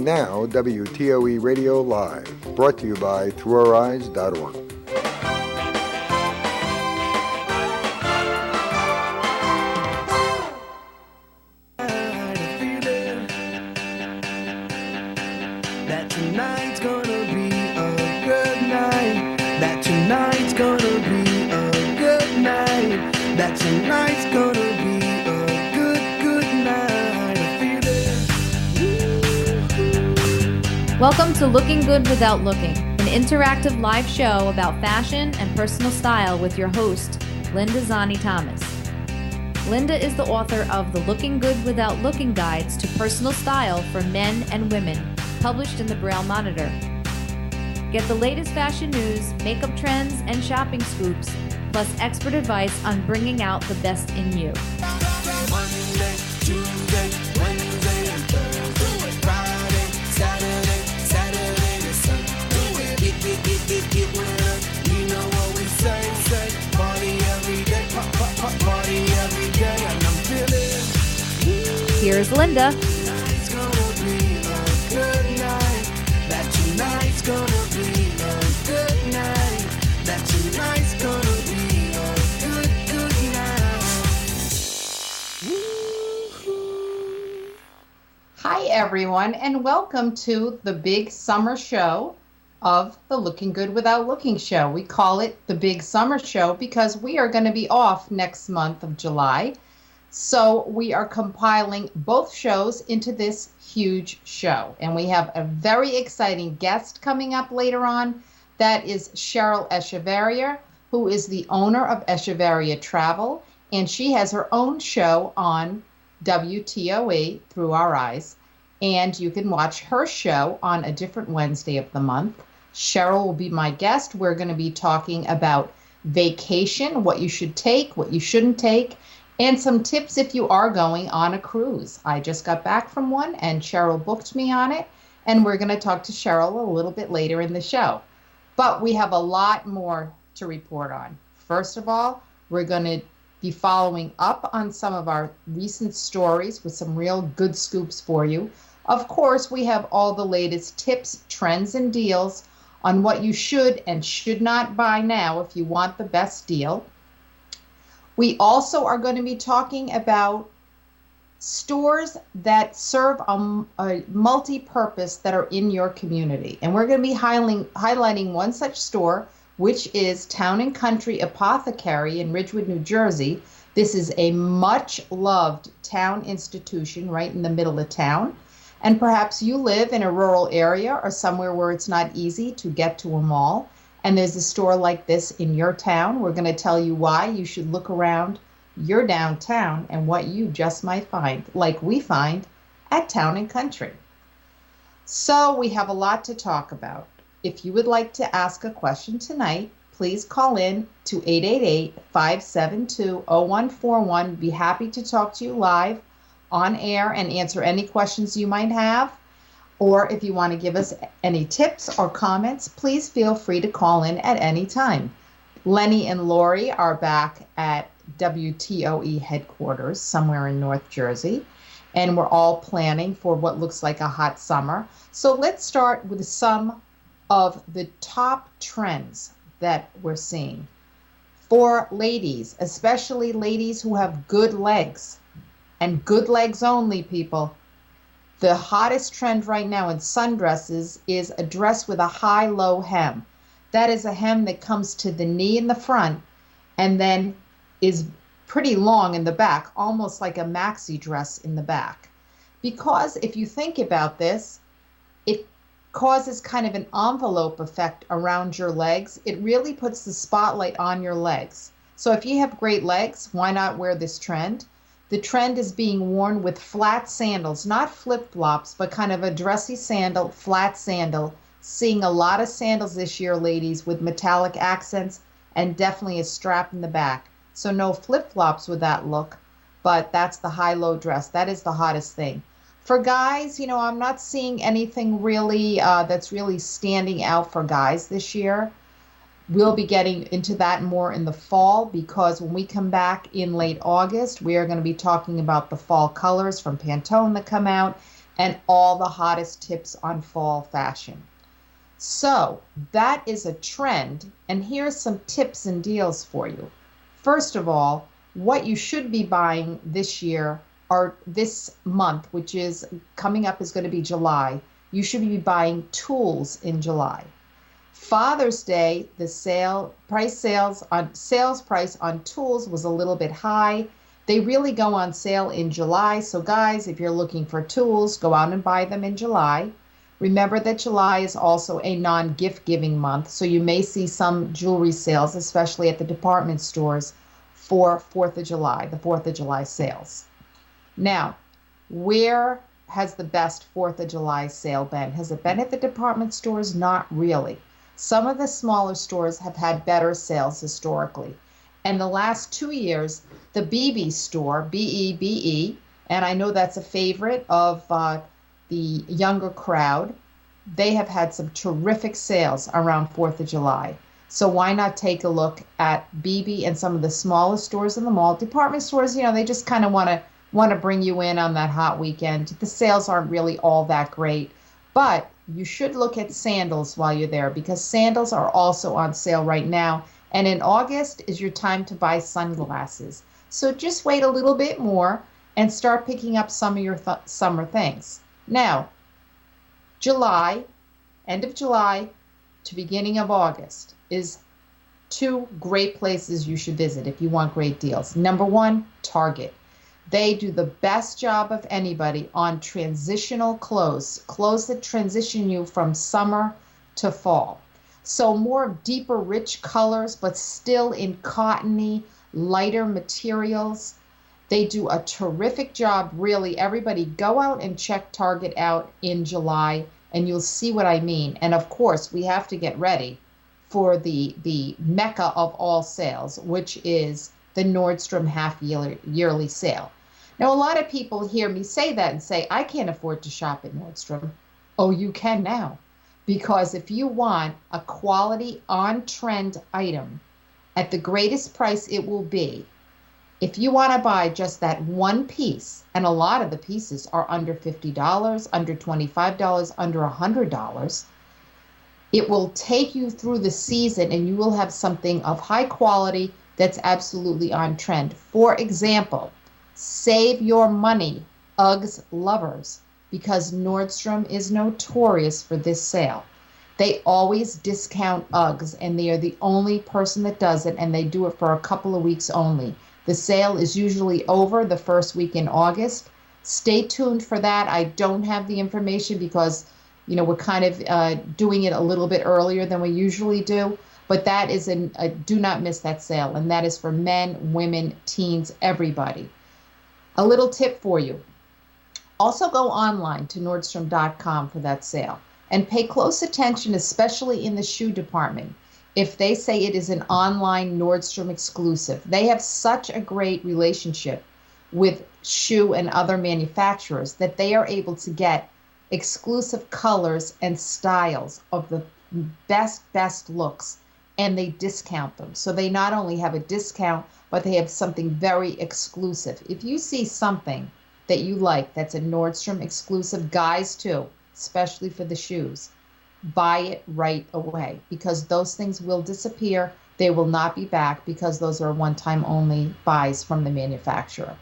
And now, WTOE Radio Live, brought to you by ThroughOurEyes.org. That tonight's gonna be a good night. That tonight's gonna be a good night. That tonight's gonna be a good night. I feel it. Welcome to Looking Good Without Looking, an interactive live show about fashion and personal style with your host, Linda Zani Thomas. Linda is the author of the Looking Good Without Looking Guides to Personal Style for Men and Women, published in the Braille Monitor. Get the latest fashion news, makeup trends, and shopping scoops, plus expert advice on bringing out the best in you. Monday, Tuesday, Wednesday, and Thursday. Friday, Saturday to Sunday. Get with us. You know what we say. Party every day, party every day, and I'm feeling. Here's Linda. Tonight's gonna be a good night. That tonight's gonna be a good night. That tonight's gonna be a good night. Hi, everyone, and welcome to the big summer show of the Looking Good Without Looking show. We call it the Big Summer Show because we are going to be off next month of July. So we are compiling both shows into this huge show. And we have a very exciting guest coming up later on. That is Cheryl Echevarria, who is the owner of Echevarria Travel. And she has her own show on WTOE Through Our Eyes. And you can watch her show on a different Wednesday of the month. Cheryl will be my guest. We're going to be talking about vacation, what you should take, what you shouldn't take, and some tips if you are going on a cruise. I just got back from one, and Cheryl booked me on it, and we're going to talk to Cheryl a little bit later in the show. But we have a lot more to report on. First of all, we're going to be following up on some of our recent stories with some real good scoops for you. Of course, we have all the latest tips, trends, and deals on what you should and should not buy now if you want the best deal. We also are going to be talking about stores that serve a multi-purpose that are in your community. And we're going to be highlighting one such store, which is Town & Country Apothecary in Ridgewood, New Jersey. This is a much-loved town institution right in the middle of town. And perhaps you live in a rural area or somewhere where it's not easy to get to a mall, and there's a store like this in your town. We're going to tell you why you should look around your downtown and what you just might find, like we find at Town & Country. So we have a lot to talk about. If you would like to ask a question tonight, please call in to 888-572-0141. Be happy to talk to you live on air and answer any questions you might have. Or if you want to give us any tips or comments, please feel free to call in at any time. Lenny and Lori are back at WTOE headquarters somewhere in North Jersey, and we're all planning for what looks like a hot summer. So let's start with some of the top trends that we're seeing for ladies, especially ladies who have good legs. And good legs only, people. The hottest trend right now in sundresses is a dress with a high-low hem. That is a hem that comes to the knee in the front and then is pretty long in the back, almost like a maxi dress in the back. Because if you think about this, it causes kind of an envelope effect around your legs. It really puts the spotlight on your legs. So if you have great legs, why not wear this trend? The trend is being worn with flat sandals, not flip-flops, but kind of a dressy sandal, flat sandal. Seeing a lot of sandals this year, ladies, with metallic accents and definitely a strap in the back. So no flip-flops with that look, but that's the high-low dress. That is the hottest thing. For guys, you know, I'm not seeing anything really that's really standing out for guys this year. We'll be getting into that more in the fall, because when we come back in late August, we are going to be talking about the fall colors from Pantone that come out. and all the hottest tips on fall fashion. So that is a trend, and here's some tips and deals for you. First of all, what you should be buying this year or this month, which is coming up, is going to be July. You should be buying tools in July. Father's Day, the sales price on tools was a little bit high. They really go on sale in July. So guys, if you're looking for tools, go out and buy them in July. Remember that July is also a non-gift giving month, so you may see some jewelry sales, especially at the department stores, for 4th of July, the 4th of July sales. Now, where has the best 4th of July sale been? Has it been at the department stores? Not really. Some of the smaller stores have had better sales historically. And the last 2 years, the BB store, B-E-B-E, and I know that's a favorite of the younger crowd, they have had some terrific sales around 4th of July. So why not take a look at BB and some of the smallest stores in the mall? Department stores, they just kind of want to bring you in on that hot weekend. The sales aren't really all that great, but you should look at sandals while you're there, because sandals are also on sale right now. And in August is your time to buy sunglasses. So just wait a little bit more and start picking up some of your summer things. Now, July, end of July to beginning of August is 2 great places you should visit if you want great deals. Number 1, Target. They do the best job of anybody on transitional clothes that transition you from summer to fall. So more deeper, rich colors, but still in cottony, lighter materials. They do a terrific job, really. Everybody go out and check Target out in July, and you'll see what I mean. And of course, we have to get ready for the mecca of all sales, which is the Nordstrom half-yearly sale. Now, a lot of people hear me say that and say, I can't afford to shop at Nordstrom. Oh, you can now. Because if you want a quality, on-trend item at the greatest price it will be, if you want to buy just that one piece, and a lot of the pieces are under $50, under $25, under $100, it will take you through the season and you will have something of high quality that's absolutely on trend. For example, save your money, Uggs lovers, because Nordstrom is notorious for this sale. They always discount Uggs, and they are the only person that does it, and they do it for a couple of weeks only. The sale is usually over the first week in August. Stay tuned for that. I don't have the information because, we're kind of doing it a little bit earlier than we usually do. But that is do not miss that sale. And that is for men, women, teens, everybody. A little tip for you. Also go online to Nordstrom.com for that sale. And pay close attention, especially in the shoe department. If they say it is an online Nordstrom exclusive, they have such a great relationship with shoe and other manufacturers that they are able to get exclusive colors and styles of the best looks, and they discount them. So they not only have a discount, but they have something very exclusive. If you see something that you like that's a Nordstrom exclusive, guys too, especially for the shoes, buy it right away, because those things will disappear. They will not be back, because those are one-time only buys from the manufacturer.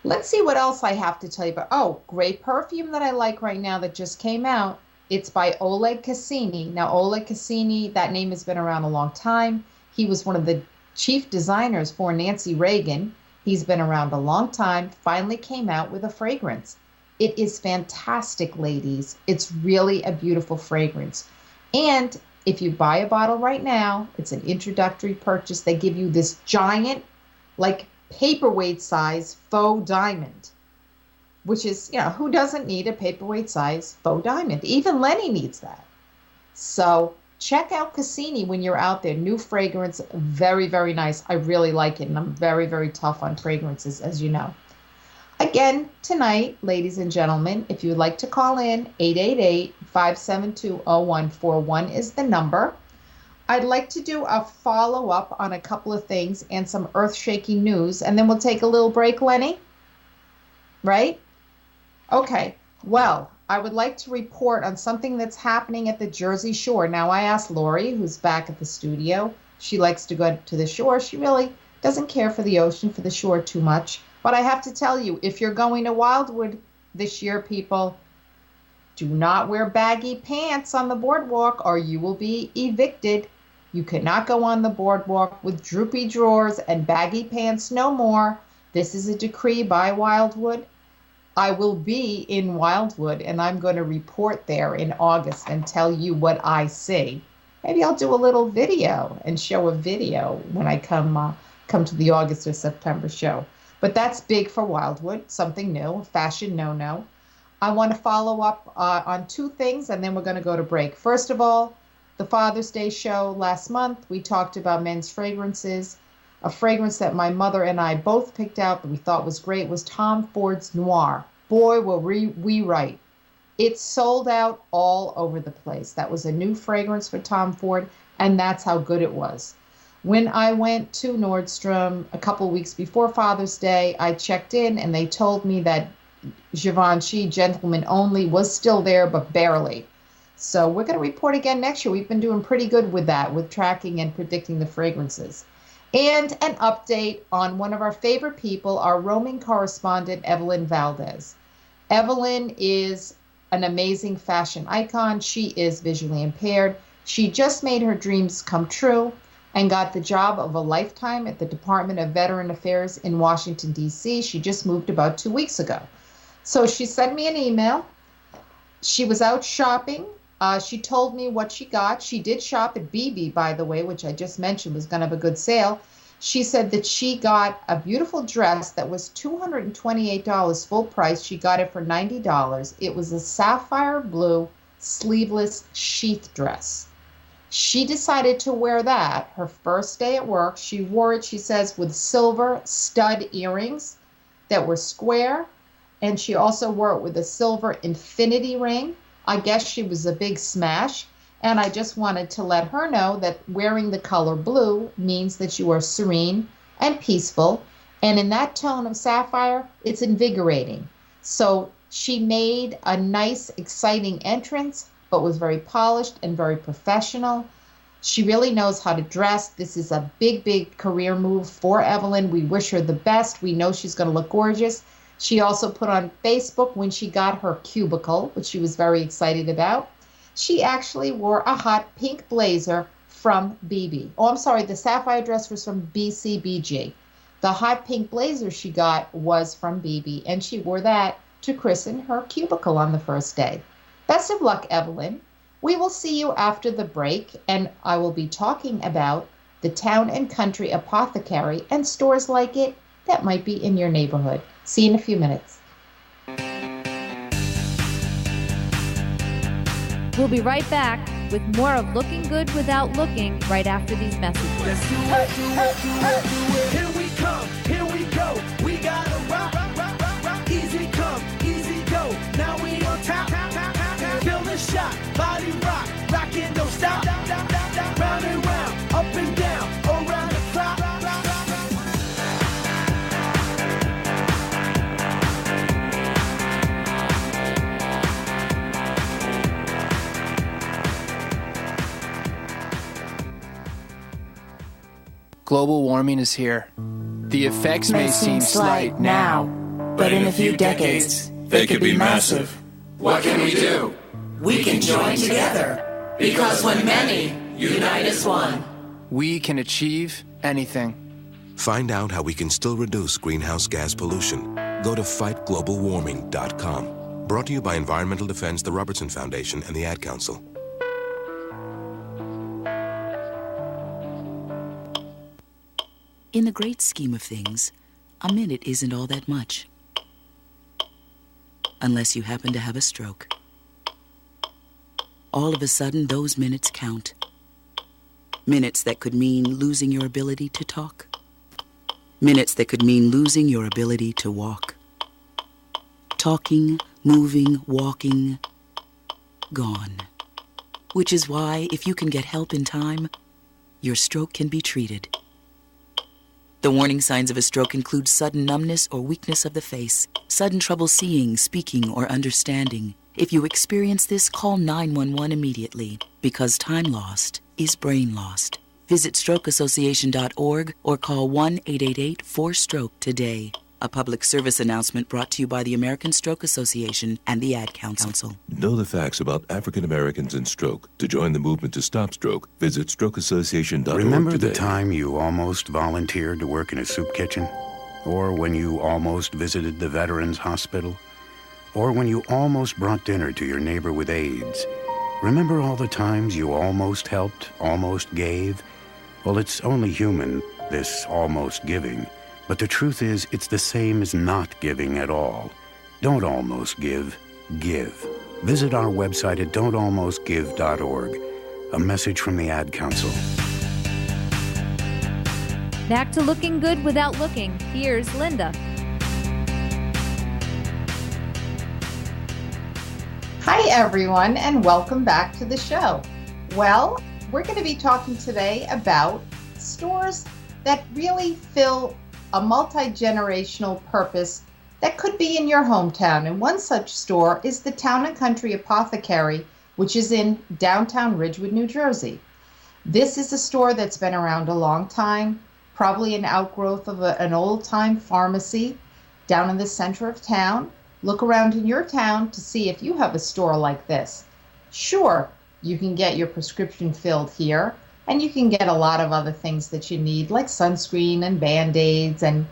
Let's see what else I have to tell you about. Oh, great perfume that I like right now that just came out. It's by Oleg Cassini. Now, Oleg Cassini, that name has been around a long time. He was one of the chief designers for Nancy Reagan. He's been around a long time, finally came out with a fragrance. It is fantastic, ladies. It's really a beautiful fragrance. And if you buy a bottle right now, it's an introductory purchase. They give you this giant, like paperweight size faux diamond, which is, who doesn't need a paperweight size faux diamond? Even Lenny needs that. So check out Cassini when you're out there. New fragrance, very, very nice. I really like it, and I'm very, very tough on fragrances, as you know. Again, tonight, ladies and gentlemen, if you'd like to call in, 888-572-0141 is the number. I'd like to do a follow-up on a couple of things and some earth-shaking news, and then we'll take a little break, Lenny. Right? Okay. Well, I would like to report on something that's happening at the Jersey Shore. Now, I asked Lori, who's back at the studio. She likes to go to the shore. She really doesn't care for the ocean, for the shore too much. But I have to tell you, if you're going to Wildwood this year, people, do not wear baggy pants on the boardwalk or you will be evicted. You cannot go on the boardwalk with droopy drawers and baggy pants no more. This is a decree by Wildwood. I will be in Wildwood and I'm going to report there in August and tell you what I see. Maybe I'll do a little video and show a video when I come to the August or September show. But that's big for Wildwood, something new, a fashion no-no. I want to follow up on two things, and then we're going to go to break. First of all, the Father's Day show last month, we talked about men's fragrances. A fragrance that my mother and I both picked out that we thought was great was Tom Ford's Noir. Boy, were we right. It sold out all over the place. That was a new fragrance for Tom Ford, and that's how good it was. When I went to Nordstrom a couple weeks before Father's Day, I checked in and they told me that Givenchy Gentleman Only was still there, but barely. So we're going to report again next year. We've been doing pretty good with that, with tracking and predicting the fragrances. And an update on one of our favorite people, our roaming correspondent, Evelyn Valdez. Evelyn is an amazing fashion icon. She is visually impaired. She just made her dreams come true and got the job of a lifetime at the Department of Veteran Affairs in Washington, D.C. She just moved about 2 weeks ago. So she sent me an email. She was out shopping. She told me what she got. She did shop at BB, by the way, which I just mentioned was going to have a good sale. She said that she got a beautiful dress that was $228 full price. She got it for $90. It was a sapphire blue sleeveless sheath dress. She decided to wear that her first day at work. She wore it, she says, with silver stud earrings that were square. And she also wore it with a silver infinity ring. I guess she was a big smash. And I just wanted to let her know that wearing the color blue means that you are serene and peaceful. And in that tone of sapphire, it's invigorating. So she made a nice, exciting entrance, but was very polished and very professional. She really knows how to dress. This is a big, big career move for Evelyn. We wish her the best. We know she's going to look gorgeous. She also put on Facebook when she got her cubicle, which she was very excited about. She actually wore a hot pink blazer from BB. Oh, I'm sorry, the sapphire dress was from BCBG. The hot pink blazer she got was from BB, and she wore that to christen her cubicle on the first day. Best of luck, Evelyn. We will see you after the break, and I will be talking about the Town and Country Apothecary and stores like it that might be in your neighborhood. See you in a few minutes. We'll be right back with more of Looking Good Without Looking right after these messages. Let's do it. Here we come, here we go. We gotta rock. Easy come, easy go. Now we on top. Feel the shot, body rock. Rockin', don't stop. Round and round, up and down, around the clock. Global warming is here. The effects may seem slight now, but in a few decades, they could be massive. What can we do? We can join together, because when many unite as one, we can achieve anything. Find out how we can still reduce greenhouse gas pollution. Go to fightglobalwarming.com. Brought to you by Environmental Defense, the Robertson Foundation, and the Ad Council. In the great scheme of things, a minute isn't all that much. Unless you happen to have a stroke. All of a sudden, those minutes count. Minutes that could mean losing your ability to talk. Minutes that could mean losing your ability to walk. Talking, moving, walking, gone. Which is why, if you can get help in time, your stroke can be treated. The warning signs of a stroke include sudden numbness or weakness of the face, sudden trouble seeing, speaking, or understanding. If you experience this, call 911 immediately, because time lost is brain lost. Visit strokeassociation.org or call 1-888-4STROKE today. A public service announcement brought to you by the American Stroke Association and the Ad Council. Know the facts about African Americans and stroke. To join the movement to stop stroke, visit strokeassociation.org Remember today. the time you almost volunteered to work in a soup kitchen? Or when you almost visited the Veterans Hospital? Or when you almost brought dinner to your neighbor with AIDS? Remember all the times you almost helped, almost gave? Well, it's only human, this almost giving. But the truth is, it's the same as not giving at all. Don't almost give, give. Visit our website at don'talmostgive.org. A message from the Ad Council. Back to looking good without looking. Here's Linda. Hi, everyone, and welcome back to the show. Well, we're going to be talking today about stores that really fill a multi-generational purpose that could be in your hometown. And one such store is the Town & Country Apothecary, which is in downtown Ridgewood, New Jersey. This is a store that's been around a long time, probably an outgrowth of an old-time pharmacy down in the center of town. Look around in your town to see if you have a store like this. Sure, you can get your prescription filled here, and you can get a lot of other things that you need, like sunscreen and Band-Aids and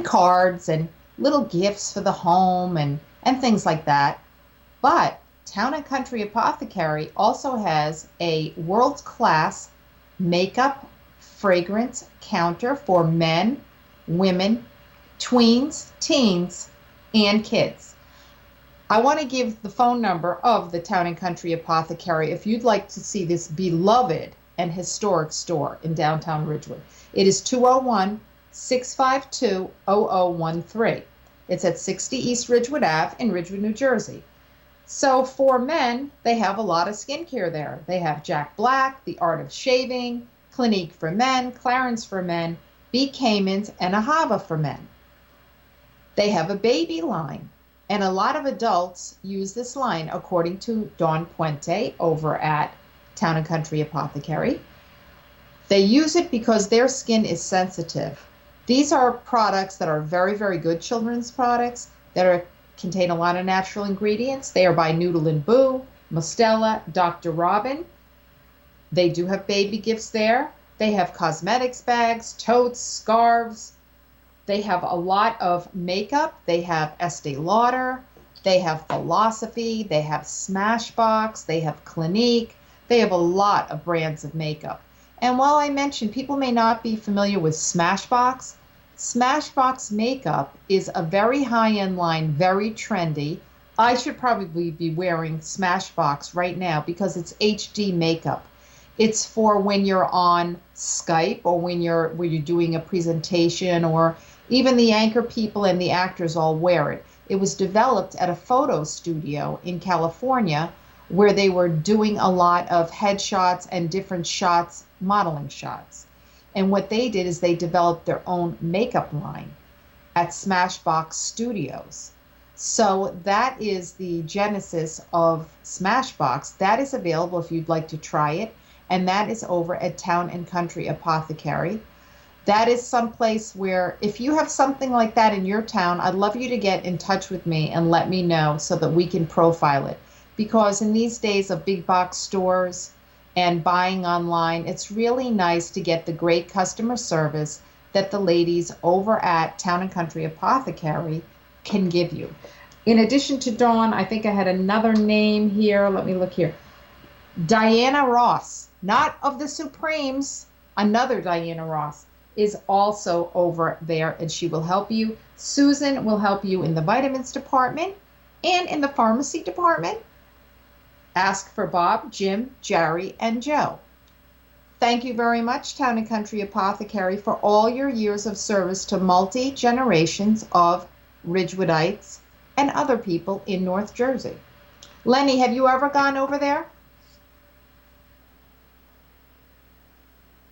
cards and little gifts for the home and things like that. But Town & Country Apothecary also has a world-class makeup fragrance counter for men, women, tweens, teens, and kids. I want to give the phone number of the Town & Country Apothecary if you'd like to see this beloved and historic store in downtown Ridgewood. It is 201-652-0013. It's at 60 East Ridgewood Ave in Ridgewood, New Jersey. So for men, they have a lot of skincare there. They have Jack Black, The Art of Shaving, Clinique for Men, Clarins for Men, B. Kamens, and Ahava for men. They have a baby line, and a lot of adults use this line, according to Dawn Puente over at Town & Country Apothecary. They use it because their skin is sensitive. These are products that are very, very good children's products that contain a lot of natural ingredients. They are by Noodle & Boo, Mostella, Dr. Robin. They do have baby gifts there. They have cosmetics bags, totes, scarves. They have a lot of makeup. They have Estee Lauder. They have Philosophy. They have Smashbox. They have Clinique. They have a lot of brands of makeup. And while I mentioned people may not be familiar with Smashbox, Smashbox makeup is a very high-end line, very trendy. I should probably be wearing Smashbox right now because it's HD makeup. It's for when you're on Skype or when you're doing a presentation, or even the anchor people and the actors all wear it. It was developed at a photo studio in California where they were doing a lot of headshots and different shots, modeling shots. And what they did is they developed their own makeup line at Smashbox Studios. So that is the genesis of Smashbox. That is available if you'd like to try it. And that is over at Town & Country Apothecary. That is someplace where if you have something like that in your town, I'd love you to get in touch with me and let me know so that we can profile it. Because in these days of big box stores and buying online, it's really nice to get the great customer service that the ladies over at Town & Country Apothecary can give you. In addition to Dawn, I think I had another name here. Let me look here. Diana Ross, not of the Supremes, another Diana Ross is also over there, and she will help you. Susan will help you in the vitamins department and in the pharmacy department. Ask for Bob, Jim, Jerry, and Joe. Thank you very much, Town & Country Apothecary, for all your years of service to multi-generations of Ridgewoodites and other people in North Jersey. Lenny, have you ever gone over there?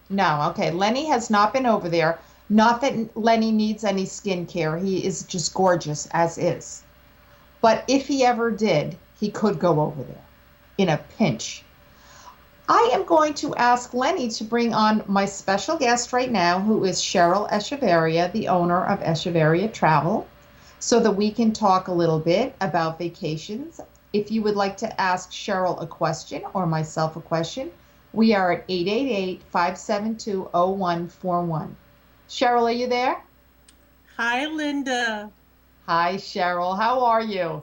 No, okay. Lenny has not been over there, Not that Lenny needs any skincare. He is just gorgeous as is. But if he ever did, he could go over there in a pinch. I am going to ask Lenny to bring on my special guest right now, who is Cheryl Echevarria, the owner of Echevarria Travel, so that we can talk a little bit about vacations. If you would like to ask Cheryl a question or myself a question, we are at 888-572-0141. Cheryl, are you there? Hi, Linda. Hi, Cheryl. How are you?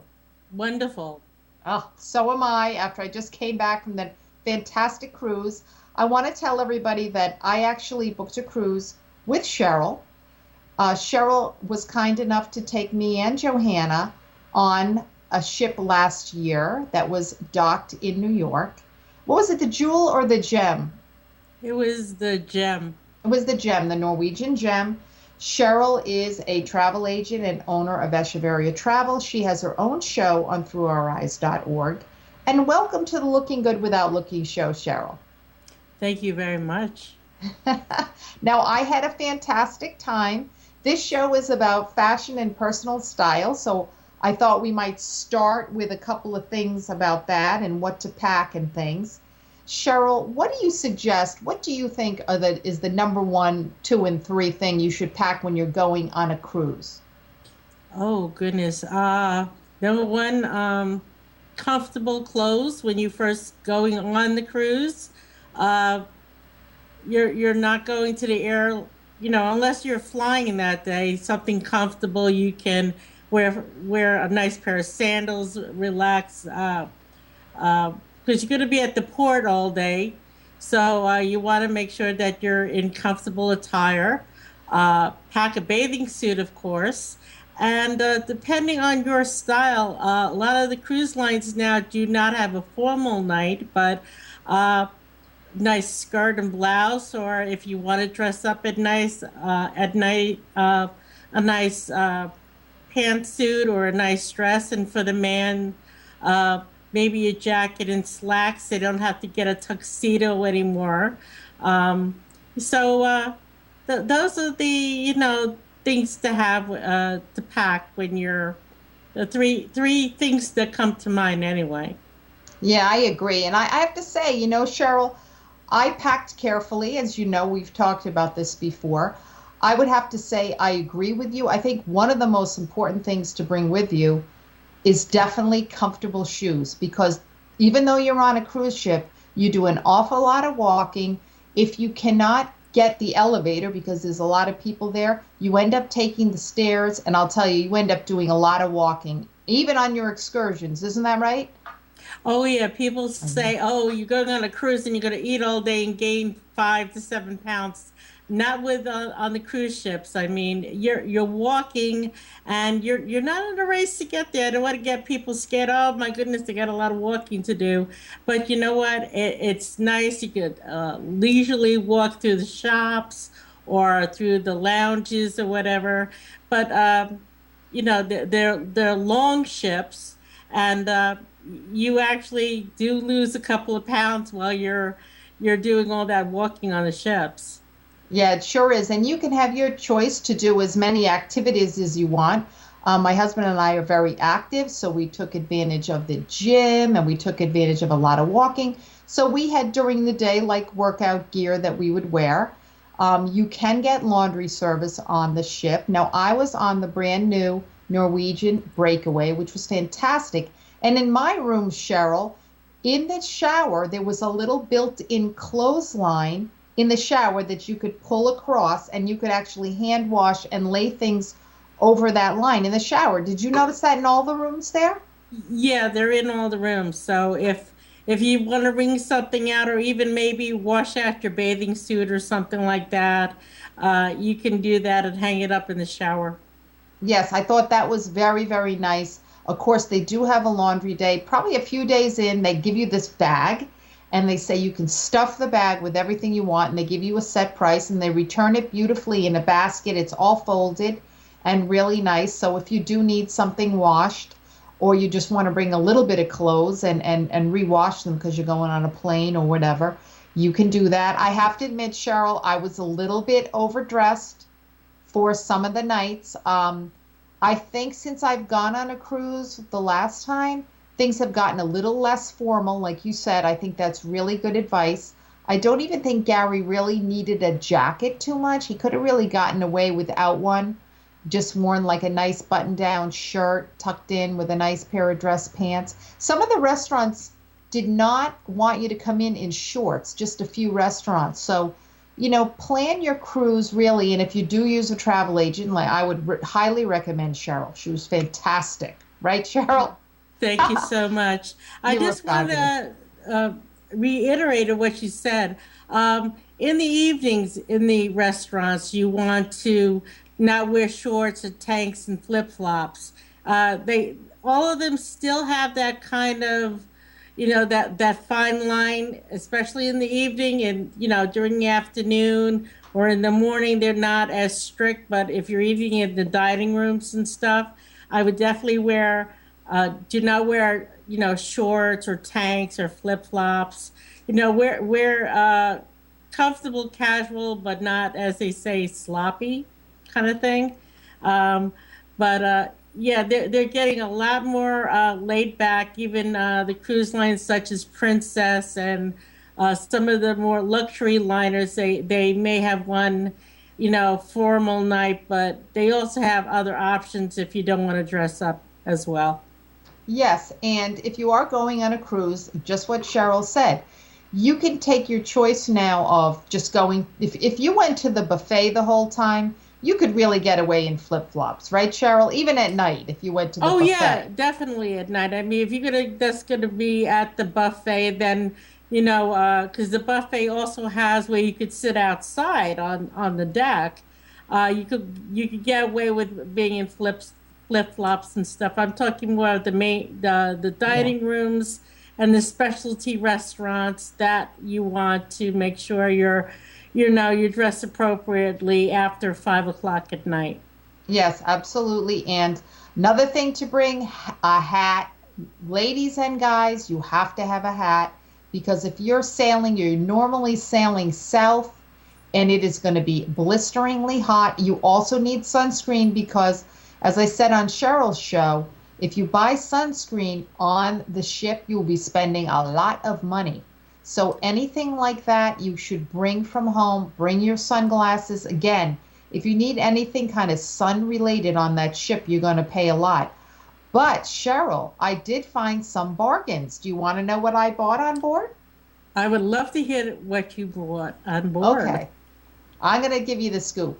Wonderful. Oh, so am I, after I just came back from that fantastic cruise. I want to tell everybody that I actually booked a cruise with Cheryl. Cheryl was kind enough to take me and Johanna on a ship last year that was docked in New York. What was it, the Jewel or the Gem? It was the Gem. It was the Gem, the Norwegian Gem. Cheryl is a travel agent and owner of Echevarria Travel. She has her own show on throughoureyes.org. And welcome to the Looking Good Without Looking show, Cheryl. Thank you very much. Now, I had a fantastic time. This show is about fashion and personal style, so I thought we might start with a couple of things about that and what to pack and things. Cheryl, what do you suggest? What do you think is the number 1, 2, and 3 thing you should pack when you're going on a cruise? Oh, goodness. Number 1, comfortable clothes when you first going on the cruise. You're not going to the air, unless you're flying that day. Something comfortable. You can wear a nice pair of sandals, relax, because you're going to be at the port all day. So you want to make sure that you're in comfortable attire. Pack a bathing suit, of course. And depending on your style, a lot of the cruise lines now do not have a formal night, but nice skirt and blouse, or if you want to dress up at night, a nice pantsuit or a nice dress. And for the man, maybe a jacket and slacks. They don't have to get a tuxedo anymore. Those are the, things to have to pack when you're the three things that come to mind anyway. Yeah, I agree. And I have to say, Cheryl, I packed carefully. As you know, we've talked about this before. I would have to say I agree with you. I think one of the most important things to bring with you is definitely comfortable shoes, because even though you're on a cruise ship, you do an awful lot of walking. If you cannot get the elevator because there's a lot of people there, you end up taking the stairs, and I'll tell you end up doing a lot of walking, even on your excursions. Isn't that right? Oh, yeah. People say, oh, you're going on a cruise and you're going to eat all day and gain 5 to 7 pounds. Not with on the cruise ships. I mean, you're walking, and you're not in a race to get there. I don't want to get people scared. Oh my goodness, they got a lot of walking to do. But you know what? It's nice. You could leisurely walk through the shops or through the lounges or whatever. But they're long ships, and you actually do lose a couple of pounds while you're doing all that walking on the ships. Yeah, it sure is. And you can have your choice to do as many activities as you want. My husband and I are very active, so we took advantage of the gym, and we took advantage of a lot of walking. So we had during the day like workout gear that we would wear. You can get laundry service on the ship. Now, I was on the brand new Norwegian Breakaway, which was fantastic. And in my room, Cheryl, in the shower, there was a little built-in clothesline in the shower that you could pull across, and you could actually hand wash and lay things over that line in the shower. Did you notice that in all the rooms there? Yeah, they're in all the rooms. So if you want to wring something out, or even maybe wash out your bathing suit or something like that, you can do that and hang it up in the shower. Yes, I thought that was very, very nice. Of course, they do have a laundry day. Probably a few days in, they give you this bag, and they say you can stuff the bag with everything you want, and they give you a set price, and they return it beautifully in a basket. It's all folded and really nice. So if you do need something washed, or you just want to bring a little bit of clothes and rewash them because you're going on a plane or whatever, you can do that. I have to admit, Cheryl, I was a little bit overdressed for some of the nights. I think since I've gone on a cruise the last time, things have gotten a little less formal. Like you said, I think that's really good advice. I don't even think Gary really needed a jacket too much. He could have really gotten away without one. Just worn like a nice button-down shirt tucked in with a nice pair of dress pants. Some of the restaurants did not want you to come in shorts, just a few restaurants. So, you know, plan your cruise really. And if you do use a travel agent, like I would highly recommend Cheryl. She was fantastic. Right, Cheryl? Thank you so much. I just want to reiterate what you said. In the evenings in the restaurants, you want to not wear shorts or tanks and flip-flops. All of them still have that kind of, you know, that fine line, especially in the evening and, you know, during the afternoon or in the morning, they're not as strict. But if you're eating in the dining rooms and stuff, I would definitely do not wear, you know, shorts or tanks or flip-flops. You know, wear comfortable, casual, but not, as they say, sloppy kind of thing. Yeah, they're getting a lot more laid back. Even the cruise lines such as Princess and some of the more luxury liners, they may have one, you know, formal night, but they also have other options if you don't want to dress up as well. Yes, and if you are going on a cruise, just what Cheryl said, you can take your choice now of just going. If you went to the buffet the whole time, you could really get away in flip-flops, right, Cheryl? Even at night, if you went to the buffet. Oh, yeah, definitely at night. I mean, if that's going to be at the buffet, then, you know, because the buffet also has where you could sit outside on the deck. You could get away with being in flip-flops and stuff. I'm talking more of the dining rooms and the specialty restaurants that you want to make sure you're dressed appropriately after 5 o'clock at night. Yes, absolutely. And another thing to bring, a hat. Ladies and guys, you have to have a hat, because if you're normally sailing south and it is going to be blisteringly hot. You also need sunscreen because, as I said on Cheryl's show, if you buy sunscreen on the ship, you'll be spending a lot of money. So anything like that you should bring from home. Bring your sunglasses. Again, if you need anything kind of sun-related on that ship, you're going to pay a lot. But, Cheryl, I did find some bargains. Do you want to know what I bought on board? I would love to hear what you bought on board. Okay. I'm going to give you the scoop.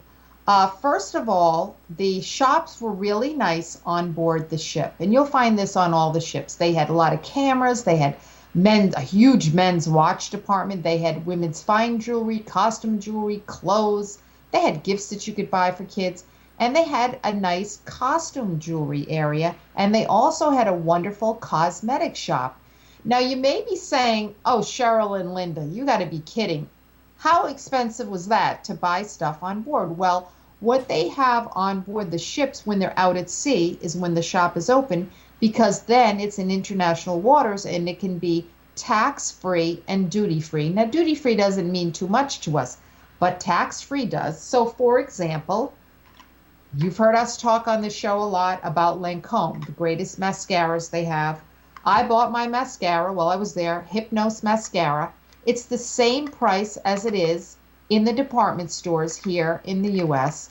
First of all, the shops were really nice on board the ship. And you'll find this on all the ships. They had a lot of cameras. They had a huge men's watch department. They had women's fine jewelry, costume jewelry, clothes. They had gifts that you could buy for kids. And they had a nice costume jewelry area. And they also had a wonderful cosmetic shop. Now, you may be saying, oh, Cheryl and Linda, you got to be kidding. How expensive was that to buy stuff on board? Well, what they have on board the ships when they're out at sea is when the shop is open, because then it's in international waters and it can be tax-free and duty-free. Now, duty-free doesn't mean too much to us, but tax-free does. So, for example, you've heard us talk on the show a lot about Lancome, the greatest mascaras they have. I bought my mascara while I was there, Hypnos Mascara. It's the same price as it is in the department stores here in the U.S.,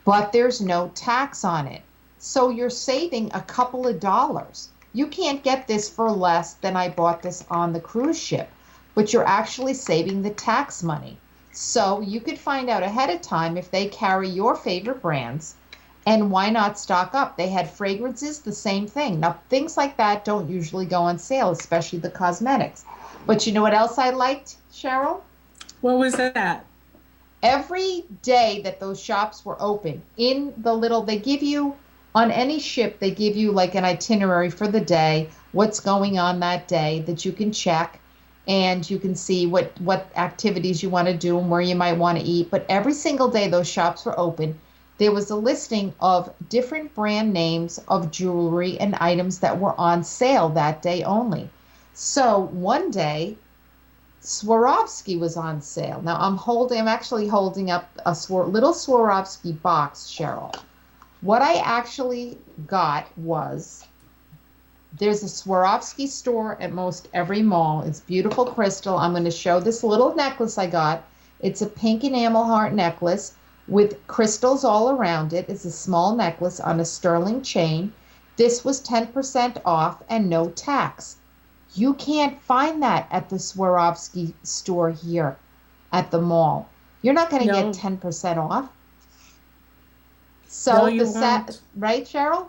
but there's no tax on it. So you're saving a couple of dollars. You can't get this for less than I bought this on the cruise ship, but you're actually saving the tax money. So you could find out ahead of time if they carry your favorite brands, and why not stock up? They had fragrances, the same thing. Now, things like that don't usually go on sale, especially the cosmetics. But you know what else I liked, Cheryl? What was that? Every day that those shops were open, they give you, on any ship, they give you like an itinerary for the day, what's going on that day that you can check, and you can see what activities you want to do and where you might want to eat. But every single day those shops were open, there was a listing of different brand names of jewelry and items that were on sale that day only. So one day, Swarovski was on sale. Now I'm actually holding up a little Swarovski box, Cheryl. What I actually got was, there's a Swarovski store at most every mall. It's beautiful crystal. I'm going to show this little necklace I got. It's a pink enamel heart necklace with crystals all around it. It's a small necklace on a sterling chain. This was 10% off and no tax. You can't find that at the Swarovski store here at the mall. You're not going to get 10% off. So right, Cheryl?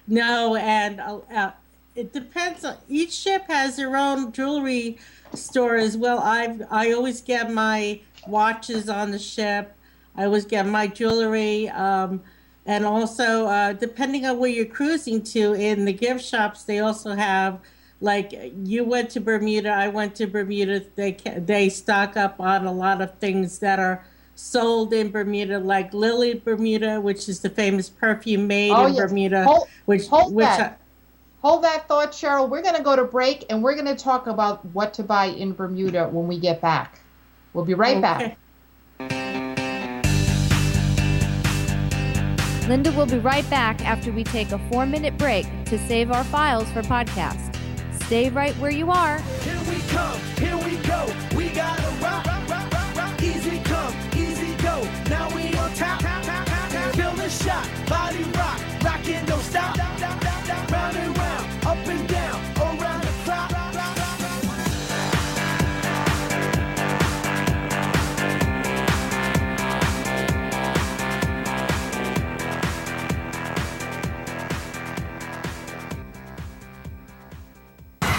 No, and it depends. Each ship has their own jewelry store as well. I always get my watches on the ship. I always get my jewelry, and also depending on where you're cruising to, in the gift shops, they also have, like, you went to Bermuda, I went to Bermuda. They stock up on a lot of things that are sold in Bermuda, like Lily Bermuda, which is the famous perfume made in Bermuda. Hold that thought, Cheryl. We're going to go to break, and we're going to talk about what to buy in Bermuda when we get back. We'll be right back. Linda will be right back after we take a 4-minute break to save our files for podcast. Stay right where you are. Here we come, here we go. We gotta rock, rock, rock, rock, rock. Easy come, easy go. Now we on top. Feel the shot, body rock, rockin', don't stop. Round and round, up and down, around the clock.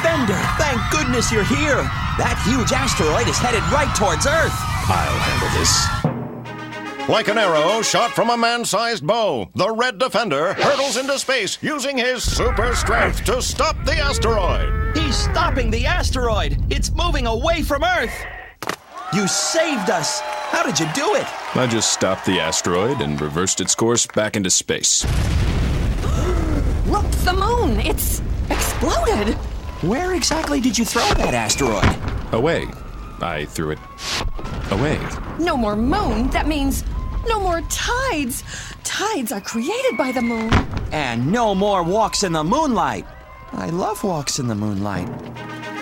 Bender, thank goodness you're here. That huge asteroid is headed right towards Earth. I'll handle this. Like an arrow shot from a man-sized bow, the Red Defender hurtles into space using his super strength to stop the asteroid. He's stopping the asteroid. It's moving away from Earth. You saved us. How did you do it? I just stopped the asteroid and reversed its course back into space. Look, the moon. It's exploded. Where exactly did you throw that asteroid? Away. I threw it away. No more moon. That means no more tides. Tides are created by the moon. And no more walks in the moonlight. I love walks in the moonlight.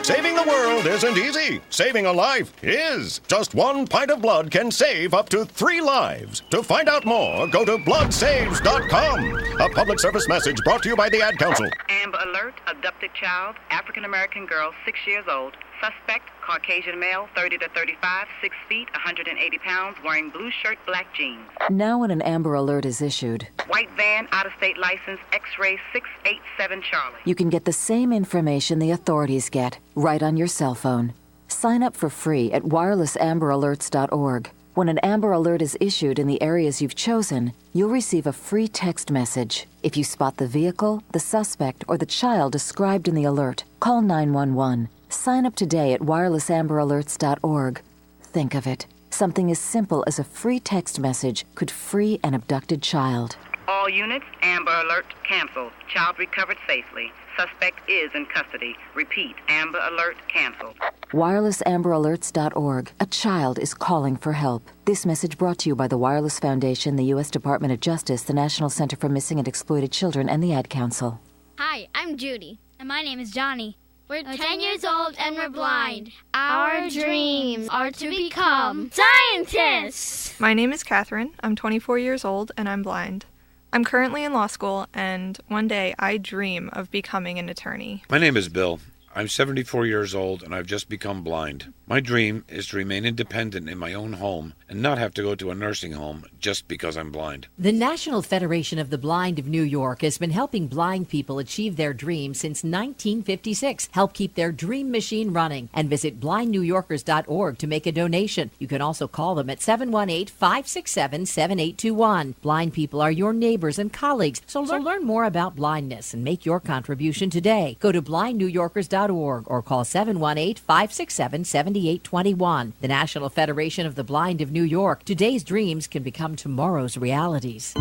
Saving the world isn't easy. Saving a life is. Just 1 pint of blood can save up to 3 lives. To find out more, go to bloodsaves.com. A public service message brought to you by the Ad Council. Amber Alert, abducted child, African-American girl, 6 years old. Suspect, Caucasian male, 30 to 35, 6 feet, 180 pounds, wearing blue shirt, black jeans. Now when an Amber Alert is issued, White van, out-of-state license, X-ray 687 Charlie. you can get the same information the authorities get right on your cell phone. Sign up for free at wirelessamberalerts.org. When an Amber Alert is issued in the areas you've chosen, you'll receive a free text message. If you spot the vehicle, the suspect, or the child described in the alert, call 911. Sign up today at wirelessamberalerts.org. Think of it. Something as simple as a free text message could free an abducted child. All units, Amber Alert canceled. Child recovered safely. Suspect is in custody. Repeat, Amber Alert canceled. wirelessamberalerts.org. A child is calling for help. This message brought to you by the Wireless Foundation, the U.S. Department of Justice, the National Center for Missing and Exploited Children, and the Ad Council. Hi, I'm Judy. And my name is Johnny. We're 10 years old and we're blind. Our dreams are to become scientists. My name is Catherine. I'm 24 years old and I'm blind. I'm currently in law school, and one day I dream of becoming an attorney. My name is Bill. I'm 74 years old and I've just become blind. My dream is to remain independent in my own home and not have to go to a nursing home just because I'm blind. The National Federation of the Blind of New York has been helping blind people achieve their dreams since 1956. Help keep their dream machine running and visit blindnewyorkers.org to make a donation. You can also call them at 718-567-7821. Blind people are your neighbors and colleagues, so learn more about blindness and make your contribution today. Go to blindnewyorkers.org or call 718-567-7821. The National Federation of the Blind of New York. Today's dreams can become tomorrow's realities.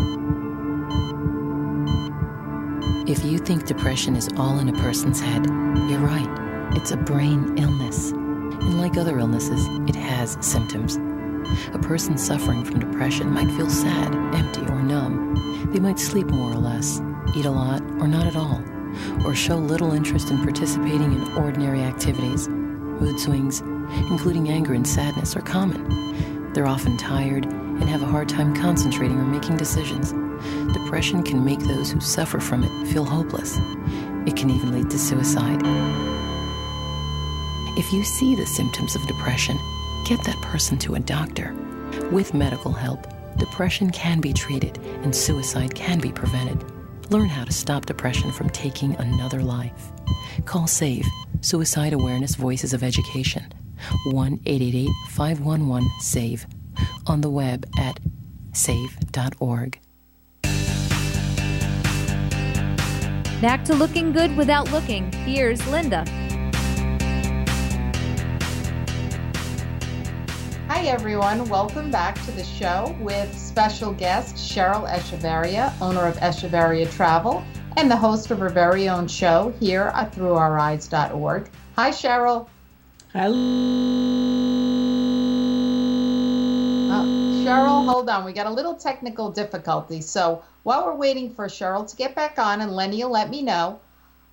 If you think depression is all in a person's head, you're right. It's a brain illness. And like other illnesses, it has symptoms. A person suffering from depression might feel sad, empty, or numb. They might sleep more or less, eat a lot or not at all, or show little interest in participating in ordinary activities. Mood swings, including anger and sadness, are common. They're often tired and have a hard time concentrating or making decisions. Depression can make those who suffer from it feel hopeless. It can even lead to suicide. If you see the symptoms of depression, get that person to a doctor. With medical help, depression can be treated and suicide can be prevented. Learn how to stop depression from taking another life. Call SAVE, Suicide Awareness Voices of Education, 1-888-511-SAVE, on the web at save.org. Back to looking good without looking. Here's Linda. Hi, everyone. Welcome back to the show with special guest Cheryl Echevarria, owner of Echevarria Travel, and the host of her very own show here at throughoureyes.org. Hi, Cheryl. Hello. Cheryl, hold on. We got a little technical difficulty. So while we're waiting for Cheryl to get back on, and Lenny will let me know,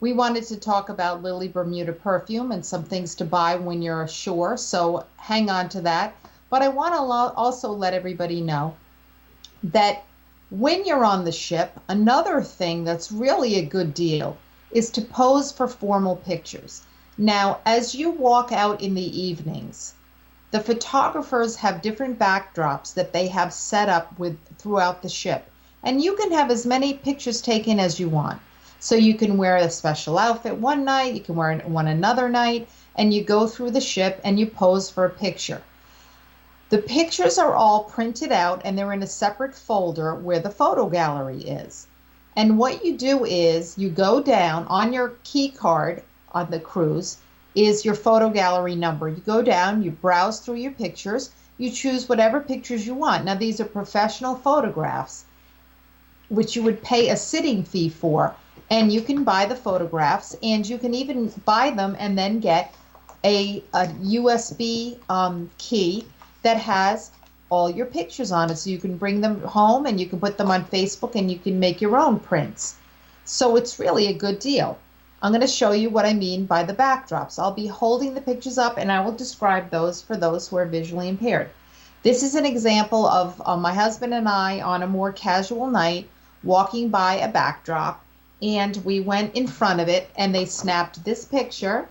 we wanted to talk about Lily Bermuda perfume and some things to buy when you're ashore. So hang on to that. But I want to also let everybody know that when you're on the ship, another thing that's really a good deal is to pose for formal pictures. Now, as you walk out in the evenings, the photographers have different backdrops that they have set up with throughout the ship. And you can have as many pictures taken as you want. So you can wear a special outfit one night, you can wear one another night, and you go through the ship and you pose for a picture. The pictures are all printed out and they're in a separate folder where the photo gallery is. And what you do is you go down on your key card on the cruise is your photo gallery number. You go down, you browse through your pictures, you choose whatever pictures you want. Now these are professional photographs, which you would pay a sitting fee for. And you can buy the photographs, and you can even buy them and then get a USB key that has all your pictures on it. So you can bring them home and you can put them on Facebook and you can make your own prints. So it's really a good deal. I'm going to show you what I mean by the backdrops. I'll be holding the pictures up and I will describe those for those who are visually impaired. This is an example of my husband and I on a more casual night walking by a backdrop. And we went in front of it and they snapped this picture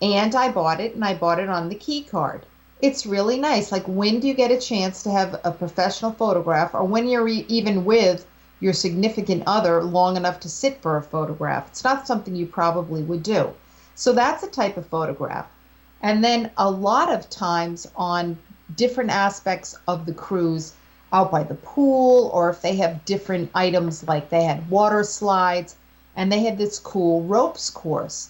and I bought it, and I bought it on the key card. It's really nice. Like, when do you get a chance to have a professional photograph, or when you're even with your significant other long enough to sit for a photograph? It's not something you probably would do. So that's a type of photograph. And then a lot of times on different aspects of the cruise, out by the pool, or if they have different items, like they had water slides and they had this cool ropes course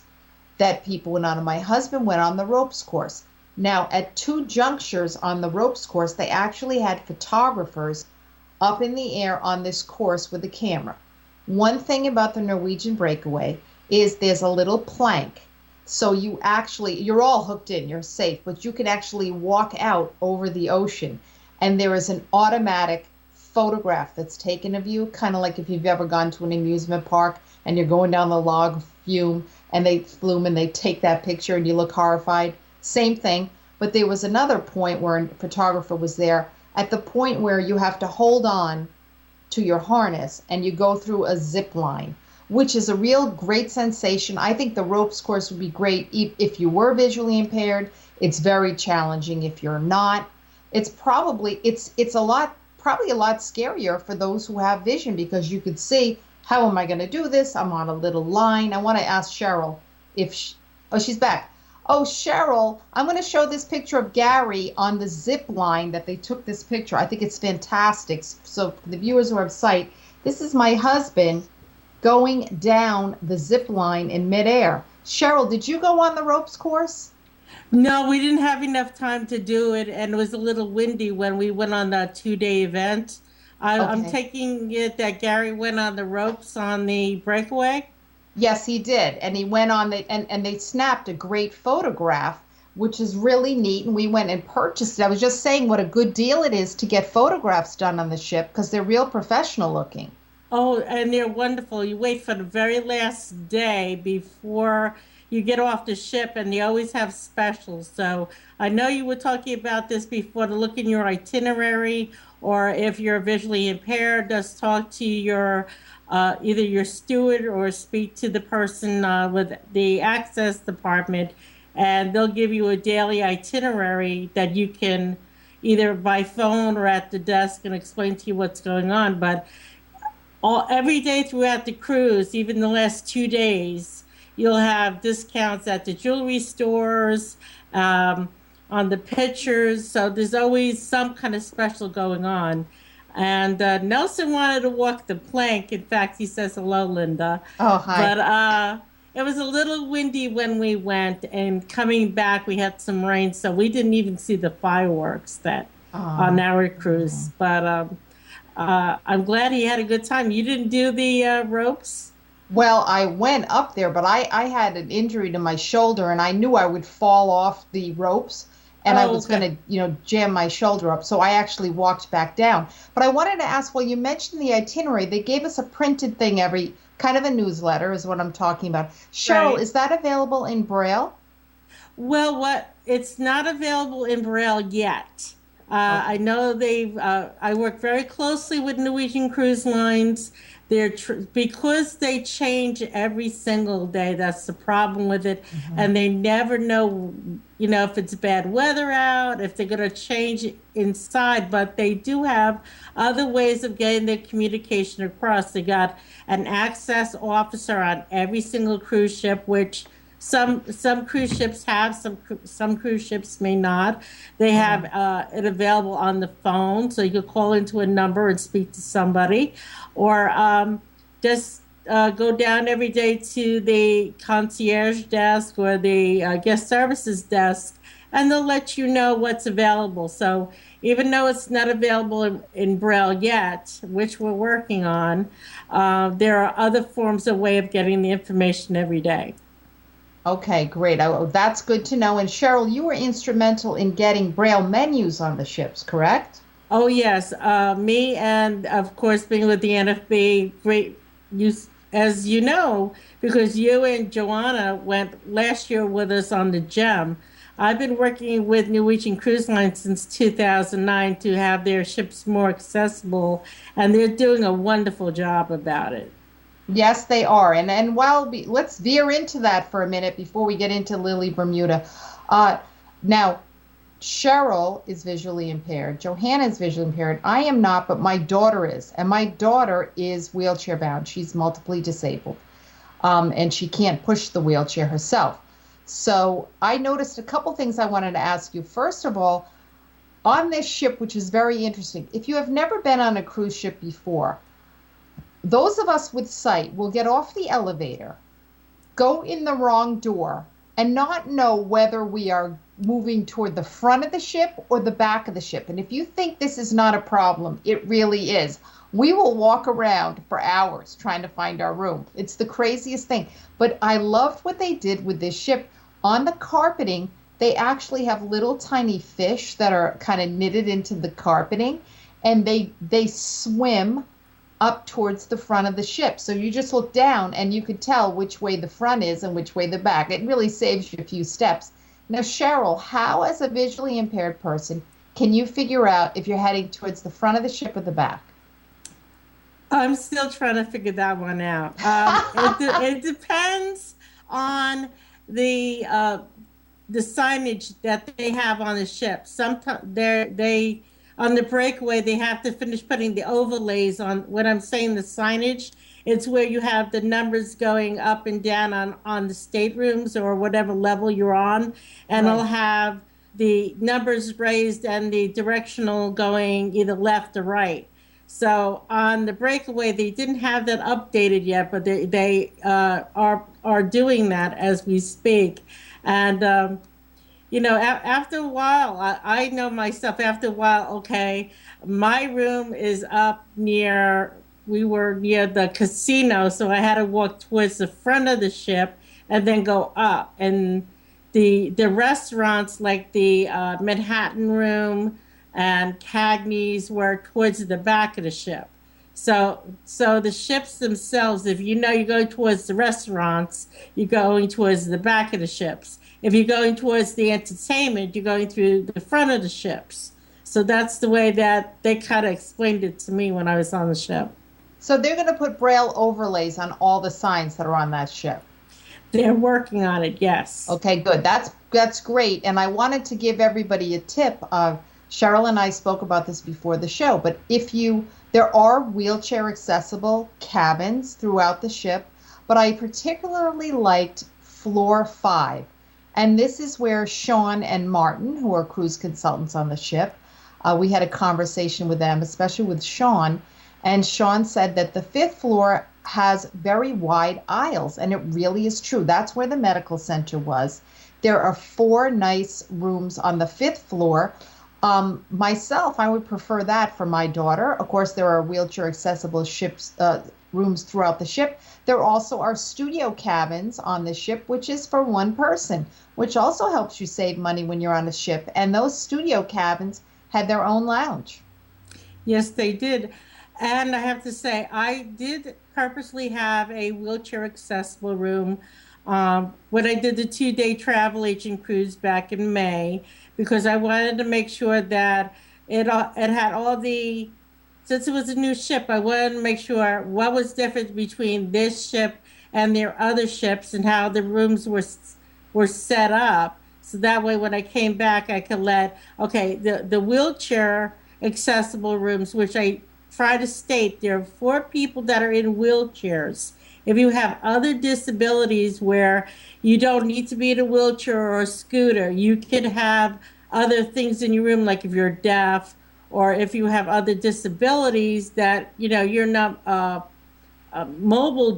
that people went on, and my husband went on the ropes course. Now at two junctures on the ropes course, they actually had photographers up in the air on this course with a camera. One thing about the Norwegian Breakaway is there's a little plank, so you're all hooked in, you're safe, but you can actually walk out over the ocean. And there is an automatic photograph that's taken of you, kind of like if you've ever gone to an amusement park and you're going down the log flume and they take that picture and you look horrified. Same thing, but there was another point where a photographer was there at the point where you have to hold on to your harness and you go through a zip line, which is a real great sensation. I think the ropes course would be great if you were visually impaired. It's very challenging if you're not. It's probably a lot scarier for those who have vision, because you could see, how am I going to do this? I'm on a little line. I want to ask Cheryl if she's back. Oh, Cheryl, I'm going to show this picture of Gary on the zip line that they took this picture. I think it's fantastic. So for the viewers who are on site, this is my husband going down the zip line in midair. Cheryl, did you go on the ropes course? No, we didn't have enough time to do it, and it was a little windy when we went on that 2-day event. I'm taking it that Gary went on the ropes on the Breakaway? Yes, he did. And he went on and they snapped a great photograph which is really neat. And we went and purchased it. I was just saying what a good deal it is to get photographs done on the ship because they're real professional looking. Oh, and they're wonderful. You wait for the very last day before you get off the ship, and they always have specials. So I know you were talking about this before, to look in your itinerary, or if you're visually impaired, just talk to your either your steward or speak to the person with the access department, and they'll give you a daily itinerary that you can either by phone or at the desk and explain to you what's going on. But every day throughout the cruise, even the last 2 days, you'll have discounts at the jewelry stores, on the pictures. So there's always some kind of special going on. And Nelson wanted to walk the plank. In fact, he says, hello, Linda. Oh, hi. But it was a little windy when we went, and coming back, we had some rain, so we didn't even see the fireworks on our cruise. But I'm glad he had a good time. You didn't do the ropes? Well, I went up there, but I had an injury to my shoulder, and I knew I would fall off the ropes, and I was going to, jam my shoulder up. So I actually walked back down. But I wanted to ask, well, you mentioned the itinerary. They gave us a printed thing kind of a newsletter is what I'm talking about. Cheryl, Right. Is that available in Braille? Well, it's not available in Braille yet. I know I work very closely with Norwegian Cruise Lines. Because they change every single day. That's the problem with it. Mm-hmm. And they never know, if it's bad weather out, if they're going to change inside. But they do have other ways of getting their communication across. They got an access officer on every single cruise ship, which some cruise ships have, some cruise ships may not. They have it available on the phone, so you could call into a number and speak to somebody, or just go down every day to the concierge desk or the guest services desk, and they'll let you know what's available. So even though it's not available in Braille yet, which we're working on, there are other forms of way of getting the information every day. Okay, great. That's good to know. And Cheryl, you were instrumental in getting Braille menus on the ships, correct? Oh, yes. Me and, of course, being with the NFB, great use, as you know, because you and Joanna went last year with us on the GEM. I've been working with Norwegian Cruise Line since 2009 to have their ships more accessible, and they're doing a wonderful job about it. Yes, they are. And let's veer into that for a minute before we get into Lily Bermuda. Now, Cheryl is visually impaired. Johanna is visually impaired. I am not, but my daughter is. And my daughter is wheelchair bound. She's multiply disabled. And she can't push the wheelchair herself. So I noticed a couple things I wanted to ask you. First of all, on this ship, which is very interesting, if you have never been on a cruise ship before, those of us with sight will get off the elevator, go in the wrong door, and not know whether we are moving toward the front of the ship or the back of the ship. And if you think this is not a problem, it really is. We will walk around for hours trying to find our room. It's the craziest thing. But I loved what they did with this ship. On the carpeting, they actually have little tiny fish that are kind of knitted into the carpeting, and they swim up towards the front of the ship. So you just look down and you could tell which way the front is and which way the back. It really saves you a few steps. Now, Cheryl, how as a visually impaired person can you figure out if you're heading towards the front of the ship or the back? I'm still trying to figure that one out. It depends on the signage that they have on the ship. Sometimes they on the breakaway, they have to finish putting the overlays on. When I'm saying the signage, it's where you have the numbers going up and down on the staterooms or whatever level you're on. And I'll have the numbers raised and the directional going either left or right. So on the breakaway, they didn't have that updated yet, but they are doing that as we speak. And after a while, I know myself, after a while, okay, my room is we were near the casino, so I had to walk towards the front of the ship and then go up. And, the restaurants like the Manhattan Room and Cagney's were towards the back of the ship. So the ships themselves, if you know you're going towards the restaurants, you're going towards the back of the ships. If you're going towards the entertainment, you're going through the front of the ships. So that's the way that they kind of explained it to me when I was on the ship. So they're going to put Braille overlays on all the signs that are on that ship. They're working on it, yes. Okay, good. That's great. And I wanted to give everybody a tip. Cheryl and I spoke about this before the show, but there are wheelchair accessible cabins throughout the ship, but I particularly liked floor 5. And this is where Sean and Martin, who are cruise consultants on the ship, we had a conversation with them, especially with Sean. And Sean said that the 5th floor has very wide aisles, and it really is true. That's where the medical center was. There are 4 nice rooms on the 5th floor. Myself, I would prefer that for my daughter. Of course, there are wheelchair accessible rooms throughout the ship. There also are studio cabins on the ship, which is for 1 person, which also helps you save money when you're on a ship. And those studio cabins had their own lounge. Yes, they did. And I have to say, I did purposely have a wheelchair accessible room when I did the 2-day travel agent cruise back in May, because I wanted to make sure that it had all the, since it was a new ship, I wanted to make sure what was different between this ship and their other ships and how the rooms were set up. So that way when I came back, I could the wheelchair accessible rooms, which I try to state, there are 4 people that are in wheelchairs. If you have other disabilities where you don't need to be in a wheelchair or a scooter, you can have other things in your room, like if you're deaf or if you have other disabilities that, you're not mobile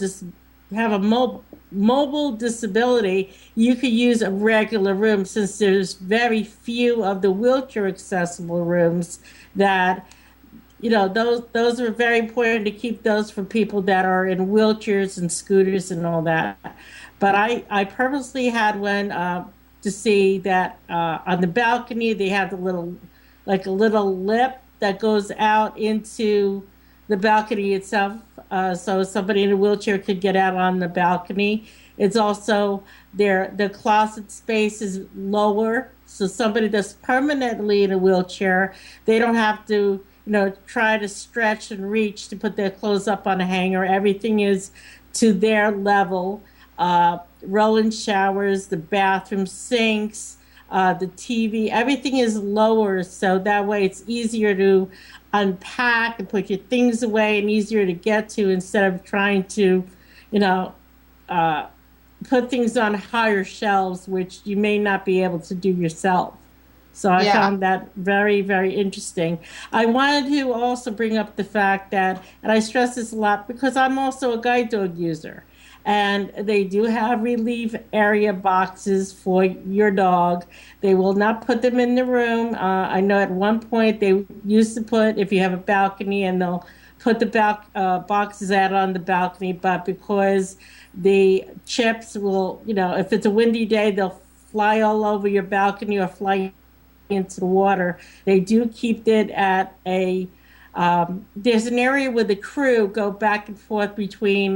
disability, you could use a regular room, since there's very few of the wheelchair accessible rooms that, those are very important to keep those for people that are in wheelchairs and scooters and all that. But I purposely had one to see that on the balcony they have a little lip that goes out into the balcony itself, so somebody in a wheelchair could get out on the balcony. It's also the closet space is lower, so somebody that's permanently in a wheelchair, they don't have to try to stretch and reach to put their clothes up on a hanger. Everything is to their level. Roll-in showers, the bathroom sinks, the TV, everything is lower, so that way it's easier to unpack and put your things away and easier to get to, instead of trying to, put things on higher shelves, which you may not be able to do yourself. So I found that very, very interesting. I wanted to also bring up the fact that, and I stress this a lot because I'm also a guide dog user, and they do have relief area boxes for your dog. They will not put them in the room. I know at one point they used to put, if you have a balcony, and they'll put the boxes out on the balcony, but because the chips will, if it's a windy day, they'll fly all over your balcony or fly into the water. They do keep it at a there's an area where the crew go back and forth between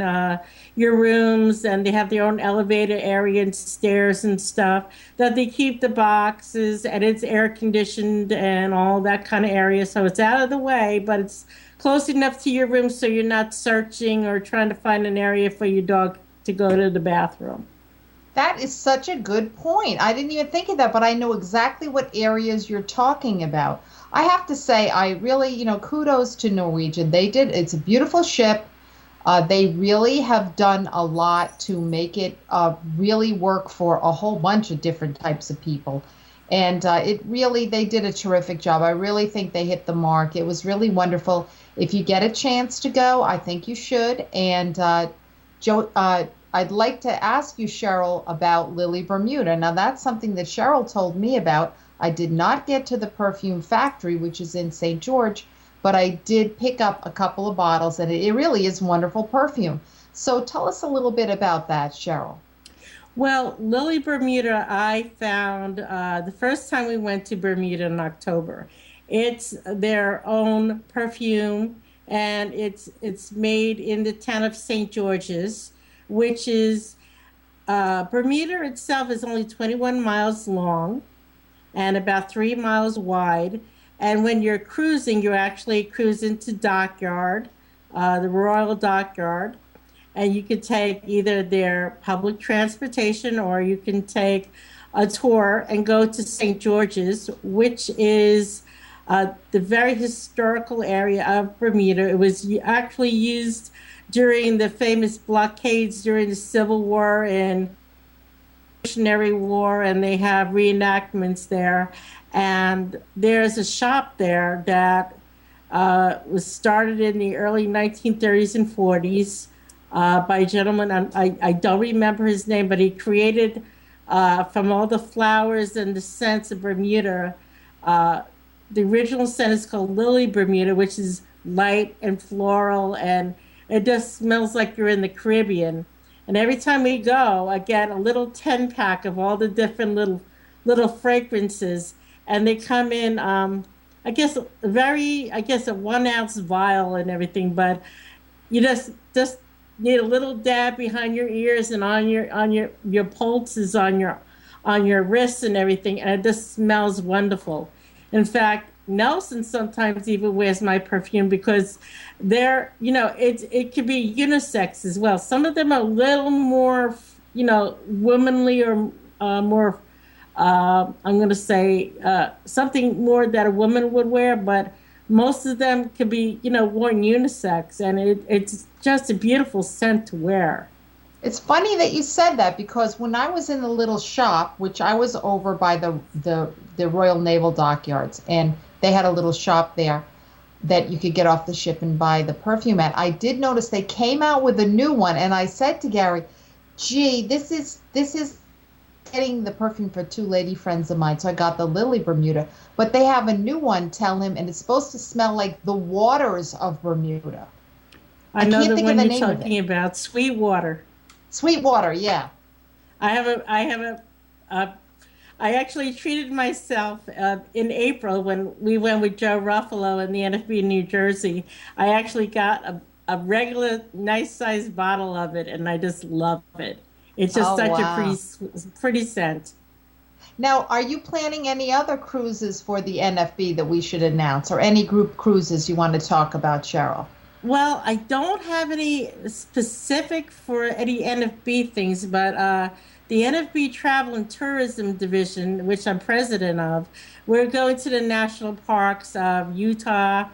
your rooms, and they have their own elevator area and stairs and stuff, that they keep the boxes, and it's air conditioned and all that kind of area, so it's out of the way, but it's close enough to your room so you're not searching or trying to find an area for your dog to go to the bathroom. That is such a good point. I didn't even think of that, but I know exactly what areas you're talking about. I have to say, I really, kudos to Norwegian. It's a beautiful ship. They really have done a lot to make it really work for a whole bunch of different types of people. And they did a terrific job. I really think they hit the mark. It was really wonderful. If you get a chance to go, I think you should. And I'd like to ask you, Cheryl, about Lily Bermuda. Now, that's something that Cheryl told me about. I did not get to the perfume factory, which is in St. George, but I did pick up a couple of bottles, and it really is wonderful perfume. So tell us a little bit about that, Cheryl. Well, Lily Bermuda, I found the first time we went to Bermuda in October. It's their own perfume, and it's made in the town of St. George's, which is Bermuda itself is only 21 miles long and about 3 miles wide. And when you're cruising, you're actually cruising to Dockyard, the Royal Dockyard. And you could take either their public transportation or you can take a tour and go to St. George's, which is the very historical area of Bermuda. It was actually used during the famous blockades during the Civil War and Revolutionary War, and they have reenactments there. And there's a shop there that was started in the early 1930s and 40s. By a gentleman, I don't remember his name, but he created from all the flowers and the scents of Bermuda. The original scent is called Lily Bermuda, which is light and floral, and it just smells like you're in the Caribbean. And every time we go, I get a little 10-pack of all the different little fragrances, and they come in, I guess a 1-ounce vial and everything. But you just need a little dab behind your ears and on your pulses, on your wrists and everything, and it just smells wonderful. In fact, Nelson sometimes even wears my perfume because it could be unisex as well. Some of them are a little more, womanly or more, I'm going to say something more that a woman would wear, but most of them can be, worn unisex, and it's just a beautiful scent to wear. It's funny that you said that, because when I was in the little shop, which I was over by the Royal Naval Dockyards, and they had a little shop there that you could get off the ship and buy the perfume at, I did notice they came out with a new one, and I said to Gary, gee, this is getting the perfume for 2 lady friends of mine, so I got the Lily Bermuda. But they have a new one, tell him, and it's supposed to smell like the waters of Bermuda. I know the one you're talking about, Sweetwater. Sweetwater, yeah. I actually treated myself in April when we went with Joe Ruffalo in the NFB in New Jersey. I actually got a regular nice-sized bottle of it, and I just love it. It's just a pretty scent. Now, are you planning any other cruises for the NFB that we should announce, or any group cruises you want to talk about, Cheryl? Well, I don't have any specific for any NFB things, but the NFB Travel and Tourism Division, which I'm president of, we're going to the national parks of Utah,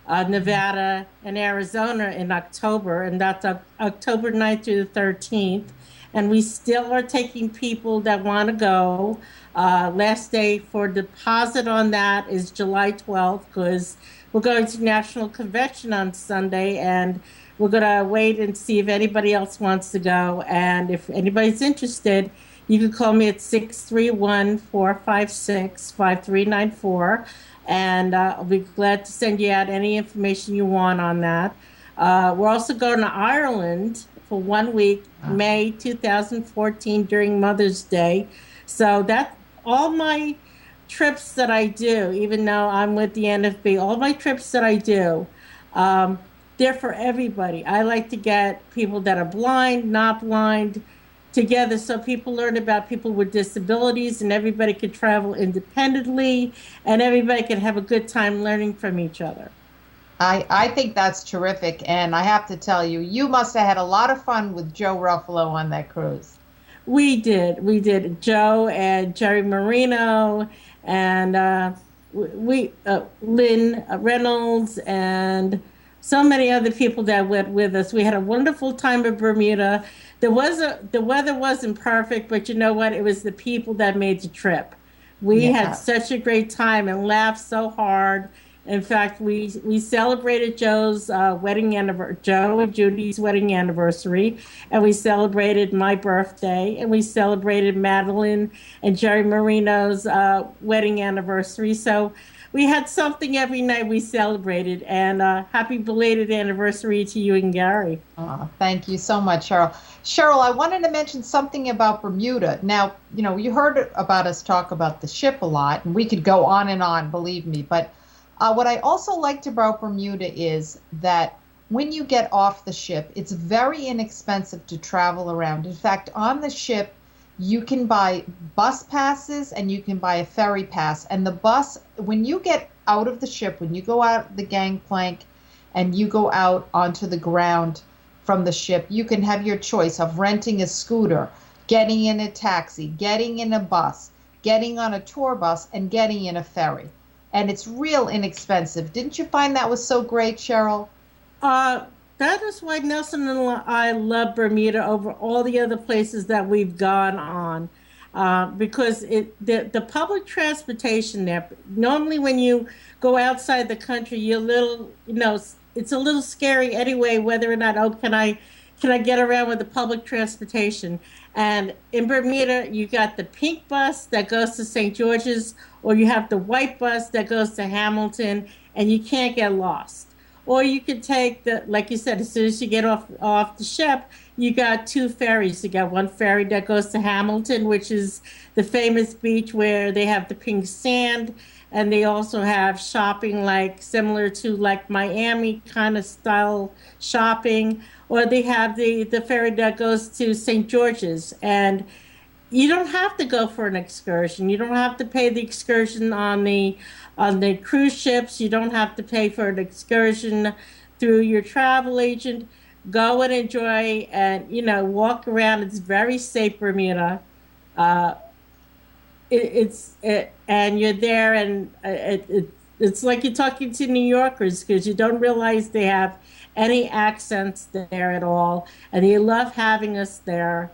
Nevada, and Arizona in October, and that's October 9th through the 13th. And we still are taking people that want to go. Last day for deposit on that is July 12th, because we're going to National Convention on Sunday, and we're going to wait and see if anybody else wants to go. And if anybody's interested, you can call me at 631-456-5394, and I'll be glad to send you out any information you want on that. We're also going to Ireland for 1 week, May 2014, during Mother's Day. So that's all my trips that I do, even though I'm with the NFB, all my trips that I do, they're for everybody. I like to get people that are blind, not blind, together so people learn about people with disabilities, and everybody can travel independently, and everybody can have a good time learning from each other. I think that's terrific, and I have to tell you, you must have had a lot of fun with Joe Ruffalo on that cruise. We did. Joe and Jerry Marino and Lynn Reynolds and so many other people that went with us. We had a wonderful time in Bermuda. The weather wasn't perfect, but you know what? It was the people that made the trip. We had such a great time and laughed so hard. In fact, we celebrated Joe's wedding anniversary, Joe and Judy's wedding anniversary, and we celebrated my birthday, and we celebrated Madeline and Jerry Marino's wedding anniversary. So we had something every night we celebrated. And happy belated anniversary to you and Gary. Thank you so much, Cheryl. Cheryl, I wanted to mention something about Bermuda. Now, you heard about us talk about the ship a lot, and we could go on, believe me. But what I also liked about Bermuda is that when you get off the ship, it's very inexpensive to travel around. In fact, on the ship, you can buy bus passes and you can buy a ferry pass. And the bus, when you get out of the ship, when you go out the gangplank and you go out onto the ground from the ship, you can have your choice of renting a scooter, getting in a taxi, getting in a bus, getting on a tour bus, and getting in a ferry. And it's real inexpensive. Didn't you find that was so great, Cheryl? That is why Nelson and I love Bermuda over all the other places that we've gone on, because the public transportation there. Normally, when you go outside the country, you're a little, it's a little scary anyway. Whether or not, can I get around with the public transportation? And in Bermuda, you got the pink bus that goes to St. George's, or you have the white bus that goes to Hamilton, and you can't get lost. Or you could take like you said, as soon as you get off the ship, you got two ferries. You got one ferry that goes to Hamilton, which is the famous beach where they have the pink sand, and they also have shopping similar to Miami kind of style shopping. Or they have the ferry that goes to St. George's, and you don't have to go for an excursion. You don't have to pay the excursion on the cruise ships. You don't have to pay for an excursion through your travel agent. Go and enjoy and, walk around. It's very safe, Bermuda. And you're there, and it's like you're talking to New Yorkers, because you don't realize they have any accents there at all. And they love having us there.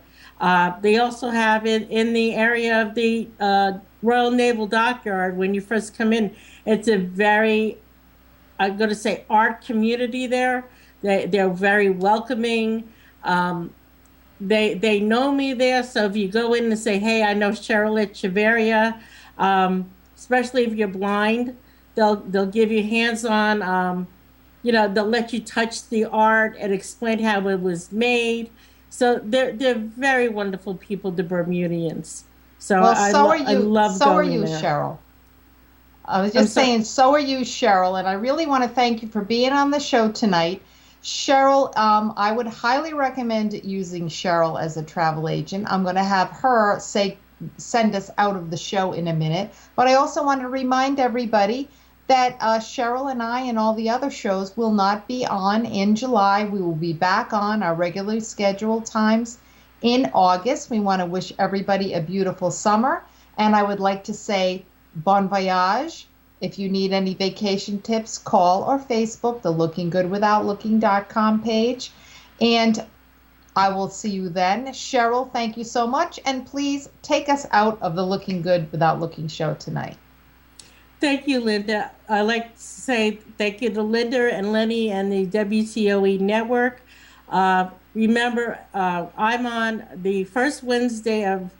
They also have it in the area of the Royal Naval Dockyard. When you first come in, it's a very, I'm going to say, art community there. They're very welcoming. They know me there, so if you go in and say, hey, I know Cheryl Echevarria, especially if you're blind, they'll give you hands-on, they'll let you touch the art and explain how it was made. So they're very wonderful people, the Bermudians. So I love so going are you, there. Cheryl. I was just saying, so are you, Cheryl, and I really want to thank you for being on the show tonight. Cheryl, I would highly recommend using Cheryl as a travel agent. I'm going to have her send us out of the show in a minute, but I also want to remind everybody that Cheryl and I and all the other shows will not be on in July. We will be back on our regularly scheduled times in August. We want to wish everybody a beautiful summer, and I would like to say bon voyage. If you need any vacation tips, call or Facebook the LookingGoodWithoutLooking.com page, and I will see you then. Cheryl, thank you so much, and please take us out of the Looking Good Without Looking show tonight. Thank you, Linda. I'd like to say thank you to Linda and Lenny and the WTOE network. Remember, I'm on the first Wednesday of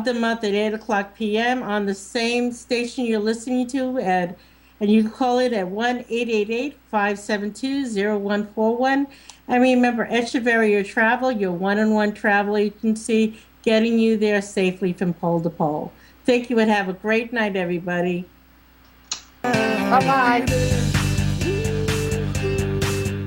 the month at 8:00 p.m. on the same station you're listening to, and you can call it at 1-888-572-0141. And remember, Echevarria Travel, your one-on-one travel agency, getting you there safely from pole to pole. Thank you, and have a great night, everybody. Bye-bye.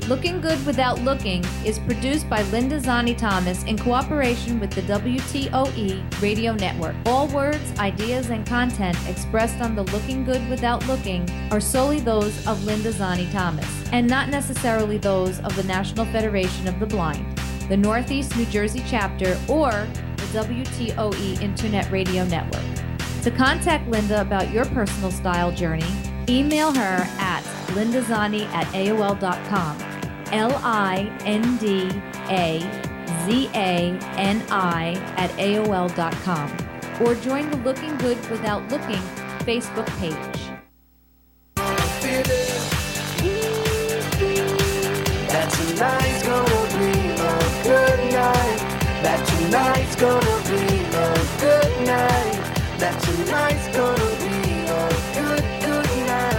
Looking Good Without Looking is produced by Linda Zani Thomas in cooperation with the WTOE Radio Network. All words, ideas, and content expressed on the Looking Good Without Looking are solely those of Linda Zani Thomas, and not necessarily those of the National Federation of the Blind, the Northeast New Jersey chapter, or the WTOE Internet Radio Network. To contact Linda about your personal style journey, email her at lindazani@aol.com, LINDAZANI@aol.com, or join the Looking Good Without Looking Facebook page. That tonight's gonna be a good night. That tonight's gonna be a good night. That tonight's gonna be a good night.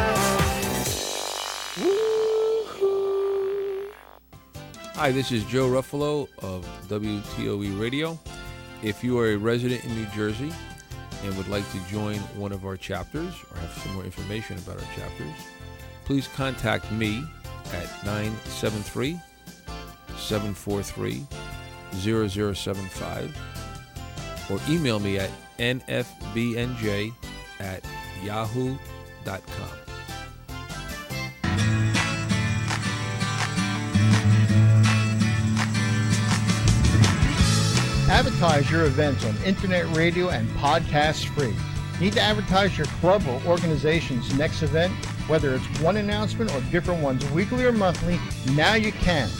Hi, this is Joe Ruffalo of WTOE Radio. If you are a resident in New Jersey and would like to join one of our chapters or have some more information about our chapters, please contact me at 973-743-0075 or email me at nfbnj@yahoo.com. Advertise your events on internet radio and podcasts free. Need to advertise your club or organization's next event? Whether it's one announcement or different ones weekly or monthly, now you can.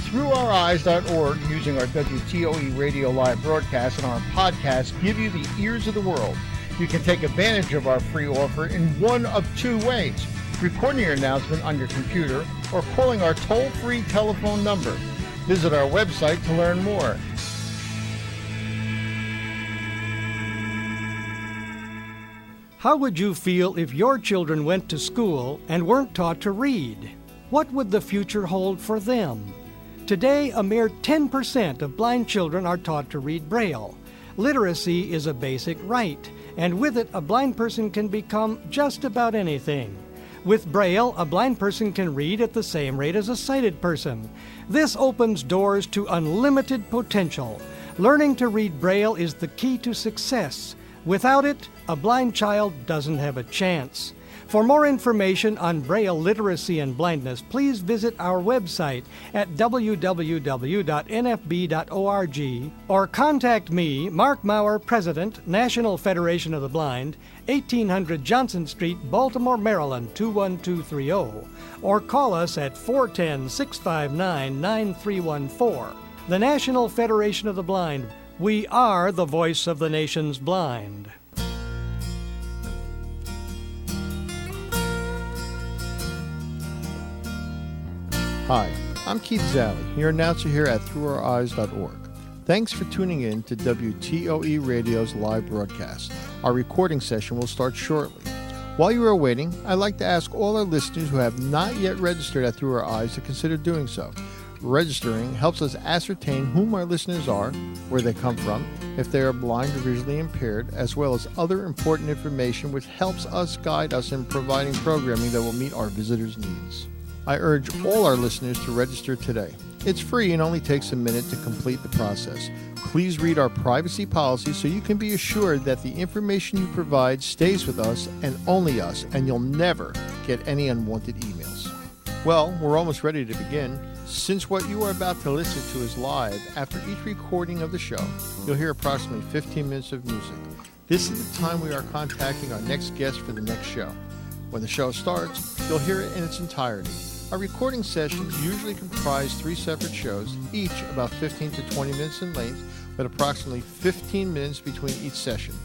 ThroughOurEyes.org, using our WTOE radio live broadcast and our podcast, give you the ears of the world. You can take advantage of our free offer in one of two ways: recording your announcement on your computer or calling our toll-free telephone number. Visit our website to learn more. How would you feel if your children went to school and weren't taught to read? What would the future hold for them? Today, a mere 10% of blind children are taught to read Braille. Literacy is a basic right, and with it, a blind person can become just about anything. With Braille, a blind person can read at the same rate as a sighted person. This opens doors to unlimited potential. Learning to read Braille is the key to success. Without it, a blind child doesn't have a chance. For more information on Braille literacy and blindness, please visit our website at www.nfb.org or contact me, Mark Maurer, President, National Federation of the Blind, 1800 Johnson Street, Baltimore, Maryland, 21230, or call us at 410-659-9314. The National Federation of the Blind. We are the voice of the nation's blind. Hi, I'm Keith Zalley, your announcer here at ThroughOurEyes.org. Thanks for tuning in to WTOE Radio's live broadcast. Our recording session will start shortly. While you are waiting, I'd like to ask all our listeners who have not yet registered at Through Our Eyes to consider doing so. Registering helps us ascertain whom our listeners are, where they come from, if they are blind or visually impaired, as well as other important information which helps us guide us in providing programming that will meet our visitors' needs. I urge all our listeners to register today. It's free and only takes a minute to complete the process. Please read our privacy policy so you can be assured that the information you provide stays with us and only us, and you'll never get any unwanted emails. Well, we're almost ready to begin. Since what you are about to listen to is live, after each recording of the show, you'll hear approximately 15 minutes of music. This is the time we are contacting our next guest for the next show. When the show starts, you'll hear it in its entirety. Our recording sessions usually comprise 3 separate shows, each about 15 to 20 minutes in length, with approximately 15 minutes between each session.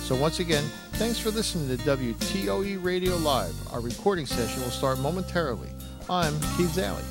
So once again, thanks for listening to WTOE Radio Live. Our recording session will start momentarily. I'm Keith Zalley.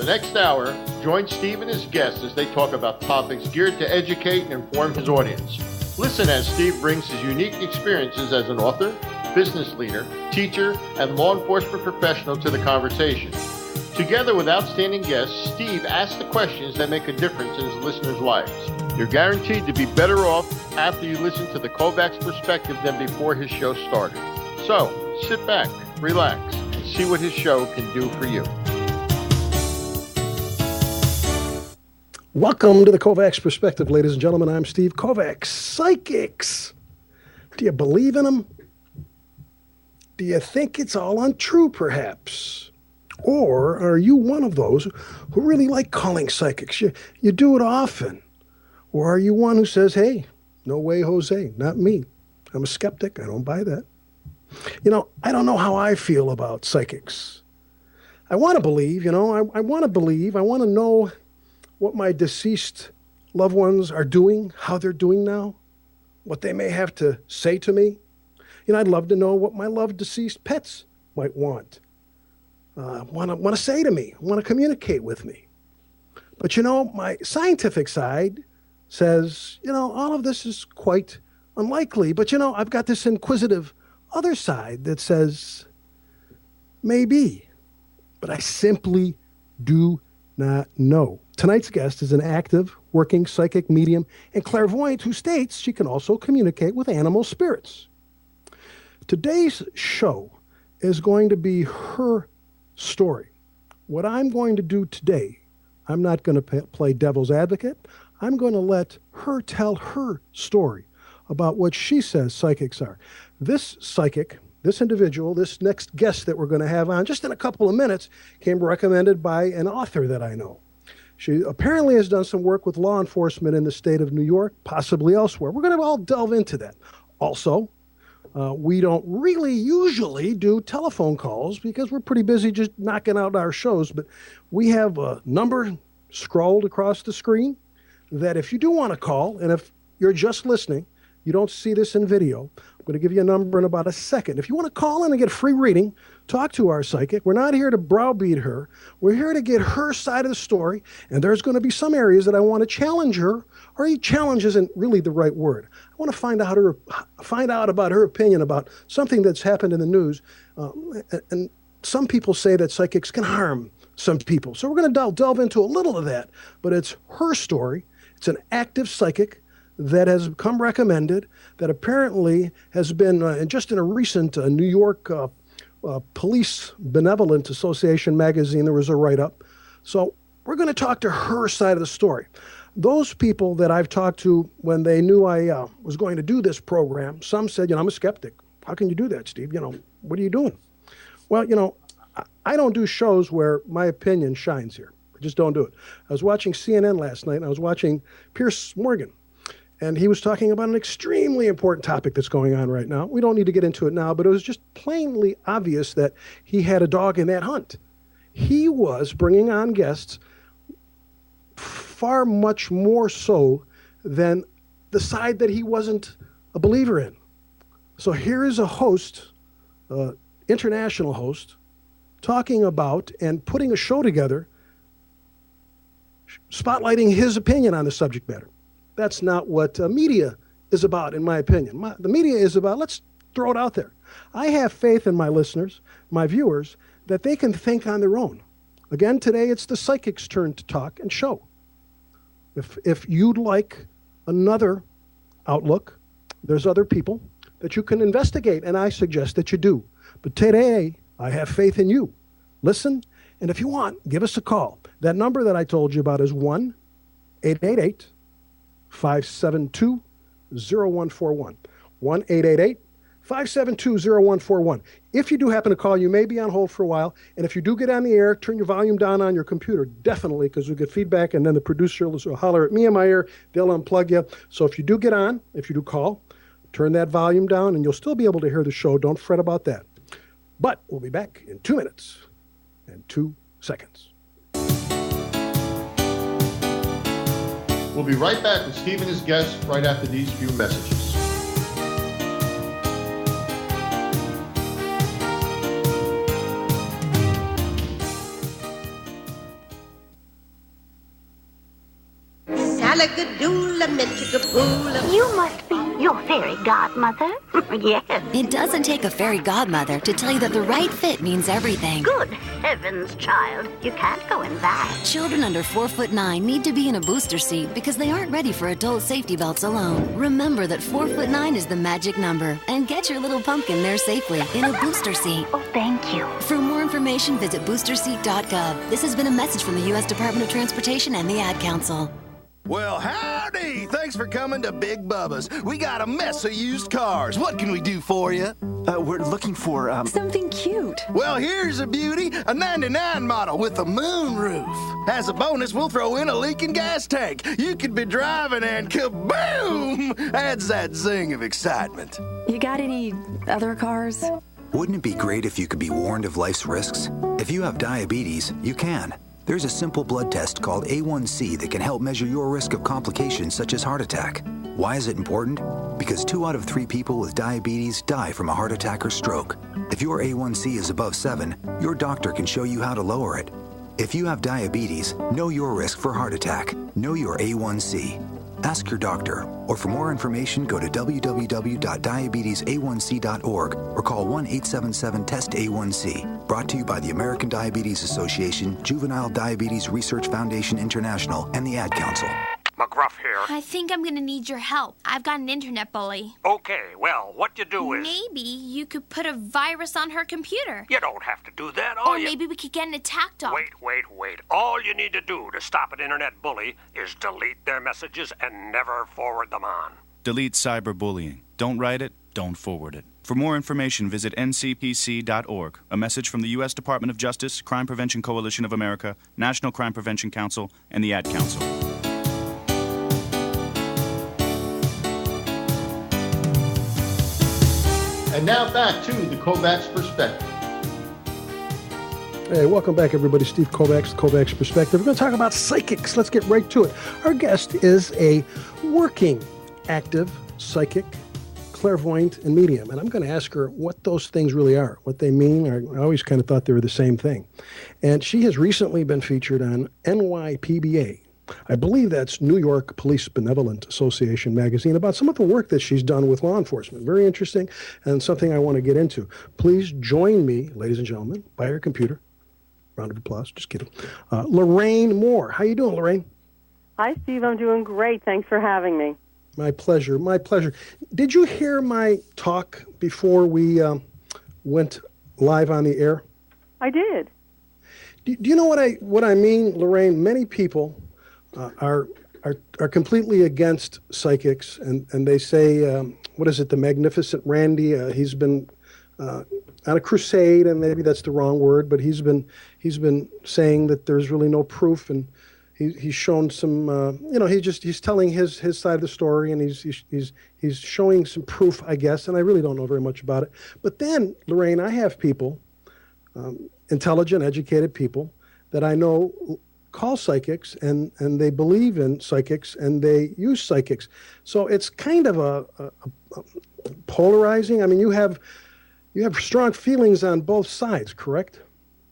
the next hour, join Steve and his guests as they talk about topics geared to educate and inform his audience. Listen as Steve brings his unique experiences as an author, business leader, teacher, and law enforcement professional to the conversation. Together with outstanding guests, Steve asks the questions that make a difference in his listeners' lives. You're guaranteed to be better off after you listen to the KOVACS Perspective than before his show started. So, sit back, relax, and see what his show can do for you. Welcome to the KOVACS Perspective, ladies and gentlemen. I'm Steve KOVACS. Psychics. Do you believe in them? Do you think it's all untrue, perhaps? Or are you one of those who really like calling psychics? You do it often. Or are you one who says, hey, no way, Jose, not me. I'm a skeptic. I don't buy that. You know, I don't know how I feel about psychics. I want to believe, I want to believe. I want to know what my deceased loved ones are doing, how they're doing now, what they may have to say to me. I'd love to know what my loved deceased pets might want to say to me, want to communicate with me. But, my scientific side says, all of this is quite unlikely. But, I've got this inquisitive other side that says, maybe. But I simply do not know. Tonight's guest is an active, working psychic medium and clairvoyant who states she can also communicate with animal spirits. Today's show is going to be her story. What I'm going to do today, I'm not going to play devil's advocate. I'm going to let her tell her story about what she says psychics are. This psychic, this individual, this next guest that we're going to have on just in a couple of minutes came recommended by an author that I know. She apparently has done some work with law enforcement in the state of New York, possibly elsewhere. We're going to all delve into that. Also, we don't really usually do telephone calls because we're pretty busy just knocking out our shows, but we have a number scrolled across the screen that if you do want to call, and if you're just listening, you don't see this in video, I'm going to give you a number in about a second. If you want to call in and get a free reading, talk to our psychic. We're not here to browbeat her. We're here to get her side of the story, and there's going to be some areas that I want to challenge her, or challenge isn't really the right word. I want to find out about her opinion about something that's happened in the news, and some people say that psychics can harm some people. So we're going to delve into a little of that, but it's her story. It's an active psychic that has come recommended, that apparently has been, just in a recent New York Police Benevolent Association magazine, there was a write-up. So we're going to talk to her side of the story. Those people that I've talked to when they knew I was going to do this program, some said, I'm a skeptic. How can you do that, Steve? What are you doing? Well, I don't do shows where my opinion shines here. I just don't do it. I was watching CNN last night, and I was watching Piers Morgan. And he was talking about an extremely important topic that's going on right now. We don't need to get into it now, but it was just plainly obvious that he had a dog in that hunt. He was bringing on guests far much more so than the side that he wasn't a believer in. So here is a host, international host, talking about and putting a show together, spotlighting his opinion on the subject matter. That's not what media is about, in my opinion. The media is about, let's throw it out there. I have faith in my listeners, my viewers, that they can think on their own. Again, today it's the psychic's turn to talk and show. If you'd like another outlook, there's other people that you can investigate, and I suggest that you do. But today, I have faith in you. Listen, and if you want, give us a call. That number that I told you about is 1-888 572-0141. 1-888-572-0141. If you do happen to call, you may be on hold for a while. And if you do get on the air, turn your volume down on your computer, definitely, because we get feedback, and then the producer will holler at me in my ear. They'll unplug you. So if you do get on, if you do call, turn that volume down, and you'll still be able to hear the show. Don't fret about that. But we'll be back in 2 minutes and 2 seconds. We'll be right back with Steve and his guests right after these few messages. You must be your fairy godmother. Yes. It doesn't take a fairy godmother to tell you that the right fit means everything. Good heavens, child. You can't go in that. Children under 4'9" need to be in a booster seat because they aren't ready for adult safety belts alone. Remember that 4'9" is the magic number, and get your little pumpkin there safely in a booster seat. Oh, thank you. For more information, visit boosterseat.gov. This has been a message from the U.S. Department of Transportation and the Ad Council. Well, howdy! Thanks for coming to Big Bubba's. We got a mess of used cars. What can we do for you? We're looking for, something cute. Well, here's a beauty, a 99 model with a moon roof. As a bonus, we'll throw in a leaking gas tank. You could be driving and kaboom! Adds that zing of excitement. You got any other cars? Wouldn't it be great if you could be warned of life's risks? If you have diabetes, you can. There's a simple blood test called A1C that can help measure your risk of complications such as heart attack. Why is it important? Because 2 out of 3 people with diabetes die from a heart attack or stroke. If your A1C is above 7, your doctor can show you how to lower it. If you have diabetes, know your risk for heart attack. Know your A1C. Ask your doctor, or for more information, go to www.diabetesa1c.org or call 1-877-TEST-A1C. Brought to you by the American Diabetes Association, Juvenile Diabetes Research Foundation International, and the Ad Council. McGruff here. I think I'm gonna need your help. I've got an internet bully. Okay, well, what you do is... Maybe you could put a virus on her computer. You don't have to do that, Or maybe we could get an attack dog. Wait. All you need to do to stop an internet bully is delete their messages and never forward them on. Delete cyberbullying. Don't write it, don't forward it. For more information, visit ncpc.org. A message from the U.S. Department of Justice, Crime Prevention Coalition of America, National Crime Prevention Council, and the Ad Council. And now back to the KOVACS Perspective. Hey, welcome back, everybody. Steve KOVACS, KOVACS Perspective. We're going to talk about psychics. Let's get right to it. Our guest is a working, active psychic, clairvoyant, and medium. And I'm going to ask her what those things really are, what they mean. I always kind of thought they were the same thing. And she has recently been featured on NYPBA. I believe that's New York Police Benevolent Association magazine, about some of the work that she's done with law enforcement. Very interesting and something I want to get into. Please join me, ladies and gentlemen, by your computer. Round of applause. Just kidding. Lorraine Moore. How you doing, Lorraine? Hi, Steve. I'm doing great. Thanks for having me. My pleasure. My pleasure. Did you hear my talk before we went live on the air? I did. Do you know what I mean, Lorraine? Many people are completely against psychics, and they say, what is it, the Magnificent Randy? He's been on a crusade, and maybe that's the wrong word, but he's been saying that there's really no proof, and he's shown some, he's telling his side of the story, and he's showing some proof, I guess, and I really don't know very much about it. But then, Lorraine, I have people, intelligent, educated people that I know call psychics, and they believe in psychics, and they use psychics. So it's kind of a polarizing. I mean, you have strong feelings on both sides, correct?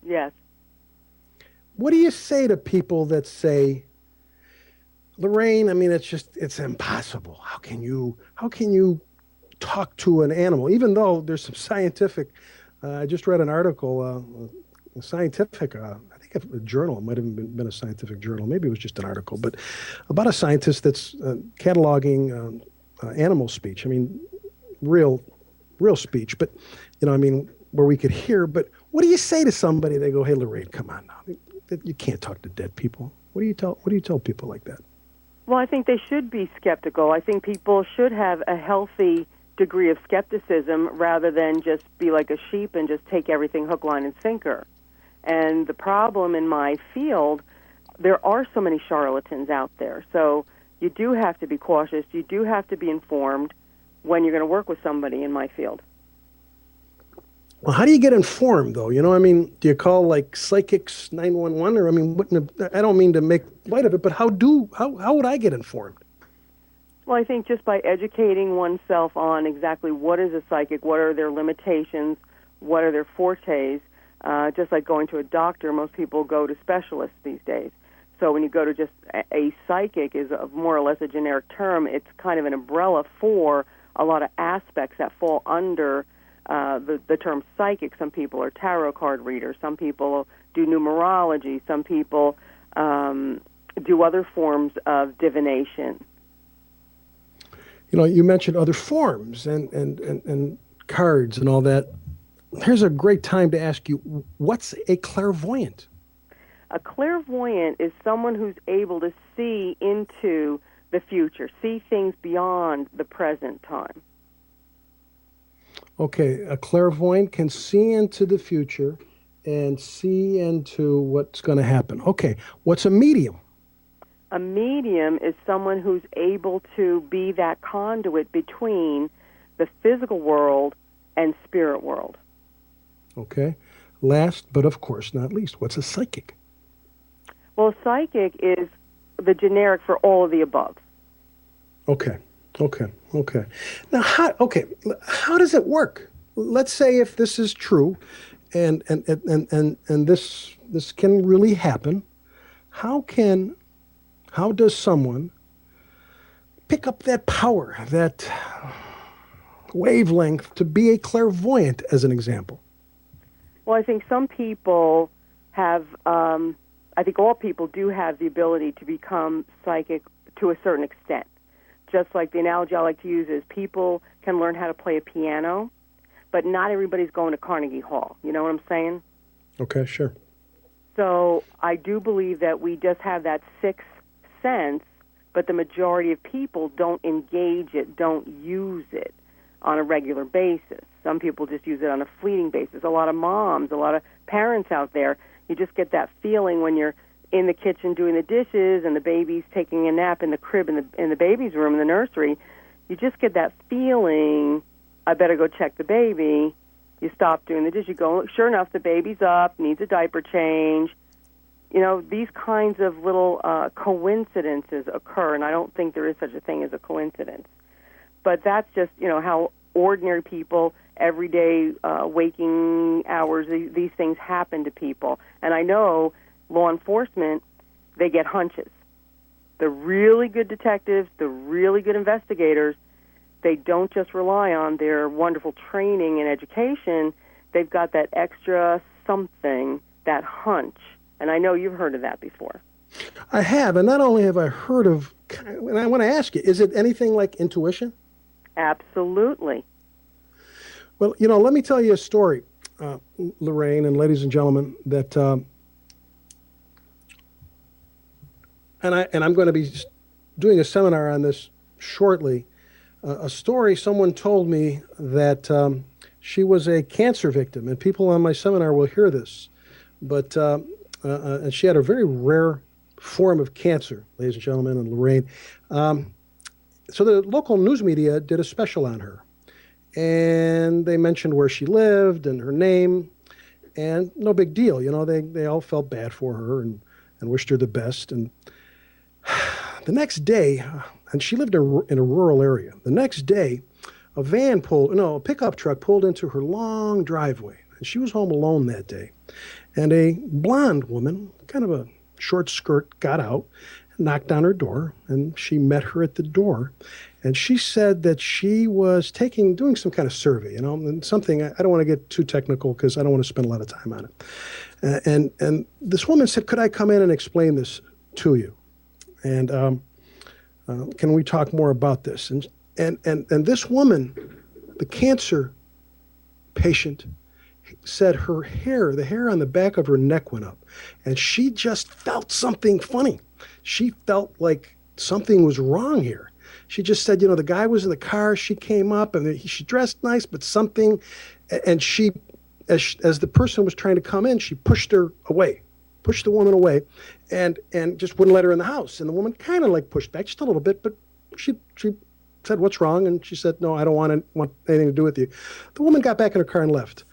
Yes. What do you say to people that say, Lorraine, I mean, it's impossible. How can you talk to an animal, even though there's some scientific, I just read an article, scientific, I think a journal, it might have been a scientific journal, maybe it was just an article, but about a scientist that's cataloging animal speech. I mean, real speech, but, where we could hear. But what do you say to somebody? They go, hey, Lorraine, come on now. You can't talk to dead people. What do you tell people like that? Well, I think they should be skeptical. I think people should have a healthy degree of skepticism rather than just be like a sheep and just take everything hook, line, and sinker. And the problem in my field, there are so many charlatans out there. So you do have to be cautious. You do have to be informed when you're going to work with somebody in my field. Well, how do you get informed, though? Do you call, like, Psychics 911? Or, I don't mean to make light of it, but how would I get informed? Well, I think just by educating oneself on exactly what is a psychic, what are their limitations, what are their fortes, just like going to a doctor, most people go to specialists these days. So when you go to just a psychic is a more or less a generic term. It's kind of an umbrella for a lot of aspects that fall under the term psychic. Some people are tarot card readers. Some people do numerology. Some people do other forms of divination. You know, you mentioned other forms and cards and all that. Here's a great time to ask you, what's a clairvoyant? A clairvoyant is someone who's able to see into the future, see things beyond the present time. Okay, a clairvoyant can see into the future and see into what's going to happen. Okay, what's a medium? A medium is someone who's able to be that conduit between the physical world and spirit world. Okay. Last, but of course not least, what's a psychic? Well, a psychic is the generic for all of the above. Okay. Now, how does it work? Let's say if this is true, and this can really happen. How does someone pick up that power, that wavelength to be a clairvoyant, as an example? Well, I think some people have, I think all people do have the ability to become psychic to a certain extent. Just like the analogy I like to use is people can learn how to play a piano, but not everybody's going to Carnegie Hall. You know what I'm saying? Okay, sure. So I do believe that we just have that sixth sense, but the majority of people don't engage it, don't use it on a regular basis. Some people just use it on a fleeting basis. A lot of moms, a lot of parents out there, you just get that feeling when you're in the kitchen doing the dishes and the baby's taking a nap in the crib in the baby's room in the nursery. You just get that feeling, I better go check the baby. You stop doing the dishes. You go, sure enough, the baby's up, needs a diaper change. You know, these kinds of little coincidences occur, and I don't think there is such a thing as a coincidence. But that's just, you know, how ordinary people, everyday waking hours, these things happen to people. And I know law enforcement, they get hunches. The really good detectives, the really good investigators, they don't just rely on their wonderful training and education. They've got that extra something, that hunch. And I know you've heard of that before. I have, and not only have I heard of, and I want to ask you, is it anything like intuition? Absolutely. Well, you know, let me tell you a story, Lorraine and ladies and gentlemen, that, and I'm going to be doing a seminar on this shortly. A story someone told me that she was a cancer victim, and people on my seminar will hear this, but and she had a very rare form of cancer, ladies and gentlemen, and Lorraine. So the local news media did a special on her, and they mentioned where she lived and her name, and no big deal. You know, they all felt bad for her and wished her the best. And the next day, and she lived in a rural area. The next day, a pickup truck pulled into her long driveway, and she was home alone that day. And a blonde woman, kind of a short skirt, got out, knocked on her door, and she met her at the door. And she said that she was doing some kind of survey, you know, and something, I don't want to get too technical because I don't want to spend a lot of time on it. And this woman said, could I come in and explain this to you? And can we talk more about this? And this woman, the cancer patient, said the hair on the back of her neck went up, and she just felt something funny. She felt like something was wrong here. She just said, you know, the guy was in the car, she came up, and she dressed nice, but something, and she, as the person was trying to come in, she pushed the woman away, and just wouldn't let her in the house. And the woman kind of like pushed back just a little bit, but she said, what's wrong? And she said, no, I don't want anything to do with you. The woman got back in her car and left.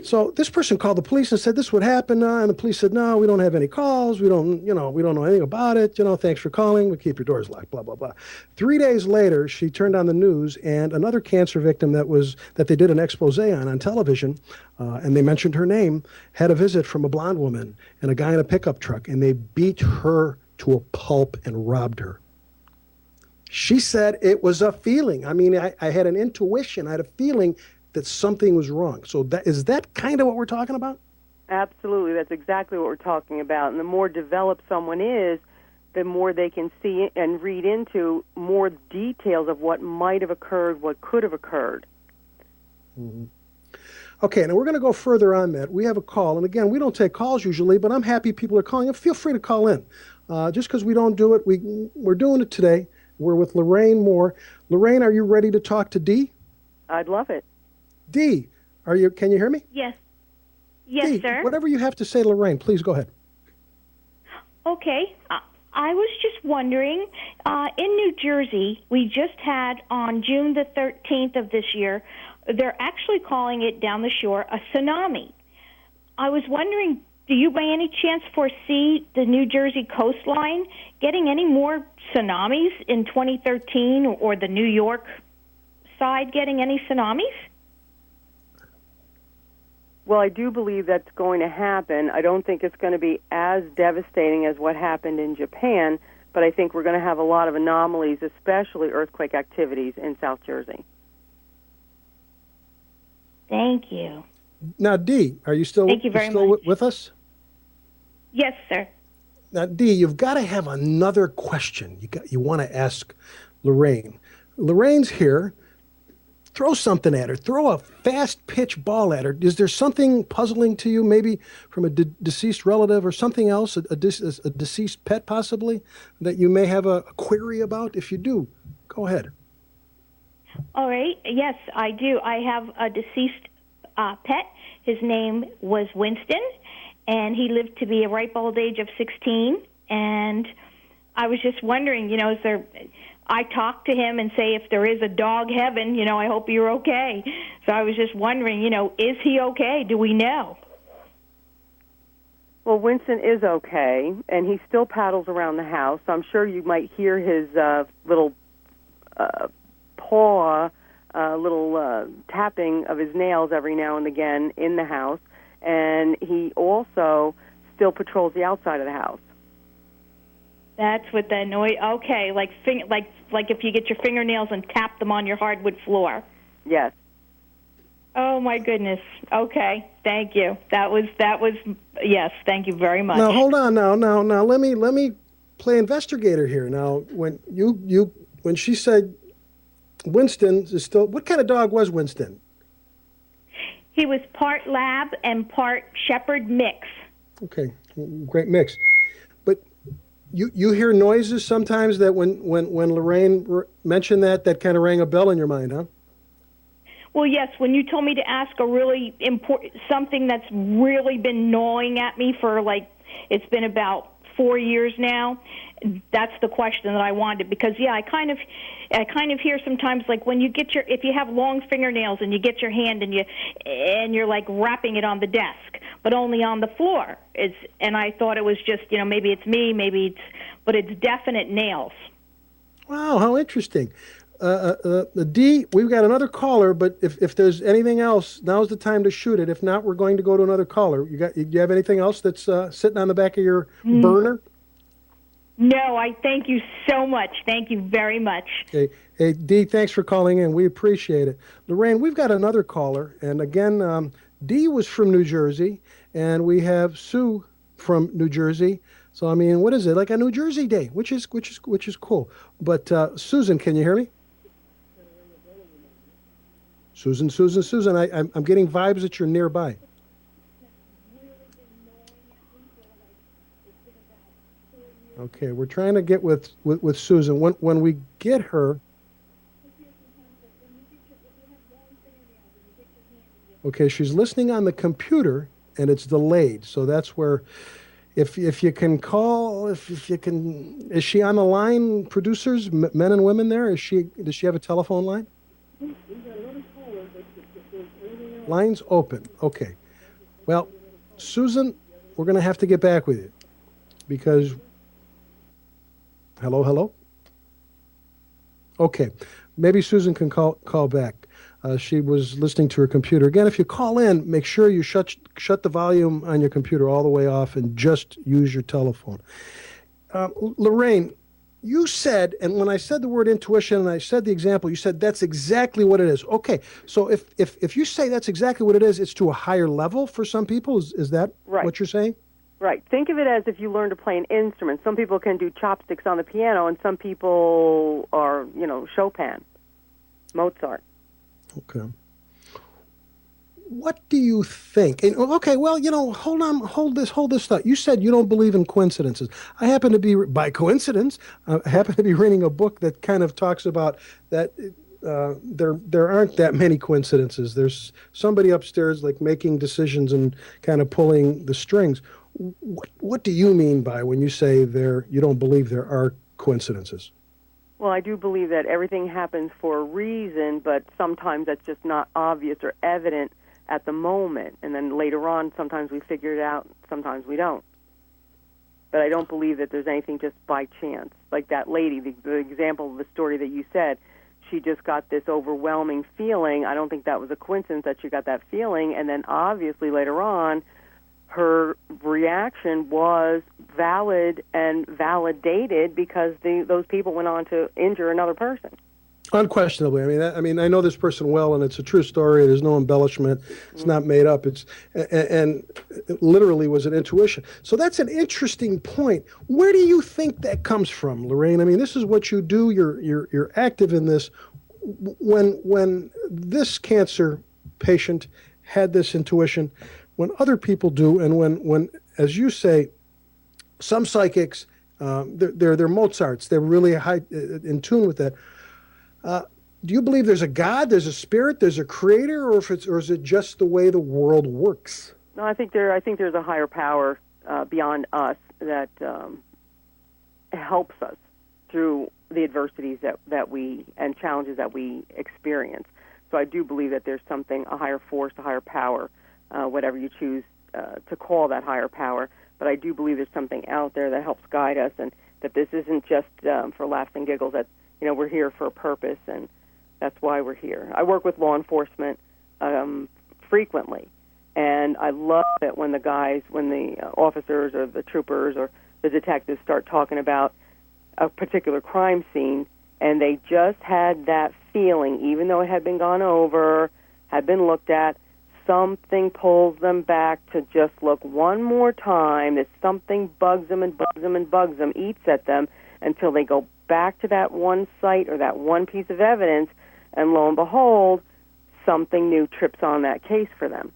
So this person called the police and said, this would happen. And the police said, no, we don't have any calls. We don't know anything about it. You know, thanks for calling. We keep your doors locked, blah, blah, blah. 3 days later, she turned on the news, and another cancer victim that they did an expose on television, and they mentioned her name, had a visit from a blonde woman and a guy in a pickup truck, and they beat her to a pulp and robbed her. She said it was a feeling. I mean, I had an intuition. I had a feeling that something was wrong. So is that kind of what we're talking about? Absolutely. That's exactly what we're talking about. And the more developed someone is, the more they can see and read into more details of what might have occurred, what could have occurred. Mm-hmm. Okay, now we're going to go further on that. We have a call. And again, we don't take calls usually, but I'm happy people are calling. Feel free to call in. Just because we don't do it, we're doing it today. We're with Lorraine Moore. Lorraine, are you ready to talk to Dee? I'd love it. Dee, can you hear me? Yes. Yes, Dee, sir. Whatever you have to say to Lorraine, please go ahead. Okay. I was just wondering, in New Jersey, we just had on June the 13th of this year, they're actually calling it down the shore a tsunami. I was wondering, do you by any chance foresee the New Jersey coastline getting any more tsunamis in 2013, or the New York side getting any tsunamis? Well, I do believe that's going to happen. I don't think it's going to be as devastating as what happened in Japan, but I think we're going to have a lot of anomalies, especially earthquake activities in South Jersey. Thank you. Now, Dee, are you still, Thank you very much. With us? Yes, sir. Now, Dee, you've got to have another question you want to ask Lorraine. Lorraine's here. Throw something at her. Throw a fast pitch ball at her. Is there something puzzling to you, maybe from a deceased relative or something else, a deceased pet possibly, that you may have a query about? If you do, go ahead. All right. Yes, I do. I have a deceased pet. His name was Winston, and he lived to be a ripe old age of 16. And I was just wondering, is there... I talk to him and say, if there is a dog heaven, I hope you're okay. So I was just wondering, is he okay? Do we know? Well, Winston is okay, and he still paddles around the house. I'm sure you might hear his little paw, little tapping of his nails every now and again in the house. And he also still patrols the outside of the house. That's what that noise. Okay, like if you get your fingernails and tap them on your hardwood floor. Yes. Oh my goodness. Okay, thank you. That was yes. Thank you very much. Now hold on. Now let me play investigator here. Now when when she said Winston is still, what kind of dog was Winston? He was part lab and part shepherd mix. Okay, great mix. But you hear noises sometimes that when Lorraine mentioned that kind of rang a bell in your mind, huh? Well, yes. When you told me to ask a really important something that's really been gnawing at me for it's been about 4 years now. That's the question that I wanted, because I kind of hear sometimes, like when you get if you have long fingernails and you get your hand and you're like wrapping it on the desk, but only on the floor. And I thought it was just maybe it's me, but it's definite nails. Wow, how interesting. Dee, we've got another caller, but if there's anything else, now's the time to shoot it. If not, we're going to go to another caller. Do you have anything else that's sitting on the back of your burner? No, I thank you so much. Thank you very much. Okay. Hey, Dee, thanks for calling in. We appreciate it. Lorraine, we've got another caller, and again, Dee was from New Jersey, and we have Sue from New Jersey. So I mean, what is it, like a New Jersey day, which is cool. But Susan, can you hear me? Susan, I'm getting vibes that you're nearby. Okay, we're trying to get with Susan. When we get her, okay, she's listening on the computer and it's delayed. So that's where, if you can call, if you can, is she on the line? Producers, men and women there. Does she have a telephone line? Lines open. Okay. Well, Susan, we're going to have to get back with you because. Hello? Okay. Maybe Susan can call back. She was listening to her computer. Again, if you call in, make sure you shut the volume on your computer all the way off and just use your telephone. Lorraine, you said, and when I said the word intuition and I said the example, you said that's exactly what it is. Okay, so if you say that's exactly what it is, it's to a higher level for some people. Is that Right. what you're saying? Right. Think of it as if you learn to play an instrument. Some people can do chopsticks on the piano, and some people are, Chopin, Mozart. Okay. What do you think? And, okay, well, hold this thought. You said you don't believe in coincidences. I happen to be, by coincidence, reading a book that kind of talks about that there aren't that many coincidences. There's somebody upstairs like making decisions and kind of pulling the strings. What do you mean by when you say you don't believe there are coincidences? Well, I do believe that everything happens for a reason, but sometimes that's just not obvious or evident at the moment. And then later on, sometimes we figure it out, sometimes we don't. But I don't believe that there's anything just by chance. Like that lady, the example of the story that you said, she just got this overwhelming feeling. I don't think that was a coincidence that she got that feeling. And then obviously later on, her reaction was valid and validated because those people went on to injure another person. Unquestionably. I mean, I know this person well, and it's a true story. There's no embellishment. It's not made up. And it literally was an intuition. So that's an interesting point. Where do you think that comes from, Lorraine? I mean, this is what you do. You're active in this. When this cancer patient had this intuition, when other people do, and when as you say, some psychics, they're Mozarts. They're really high in tune with that. Do you believe there's a God, there's a spirit, there's a creator, or is it just the way the world works? No, I think there's a higher power beyond us that helps us through the adversities that we and challenges that we experience. So I do believe that there's something, a higher force, a higher power, whatever you choose to call that higher power. But I do believe there's something out there that helps guide us, and that this isn't just for laughs and giggles. That we're here for a purpose, and that's why we're here. I work with law enforcement frequently, and I love it when the officers or the troopers or the detectives start talking about a particular crime scene, and they just had that feeling, even though it had been gone over, had been looked at, something pulls them back to just look one more time. That something bugs them and bugs them and bugs them, eats at them, until they go back to that one site or that one piece of evidence, and lo and behold, something new trips on that case for them.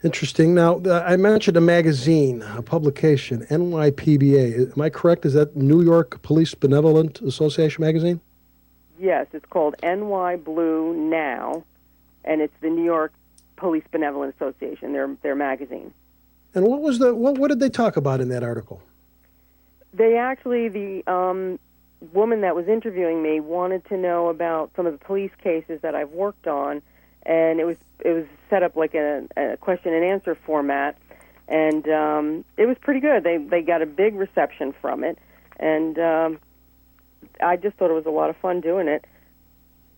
Interesting. Now, I mentioned a magazine, a publication, NYPBA. Am I correct? Is that New York Police Benevolent Association magazine? Yes, it's called NYBlue now, and it's the New York Police Benevolent Association, their magazine. And what did they talk about in that article? They actually, the woman that was interviewing me wanted to know about some of the police cases that I've worked on, and it was set up like a question and answer format, and it was pretty good. They got a big reception from it, and I just thought it was a lot of fun doing it.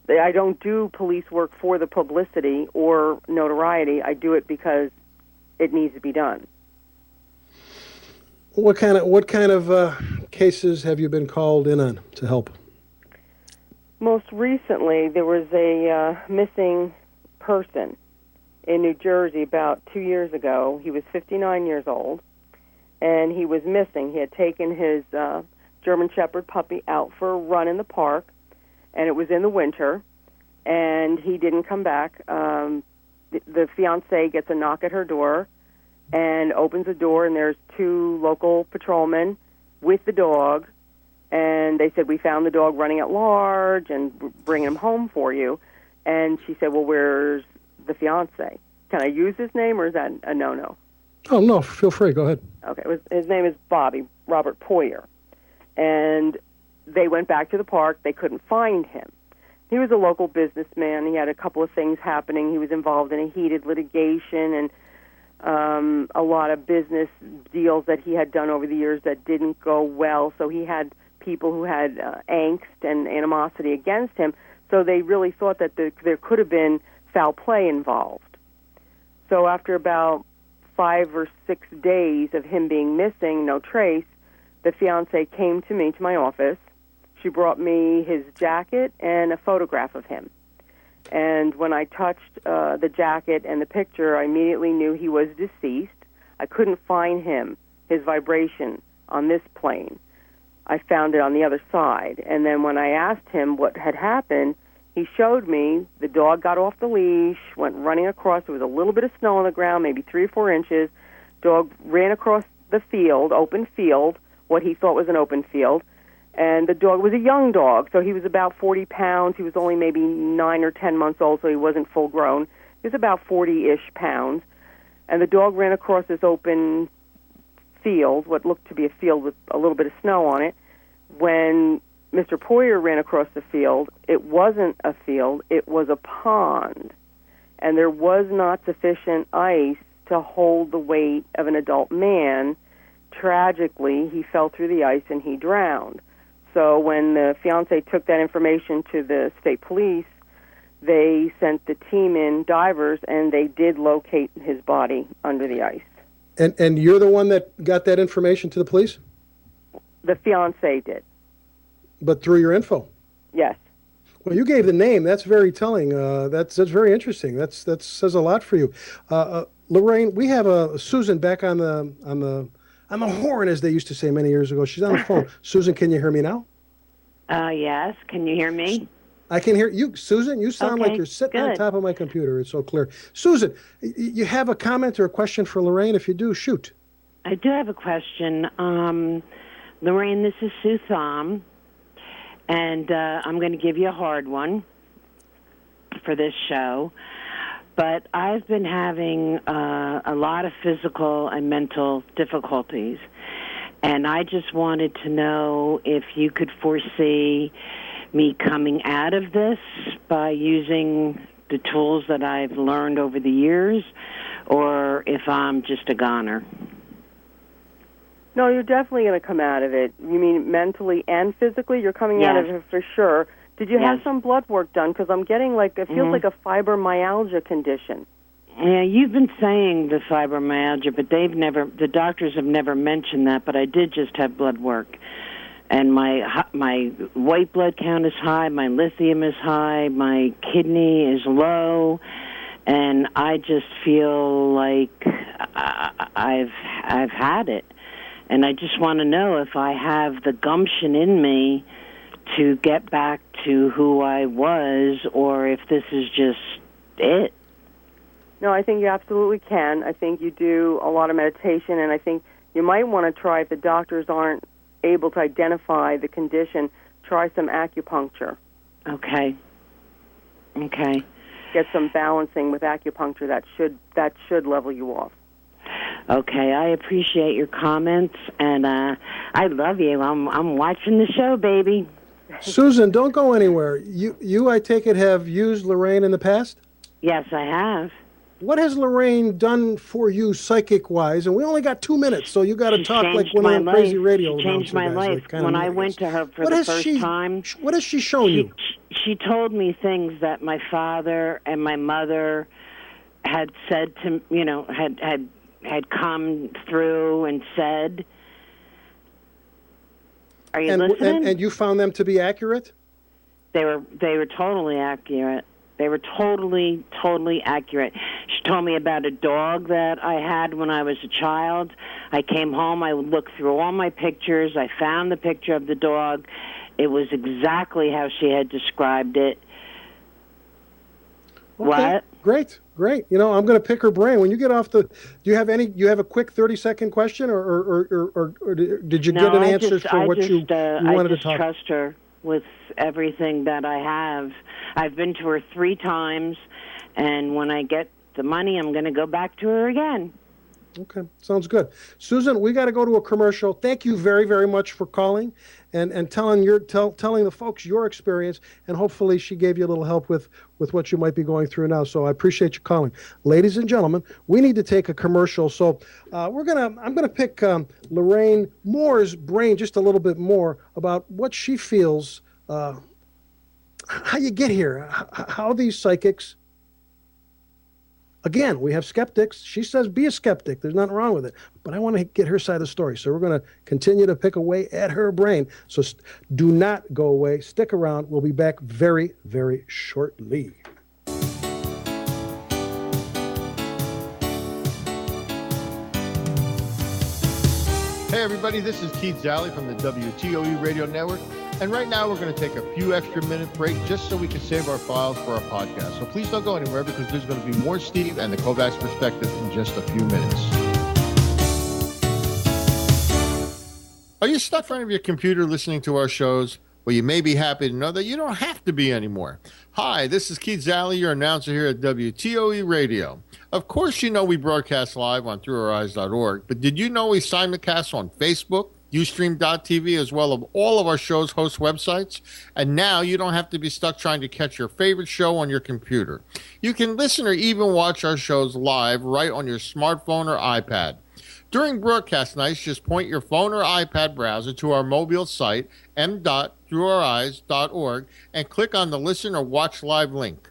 I don't do police work for the publicity or notoriety. I do it because it needs to be done. What kind of cases have you been called in on to help? Most recently, there was a missing person in New Jersey about 2 years ago. He was 59 years old, and he was missing. He had taken his German Shepherd puppy out for a run in the park, and it was in the winter, and he didn't come back. The fiancée gets a knock at her door and opens the door, and there's two local patrolmen with the dog, and they said, "We found the dog running at large and bring him home for you." And she said, "Well, where's the fiancé? Can I use his name, or is that a no-no?" Oh, no, feel free. Go ahead. Okay, his name is Robert Poyer. And they went back to the park. They couldn't find him. He was a local businessman. He had a couple of things happening. He was involved in a heated litigation and a lot of business deals that he had done over the years that didn't go well. So he had people who had angst and animosity against him. So they really thought that there could have been foul play involved. So after about 5 or 6 days of him being missing, no trace, the fiance came to me, to my office. She brought me his jacket and a photograph of him. And when I touched the jacket and the picture, I immediately knew he was deceased. I couldn't find him, his vibration on this plane. I found it on the other side. And then when I asked him what had happened, he showed me the dog got off the leash, went running across. There was a little bit of snow on the ground, maybe 3 or 4 inches. Dog ran across the field, open field, what he thought was an open field. And the dog was a young dog, so he was about 40 pounds. He was only maybe 9 or 10 months old, so he wasn't full grown. He was about 40-ish pounds. And the dog ran across this open field, what looked to be a field with a little bit of snow on it. When Mr. Poyer ran across the field, it wasn't a field, it was a pond. And there was not sufficient ice to hold the weight of an adult man. Tragically, he fell through the ice and he drowned. So when the fiancé took that information to the state police, they sent the team in, divers, and they did locate his body under the ice. And you're the one that got that information to the police? The fiancé did. But through your info? Yes. Well, you gave the name. That's very telling. That's very interesting. That says a lot for you. Lorraine, we have Susan back on the horn, as they used to say many years ago. She's on the phone. Susan, can you hear me now? Yes. Can you hear me? I can hear you. Susan, you sound like you're sitting on top of my computer. It's so clear. Susan, you have a comment or a question for Lorraine? If you do, shoot. I do have a question. Lorraine, this is Sue Thom, and I'm going to give you a hard one for this show. But I've been having a lot of physical and mental difficulties, and I just wanted to know if you could foresee me coming out of this by using the tools that I've learned over the years, or if I'm just a goner. No, you're definitely going to come out of it. You mean mentally and physically? You're coming out of it for sure. Did you have some blood work done? Because I'm getting it feels like a fibromyalgia condition. Yeah, you've been saying the fibromyalgia, but the doctors have never mentioned that, but I did just have blood work. And my white blood count is high, my lithium is high, my kidney is low, and I just feel like I've had it. And I just want to know if I have the gumption in me to get back to who I was, or if this is just it. No, I think you absolutely can. I think you do a lot of meditation, and I think you might want to try, if the doctors aren't able to identify the condition, try some acupuncture. Okay. Get some balancing with acupuncture. That should level you off. Okay, I appreciate your comments, and I love you. I'm watching the show, baby. Susan, don't go anywhere. You, I take it, have used Lorraine in the past? Yes, I have. What has Lorraine done for you psychic-wise? And we only got 2 minutes, so you got to talk like one of the crazy radio She changed my life. When I went to her for the first time... What has she shown you? She told me things that my father and my mother had said to, had come through and said. Are you listening? And you found them to be accurate? They were totally accurate. They were totally accurate. She told me about a dog that I had when I was a child. I came home, I looked through all my pictures, I found the picture of the dog. It was exactly how she had described it. Okay. What? Great. I'm going to pick her brain. When you get off do you have a quick 30-second question, or did you get an answer for what you wanted to talk? I just trust her with everything that I have. I've been to her 3 times, and when I get the money, I'm going to go back to her again. Okay, sounds good. Susan, we got to go to a commercial. Thank you very, very much for calling and telling the folks your experience, and hopefully she gave you a little help with what you might be going through now. So I appreciate you calling. Ladies and gentlemen, we need to take a commercial. So I'm gonna pick Lorraine Moore's brain just a little bit more about what she feels, how you get here, how these psychics Again, we have skeptics. She says be a skeptic. There's nothing wrong with it. But I want to get her side of the story. So we're going to continue to pick away at her brain. So do not go away. Stick around. We'll be back very, very shortly. Hey everybody, this is Keith Zalley from the WTOE Radio Network. And right now we're going to take a few extra minute break just so we can save our files for our podcast. So please don't go anywhere because there's going to be more Steve and the KOVACS Perspective in just a few minutes. Are you stuck in front of your computer listening to our shows? Well, you may be happy to know that you don't have to be anymore. Hi, this is Keith Zalley, your announcer here at WTOE Radio. Of course, you know we broadcast live on throughoureyes.org, but did you know we simulcast on Facebook, Ustream.tv, as well as all of our show's host websites? And now you don't have to be stuck trying to catch your favorite show on your computer. You can listen or even watch our shows live right on your smartphone or iPad. During broadcast nights, just point your phone or iPad browser to our mobile site, m.throughoureyes.org, and click on the Listen or Watch Live link.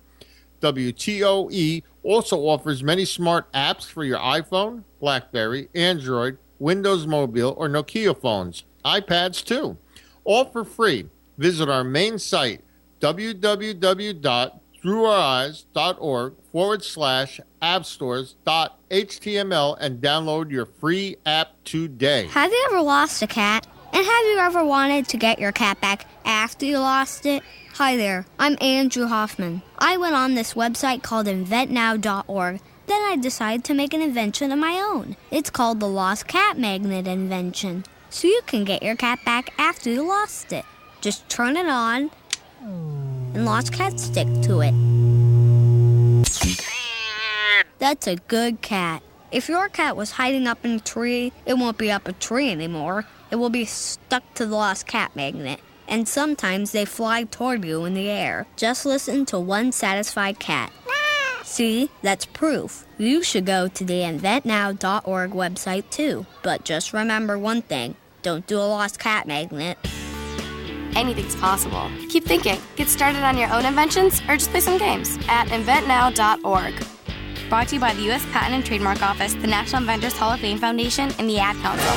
WTOE also offers many smart apps for your iPhone, BlackBerry, Android, Windows Mobile, or Nokia phones, iPads too. All for free. Visit our main site, www.throughoureyes.org/appstores.html, and download your free app today. Have you ever lost a cat? And have you ever wanted to get your cat back after you lost it? Hi there, I'm Andrew Hoffman. I went on this website called inventnow.org. Then I decided to make an invention of my own. It's called the Lost Cat Magnet invention. So you can get your cat back after you lost it. Just turn it on, and lost cats stick to it. That's a good cat. If your cat was hiding up in a tree, it won't be up a tree anymore. It will be stuck to the Lost Cat Magnet. And sometimes they fly toward you in the air. Just listen to one satisfied cat. See, that's proof. You should go to the inventnow.org website too. But just remember one thing. Don't do a lost cat magnet. Anything's possible. Keep thinking. Get started on your own inventions or just play some games at inventnow.org. Brought to you by the U.S. Patent and Trademark Office, the National Inventors Hall of Fame Foundation, and the Ad Council.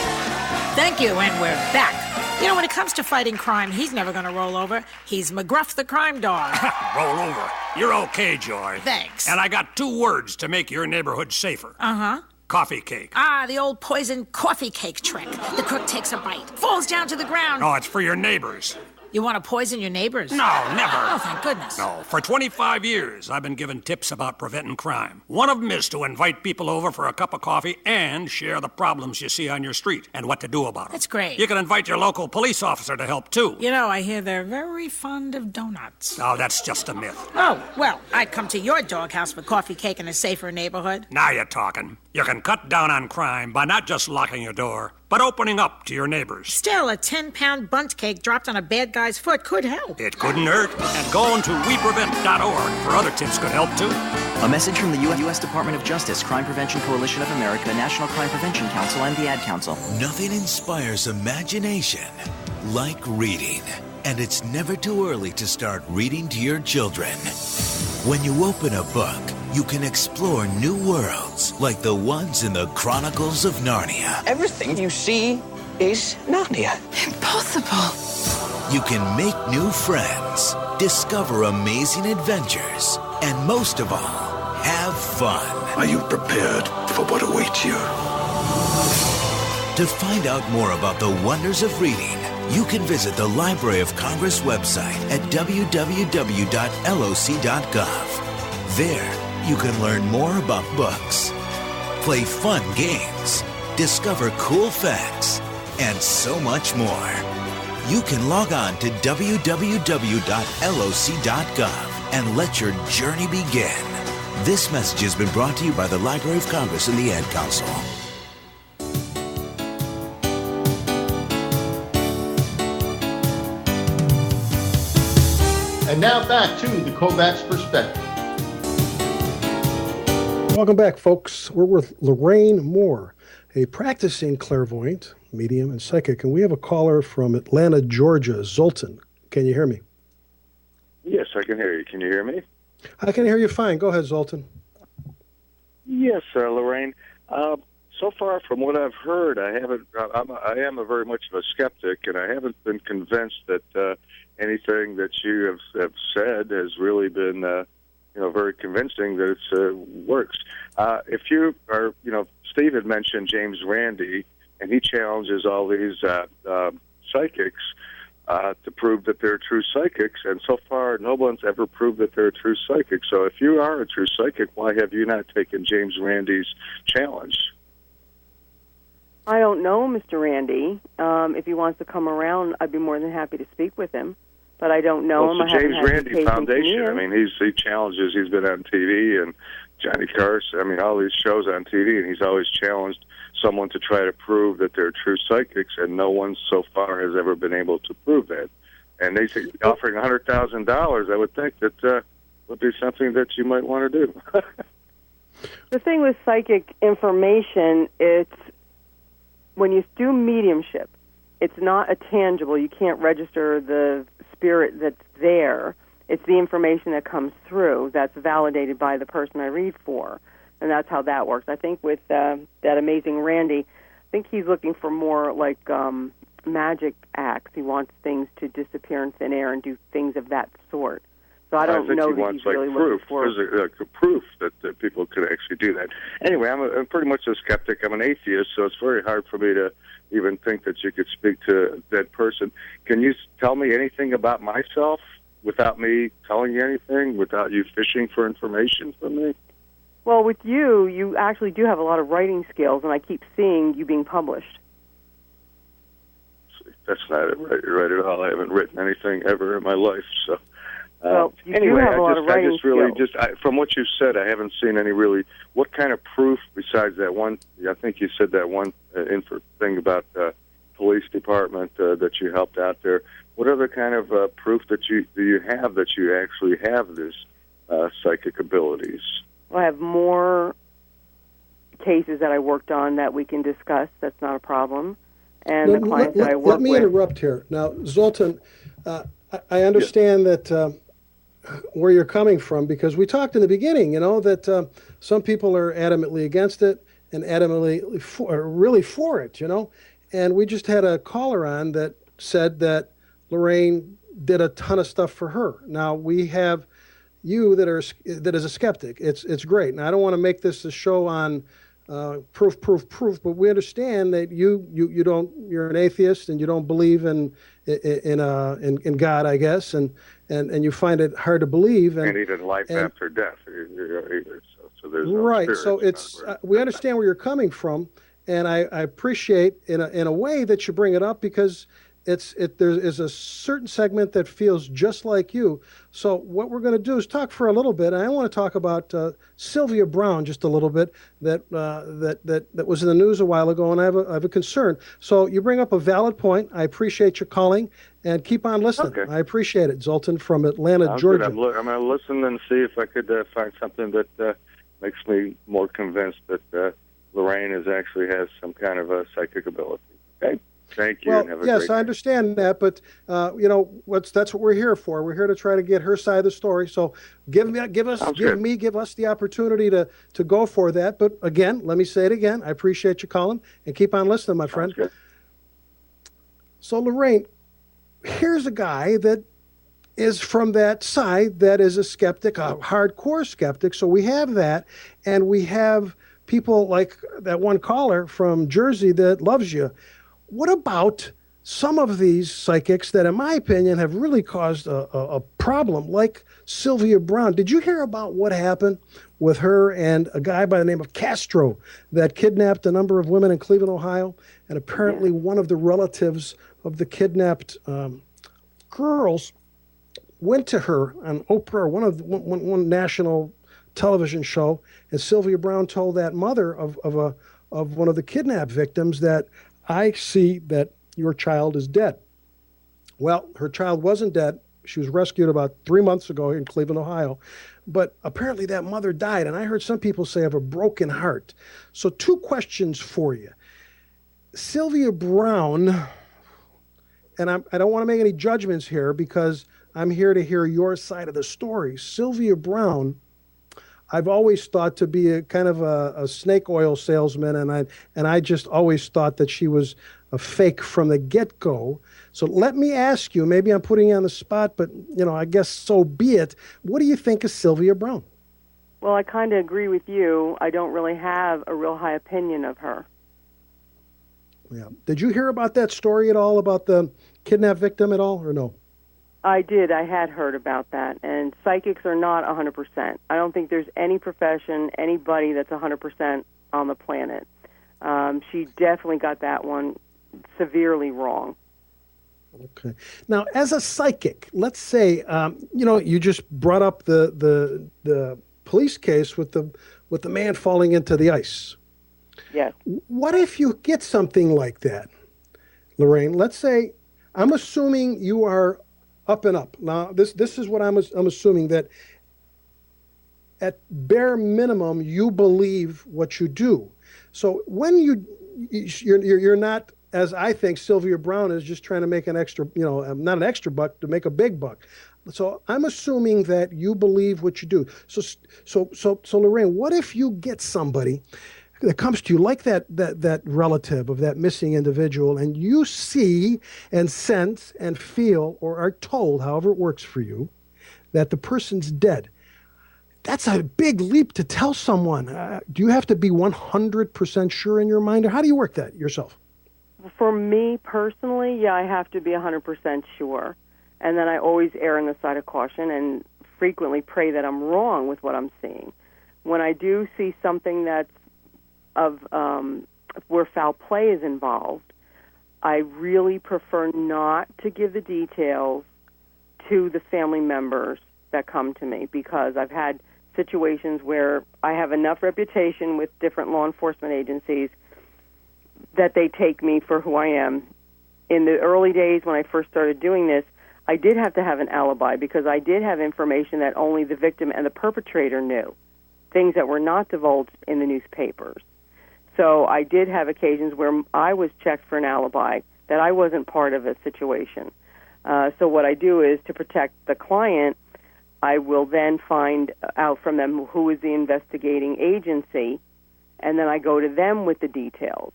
Thank you, and we're back. You know, when it comes to fighting crime, he's never going to roll over. He's McGruff the crime dog. Roll over. You're okay, Joy. Thanks. And I got 2 words to make your neighborhood safer. Uh-huh. Coffee cake. Ah, the old poison coffee cake trick. The cook takes a bite, falls down to the ground. No, it's for your neighbors. You want to poison your neighbors? No, never. Oh, thank goodness. No, for 25 years, I've been giving tips about preventing crime. One of them is to invite people over for a cup of coffee and share the problems you see on your street and what to do about them. That's great. You can invite your local police officer to help, too. You know, I hear they're very fond of donuts. Oh, that's just a myth. Oh, well, I'd come to your doghouse for coffee cake in a safer neighborhood. Now you're talking. You can cut down on crime by not just locking your door, but opening up to your neighbors. Still, a 10-pound bundt cake dropped on a bad guy's foot could help. It couldn't hurt. And going to weprevent.org for other tips could help, too. A message from the U.S. Department of Justice, Crime Prevention Coalition of America, National Crime Prevention Council, and the Ad Council. Nothing inspires imagination like reading. And it's never too early to start reading to your children. When you open a book, you can explore new worlds like the ones in the Chronicles of Narnia. Everything you see is Narnia. Impossible. You can make new friends, discover amazing adventures, and most of all, have fun. Are you prepared for what awaits you? To find out more about the wonders of reading, you can visit the Library of Congress website at www.loc.gov. There, you can learn more about books, play fun games, discover cool facts, and so much more. You can log on to www.loc.gov and let your journey begin. This message has been brought to you by the Library of Congress and the Ad Council. And now back to the KOVACS Perspective. Welcome back, folks. We're with Lorraine Moore, a practicing clairvoyant, medium, and psychic. And we have a caller from Atlanta, Georgia, Zoltan. Can you hear me? Yes, I can hear you. Can you hear me? I can hear you fine. Go ahead, Zoltan. Yes, Lorraine. So far, from what I've heard, I am a very much of a skeptic, and I haven't been convinced that anything that you have said has really been, very convincing that it works. If you are, Steve had mentioned James Randi, and he challenges all these psychics to prove that they're true psychics, and so far no one's ever proved that they're a true psychic. So if you are a true psychic, why have you not taken James Randi's challenge? I don't know Mr. Randy. If he wants to come around, I'd be more than happy to speak with him. But I don't know him. Well, I haven't James had Randi occasion to Foundation. meet I him. mean, he challenges. He's been on TV and Johnny Carson. I mean, all these shows on TV, and he's always challenged someone to try to prove that they're true psychics, and no one so far has ever been able to prove that. And they say offering $100,000, I would think that would be something that you might want to do. The thing with psychic information, it's when you do mediumship, it's not a tangible. You can't register the spirit that's there. It's the information that comes through that's validated by the person I read for, and that's how that works. I think with that amazing Randy, I think he's looking for more like magic acts. He wants things to disappear in thin air and do things of that sort. So I don't know that he's really looking for proof that people could actually do that. Anyway, I'm pretty much a skeptic. I'm an atheist, so it's very hard for me to even think that you could speak to that person. Can you tell me anything about myself without me telling you anything, without you fishing for information from me? Well, with you, you actually do have a lot of writing skills, and I keep seeing you being published. That's not it right at all. I haven't written anything ever in my life, so... Well, you anyway, do have a lot of writing skills. From what you've said, I haven't seen any really. What kind of proof besides that one? I think you said that one thing about the police department that you helped out there. What other kind of proof do you have that you actually have this psychic abilities? Well, I have more cases that I worked on that we can discuss. That's not a problem. And the clients that I work with. Let me interrupt here. Now, Zoltan, I understand that where you're coming from, because we talked in the beginning, that some people are adamantly against it and adamantly really for it, And we just had a caller on that said that Lorraine did a ton of stuff for her. Now we have you that is a skeptic. It's great. And I don't want to make this a show on proof, but we understand that you're an atheist and you don't believe in God, I guess, and you find it hard to believe. And even life after death. So there's no right. spirit. So it's we understand where you're coming from, and I appreciate in a way that you bring it up, because there is a certain segment that feels just like you. So what we're going to do is talk for a little bit. And I want to talk about Sylvia Brown just a little bit. That was in the news a while ago, and I have a concern. So you bring up a valid point. I appreciate your calling, and keep on listening. Okay. I appreciate it, Zoltan from Atlanta, Georgia. I'm going to listen and see if I could find something that makes me more convinced that Lorraine actually has some kind of a psychic ability. Okay. Thank you. Well, and have a yes, great I understand that, but that's what we're here for. We're here to try to get her side of the story. So give us the opportunity to go for that. But again, let me say it again. I appreciate you calling, and keep on listening, my friend. Good. So Lorraine, here's a guy that is from that side that is a skeptic, a hardcore skeptic. So we have that, and we have people like that one caller from Jersey that loves you. What about some of these psychics that, in my opinion, have really caused a problem, like Sylvia Brown? Did you hear about what happened with her and a guy by the name of Castro that kidnapped a number of women in Cleveland, Ohio? And apparently one of the relatives of the kidnapped girls went to her on Oprah, one national television show, and Sylvia Brown told that mother of one of the kidnapped victims that, I see that your child is dead. Well, her child wasn't dead. She was rescued about 3 months ago in Cleveland, Ohio. But apparently that mother died, and I heard some people say of a broken heart. So 2 questions for you. Sylvia Brown, and I don't want to make any judgments here because I'm here to hear your side of the story. Sylvia Brown, I've always thought to be a kind of a snake oil salesman, and I just always thought that she was a fake from the get-go. So let me ask you, maybe I'm putting you on the spot, but I guess so be it. What do you think of Sylvia Browne? Well, I kind of agree with you. I don't really have a real high opinion of her. Yeah. Did you hear about that story at all, about the kidnapped victim at all, or no? I did. I had heard about that. And psychics are not 100%. I don't think there's any profession, anybody that's 100% on the planet. She definitely got that one severely wrong. Okay. Now, as a psychic, let's say, you just brought up the police case with the man falling into the ice. Yes. What if you get something like that, Lorraine? Let's say, I'm assuming you are up and up. Now, this is what I'm assuming, that at bare minimum you believe what you do. So when you're not, as I think Sylvia Browne is, just trying to make an extra, not an extra buck, to make a big buck. So I'm assuming that you believe what you do. So Lorraine, what if you get somebody that comes to you like that relative of that missing individual, and you see and sense and feel, or are told, however it works for you, that the person's dead? That's a big leap to tell someone. Do you have to be 100% sure in your mind, or how do you work that yourself? For me personally, yeah, I have to be 100% sure. And then I always err on the side of caution and frequently pray that I'm wrong with what I'm seeing. When I do see something that's where foul play is involved, I really prefer not to give the details to the family members that come to me, because I've had situations where I have enough reputation with different law enforcement agencies that they take me for who I am. In the early days when I first started doing this, I did have to have an alibi, because I did have information that only the victim and the perpetrator knew, things that were not divulged in the newspapers. So I did have occasions where I was checked for an alibi, that I wasn't part of a situation. So what I do is, to protect the client, I will then find out from them who is the investigating agency, and then I go to them with the details.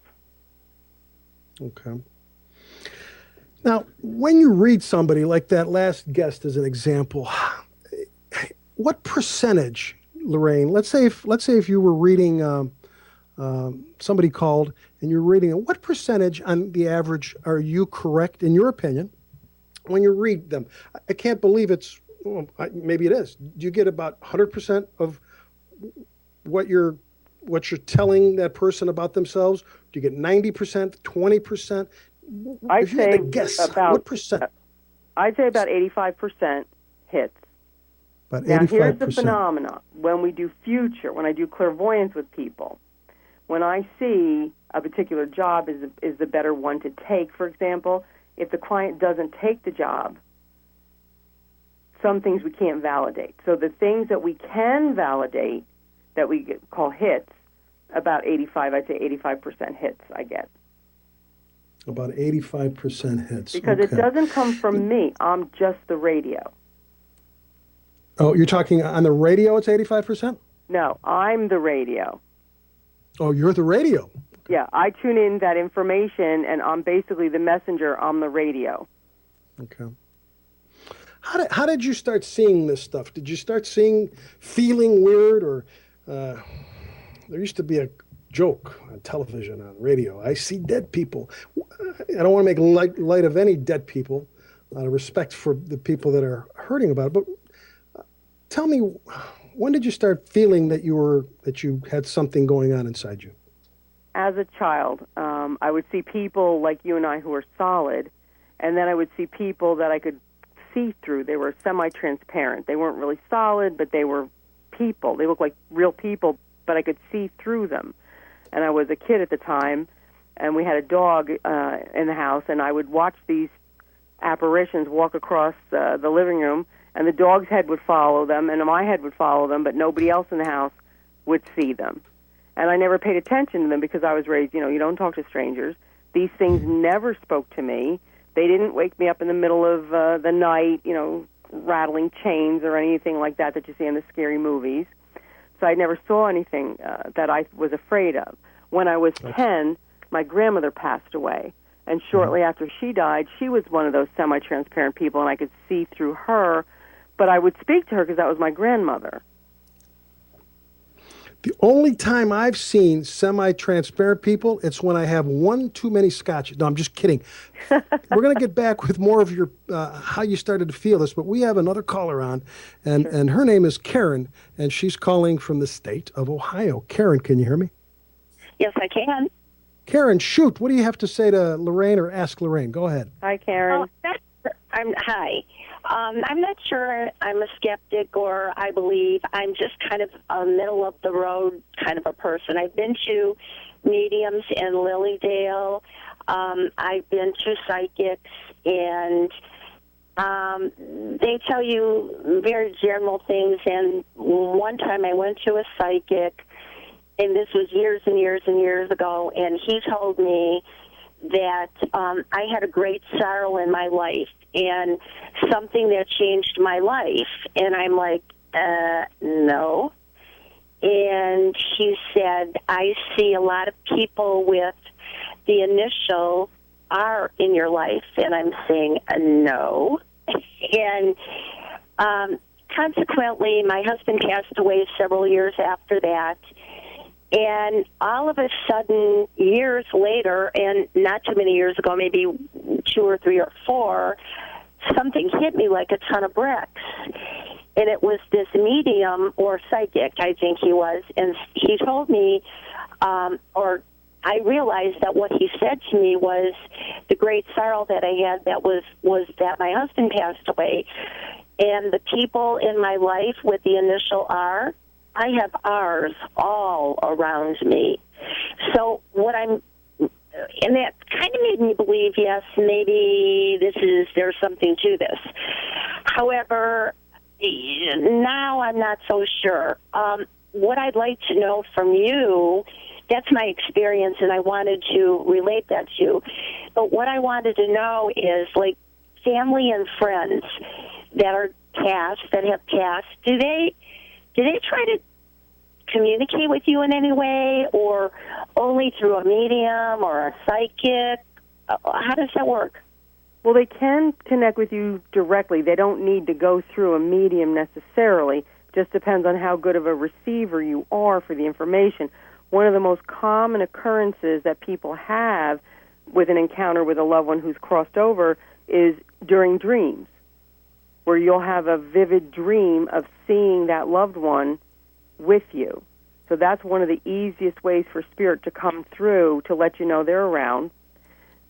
Okay. Now, when you read somebody like that last guest as an example, what percentage, Lorraine, let's say if you were reading, somebody called and you're reading it, what percentage on the average are you correct, in your opinion, when you read them? I can't believe it's, maybe it is. Do you get about 100% of what you're telling that person about themselves? Do you get 90%, 20%? I'd say had to guess, about, what percent? I'd say about 85% hits. About 85%. Now, here's the phenomenon. When we do future, when I do clairvoyance with people, when I see a particular job is the better one to take, for example, if the client doesn't take the job, some things we can't validate. So the things that we can validate, that we call hits, about 85, I'd say 85% hits I get. About 85% hits. Because it doesn't come from me. I'm just the radio. Oh, you're talking on the radio, it's 85%? No, I'm the radio. Oh, you're the radio. Yeah, I tune in that information, and I'm basically the messenger on the radio. Okay. How did you start seeing this stuff? Did you start feeling weird, or there used to be a joke on television, on radio, I see dead people. I don't want to make light of any dead people, out of respect for the people that are hurting about it, but tell me, when did you start feeling that you had something going on inside you? As a child, I would see people like you and I who were solid, and then I would see people that I could see through. They were semi-transparent. They weren't really solid, but they were people. They looked like real people, but I could see through them. And I was a kid at the time, and we had a dog in the house, and I would watch these apparitions walk across the living room, and the dog's head would follow them, and my head would follow them, but nobody else in the house would see them. And I never paid attention to them because I was raised, you don't talk to strangers. These things never spoke to me. They didn't wake me up in the middle of the night, rattling chains or anything like that you see in the scary movies. So I never saw anything that I was afraid of. When I was 10, my grandmother passed away. And shortly after she died, she was one of those semi-transparent people, and I could see through her. But I would speak to her because that was my grandmother. The only time I've seen semi-transparent people, it's when I have one too many scotches. No, I'm just kidding. We're going to get back with more of your how you started to feel this, but we have another caller on, and her name is Karen, and she's calling from the state of Ohio. Karen, can you hear me? Yes, I can. Karen, shoot. What do you have to say to Lorraine or ask Lorraine? Go ahead. Hi, Karen. Hi. I'm not sure I'm a skeptic or I believe. I'm just kind of a middle-of-the-road kind of a person. I've been to mediums in Lilydale. I've been to psychics, and they tell you very general things. And one time I went to a psychic, and this was years and years and years ago, and he told me that I had a great sorrow in my life and something that changed my life. And I'm like, no. And he said, I see a lot of people with the initial R in your life. And I'm saying, no. And consequently, my husband passed away several years after that. And all of a sudden, years later, and not too many years ago, maybe 2 or 3 or 4, something hit me like a ton of bricks. And it was this medium or psychic, I think he was, and he told me, or I realized that what he said to me was the great sorrow that I had that was that my husband passed away. And the people in my life with the initial R, I have R's all around me. So and that kind of made me believe, yes, maybe there's something to this. However, now I'm not so sure. What I'd like to know from you, that's my experience, and I wanted to relate that to you. But what I wanted to know is, like, family and friends that are passed, that have passed, do they try to communicate with you in any way, or only through a medium or a psychic? How does that work? Well, they can connect with you directly. They don't need to go through a medium necessarily. Just depends on how good of a receiver you are for the information. One of the most common occurrences that people have with an encounter with a loved one who's crossed over is during dreams, where you'll have a vivid dream of seeing that loved one with you. So that's one of the easiest ways for spirit to come through to let you know they're around.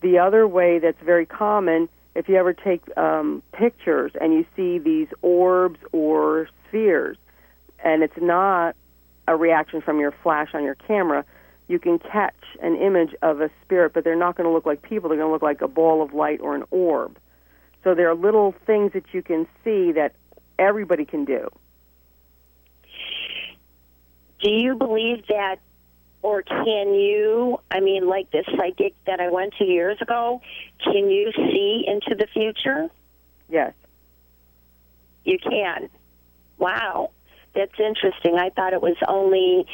The other way that's very common, if you ever take pictures and you see these orbs or spheres, and it's not a reaction from your flash on your camera, you can catch an image of a spirit, but they're not going to look like people. They're going to look like a ball of light or an orb. So there are little things that you can see that everybody can do. Do you believe that, or can you, like this psychic that I went to years ago, can you see into the future? Yes. You can? Wow. That's interesting. I thought it was only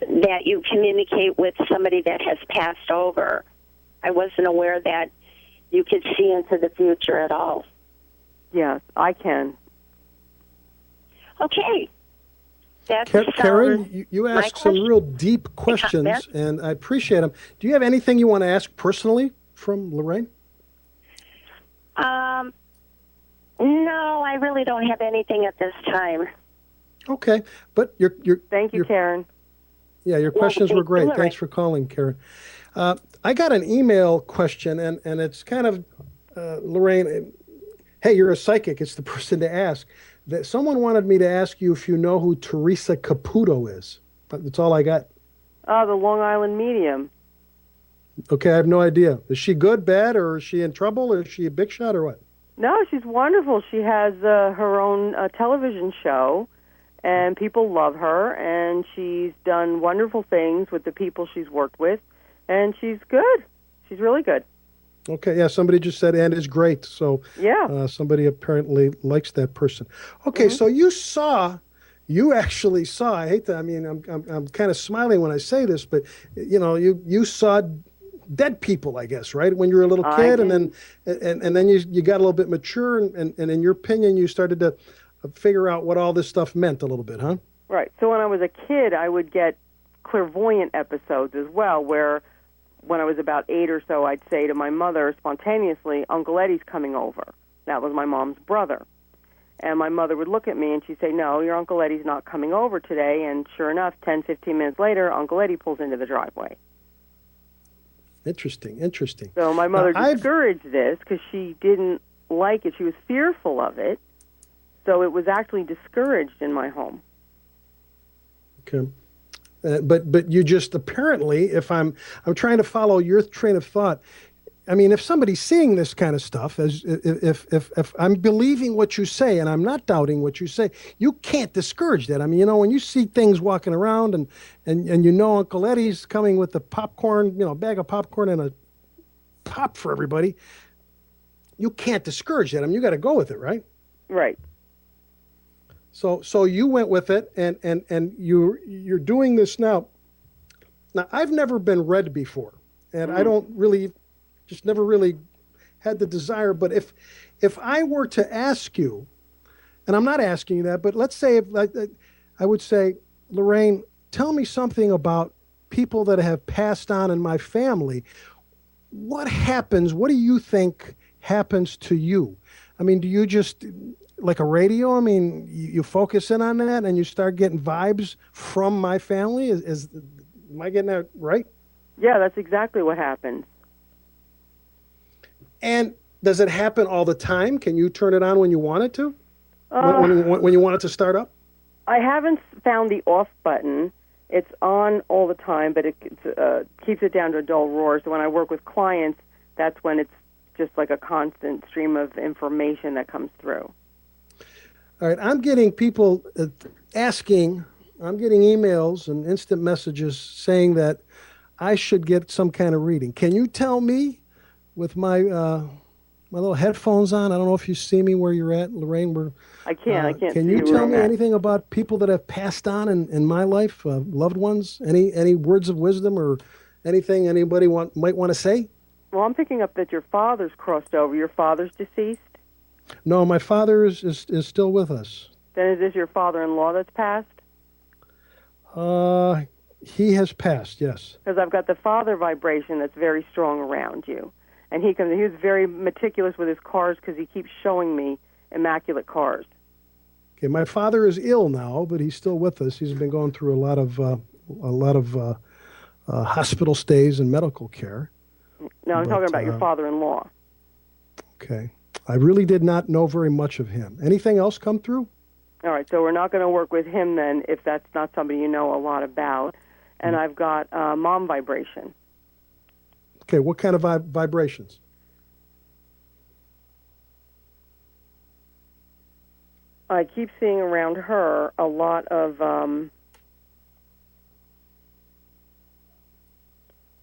that you communicate with somebody that has passed over. I wasn't aware that you could see into the future at all. Yes, I can. Okay. Karen, you asked some real deep questions, and I appreciate them. Do you have anything you want to ask personally from Lorraine? No, I really don't have anything at this time. Okay, but your thank you, Karen. Yeah, your questions were great. Thanks for calling, Karen. I got an email question, and it's kind of, Lorraine, hey, you're a psychic. It's the person to ask. That someone wanted me to ask you if you know who Teresa Caputo is. But that's all I got. Oh, the Long Island medium. Okay, I have no idea. Is she good, bad, or is she in trouble, or is she a big shot, or what? No, she's wonderful. She has her own television show, and people love her, and she's done wonderful things with the people she's worked with, and she's good. She's really good. Okay, yeah, somebody just said, and is great. So yeah, somebody apparently likes that person. Okay, so you saw you actually saw, I hate that, I mean, I'm kind of smiling when I say this, but, you saw dead people, I guess, right? When you were a little kid, and then you got a little bit mature, and in your opinion, you started to figure out what all this stuff meant a little bit, huh? Right. So when I was a kid, I would get clairvoyant episodes as well, where when I was about 8 or so, I'd say to my mother spontaneously, Uncle Eddie's coming over. That was my mom's brother. And my mother would look at me and she'd say, no, your Uncle Eddie's not coming over today. And sure enough, 10, 15 minutes later, Uncle Eddie pulls into the driveway. Interesting. So my mother discouraged this because she didn't like it. She was fearful of it. So it was actually discouraged in my home. Okay. But you just apparently, if I'm trying to follow your train of thought, I mean, if somebody's seeing this kind of stuff, if I'm believing what you say and I'm not doubting what you say, you can't discourage that. I mean, when you see things walking around and Uncle Eddie's coming with the popcorn, bag of popcorn and a pop for everybody, you can't discourage that. I mean, you got to go with it, right? Right. So you went with it, and you're doing this now. Now, I've never been read before, and I don't really, just never really had the desire. But if I were to ask you, and I'm not asking you that, but let's say I would say, Lorraine, tell me something about people that have passed on in my family. What happens? What do you think happens to you? I mean, do you just, like a radio, I mean, you focus in on that and you start getting vibes from my family? Am I getting that right? Yeah, that's exactly what happens. And does it happen all the time? Can you turn it on when you want it to? When you want it to start up? I haven't found the off button. It's on all the time, but it keeps it down to a dull roar. So when I work with clients, that's when it's just like a constant stream of information that comes through. All right, I'm getting people asking, I'm getting emails and instant messages saying that I should get some kind of reading. Can you tell me with my little headphones on? I don't know if you see me where you're at, Lorraine. I can't. Can you tell me anything about people that have passed on in my life, loved ones? Any words of wisdom or anything anybody might want to say? Well, I'm picking up that your father's crossed over. Your father's deceased? No, my father is still with us. Then is this your father-in-law that's passed? He has passed, yes. Because I've got the father vibration that's very strong around you. And he was very meticulous with his cars because he keeps showing me immaculate cars. Okay, my father is ill now, but he's still with us. He's been going through a lot of hospital stays and medical care. No, I'm talking about your father-in-law. Okay. I really did not know very much of him. Anything else come through? All right, so we're not going to work with him then if that's not somebody you know a lot about. And I've got mom vibration. Okay, what kind of vibrations? I keep seeing around her a lot of...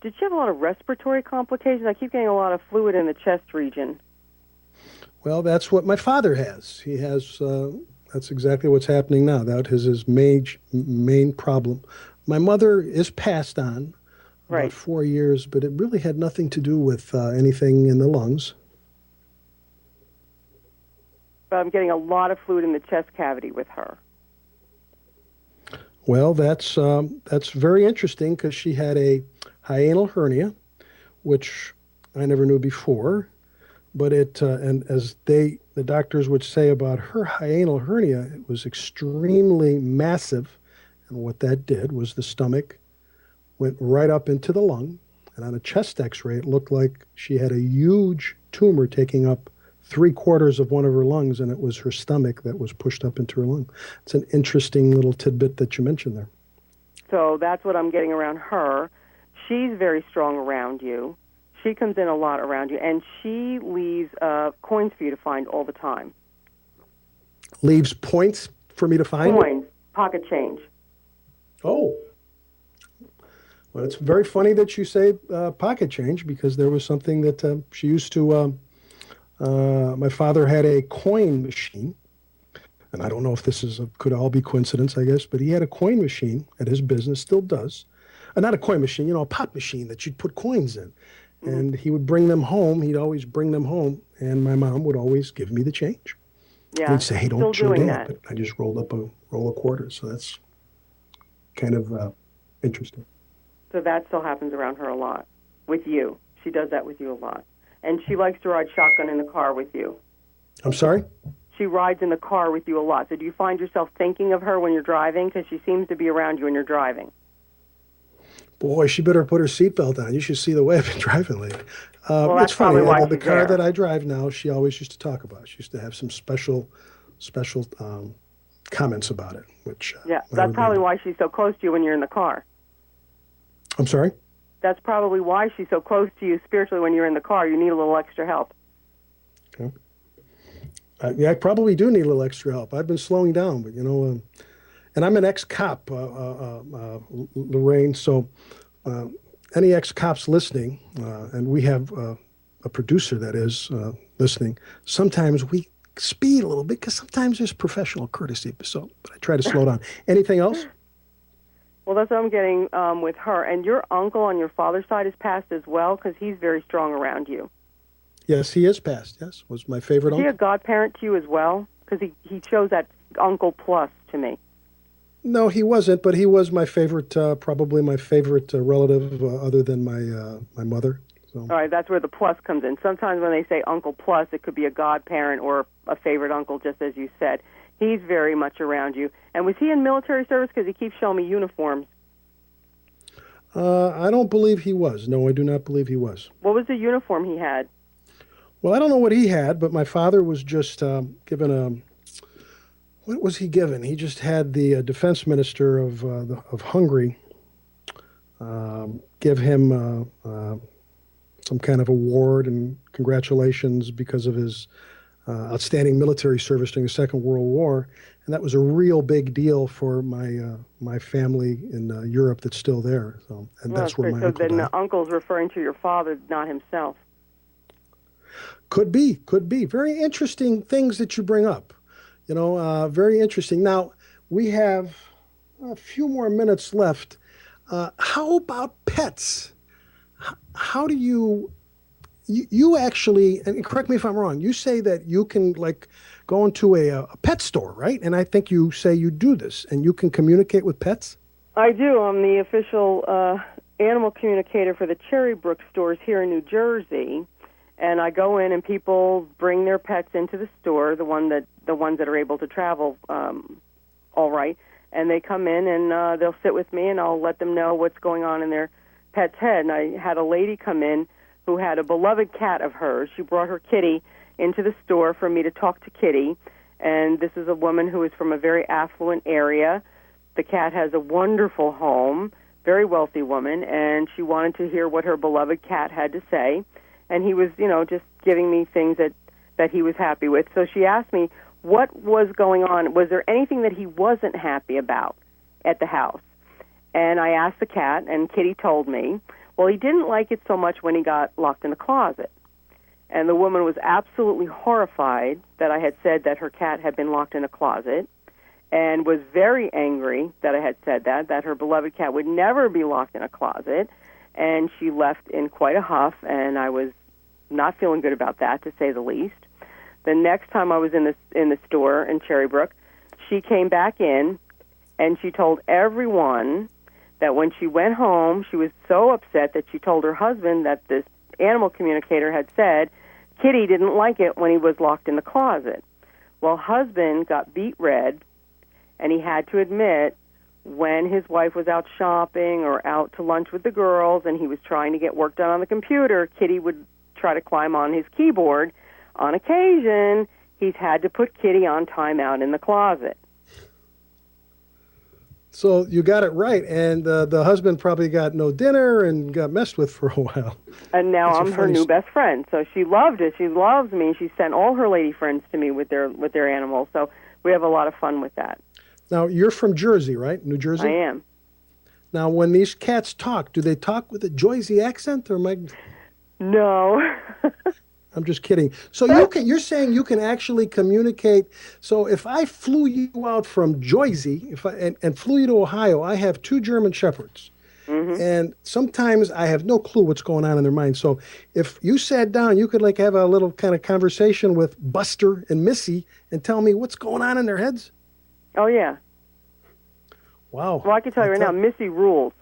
Did she have a lot of respiratory complications? I keep getting a lot of fluid in the chest region. Well, that's what my father has. He has... that's exactly what's happening now. That is his main problem. My mother is passed on about 4 years, but it really had nothing to do with anything in the lungs. But I'm getting a lot of fluid in the chest cavity with her. Well, that's very interesting because she had a hiatal hernia, which I never knew before. But and as the doctors would say about her hiatal hernia, it was extremely massive. And what that did was the stomach went right up into the lung. And on a chest x-ray, it looked like she had a huge tumor taking up 3/4 of one of her lungs, and it was her stomach that was pushed up into her lung. It's an interesting little tidbit that you mentioned there. So that's what I'm getting around her. She's very strong around you. She comes in a lot around you, and she leaves coins for you to find all the time. Leaves points for me to find? Coins, pocket change. Oh. Well, it's very funny that you say pocket change, because there was something that she used to... my father had a coin machine and I don't know if this could all be coincidence, I guess, but he had a coin machine at his business, still does. Not a coin machine, a pop machine that you'd put coins in. And he would bring them home. He'd always bring them home, and my mom would always give me the change. Yeah, He'd say, hey, don't still chew doing it up. that. But I just rolled up a roll of quarters, so that's kind of interesting. So that still happens around her a lot with you. She does that with you a lot. And she likes to ride shotgun in the car with you. I'm sorry? She rides in the car with you a lot. So do you find yourself thinking of her when you're driving? Because she seems to be around you when you're driving. Boy, she better put her seatbelt on. You should see the way I've been driving lately. Well, that's it's funny. probably why The she's car there. that I drive now, she always used to talk about. She used to have some special comments about it. Which Yeah, that's probably why she's so close to you when you're in the car. I'm sorry? That's probably why she's so close to you spiritually when you're in the car. You need a little extra help. Okay. I probably do need a little extra help. I've been slowing down, but and I'm an ex-cop, Lorraine. So any ex-cops listening, and we have a producer that is listening, sometimes we speed a little bit because sometimes there's professional courtesy. So, but I try to slow down. Anything else? Well, that's what I'm getting with her. And your uncle on your father's side is passed as well because he's very strong around you. Yes, he is passed. Yes, was my favorite Is he uncle. a godparent to you as well? Because he chose that uncle plus to me. No, he wasn't, but he was my favorite, probably my favorite relative other than my mother. So. All right, that's where the plus comes in. Sometimes when they say uncle plus, it could be a godparent or a favorite uncle, just as you said. He's very much around you. And was he in military service? Because he keeps showing me uniforms. I don't believe he was. No, I do not believe he was. What was the uniform he had? Well, I don't know what he had, but my father was just given a... What was he given? He just had the defense minister of Hungary give him some kind of award and congratulations because of his outstanding military service during the Second World War, and that was a real big deal for my family in Europe that's still there. So, and that's where my so uncle then died. the uncle's referring to your father, not himself. Could be. Very interesting things that you bring up. Very interesting. Now, we have a few more minutes left. How about pets? How do you actually, and correct me if I'm wrong, you say that you can go into a pet store, right? And I think you say you do this, and you can communicate with pets? I do. I'm the official animal communicator for the Cherrybrook stores here in New Jersey. And I go in and people bring their pets into the store, the ones that are able to travel all right. And they come in and they'll sit with me and I'll let them know what's going on in their pet's head. And I had a lady come in who had a beloved cat of hers. She brought her kitty into the store for me to talk to Kitty. And this is a woman who is from a very affluent area. The cat has a wonderful home, very wealthy woman, and she wanted to hear what her beloved cat had to say. And he was, just giving me things that he was happy with. So she asked me, what was going on? Was there anything that he wasn't happy about at the house? And I asked the cat, and Kitty told me, well, he didn't like it so much when he got locked in a closet. And the woman was absolutely horrified that I had said that her cat had been locked in a closet and was very angry that I had said that her beloved cat would never be locked in a closet. And she left in quite a huff, and I was not feeling good about that, to say the least. The next time I was in the store in Cherrybrook, she came back in, and she told everyone that when she went home, she was so upset that she told her husband that this animal communicator had said Kitty didn't like it when he was locked in the closet. Well, husband got beet red, and he had to admit when his wife was out shopping or out to lunch with the girls and he was trying to get work done on the computer, Kitty would try to climb on his keyboard. On occasion, he's had to put Kitty on timeout in the closet. So you got it right, and the husband probably got no dinner and got messed with for a while. And now I'm her new best friend, so she loved it. She loves me. She sent all her lady friends to me with their animals, so we have a lot of fun with that. Now, you're from Jersey, right? New Jersey? I am. Now, when these cats talk, do they talk with a Jersey accent, or am I... No. I'm just kidding. So you're saying you can actually communicate. So if I flew you out from Jersey, and flew you to Ohio, I have 2 German Shepherds. Mm-hmm. And sometimes I have no clue what's going on in their mind. So if you sat down, you could like have a little kind of conversation with Buster and Missy and tell me what's going on in their heads? Oh, yeah. Wow. Well, I can tell you right now, Missy rules.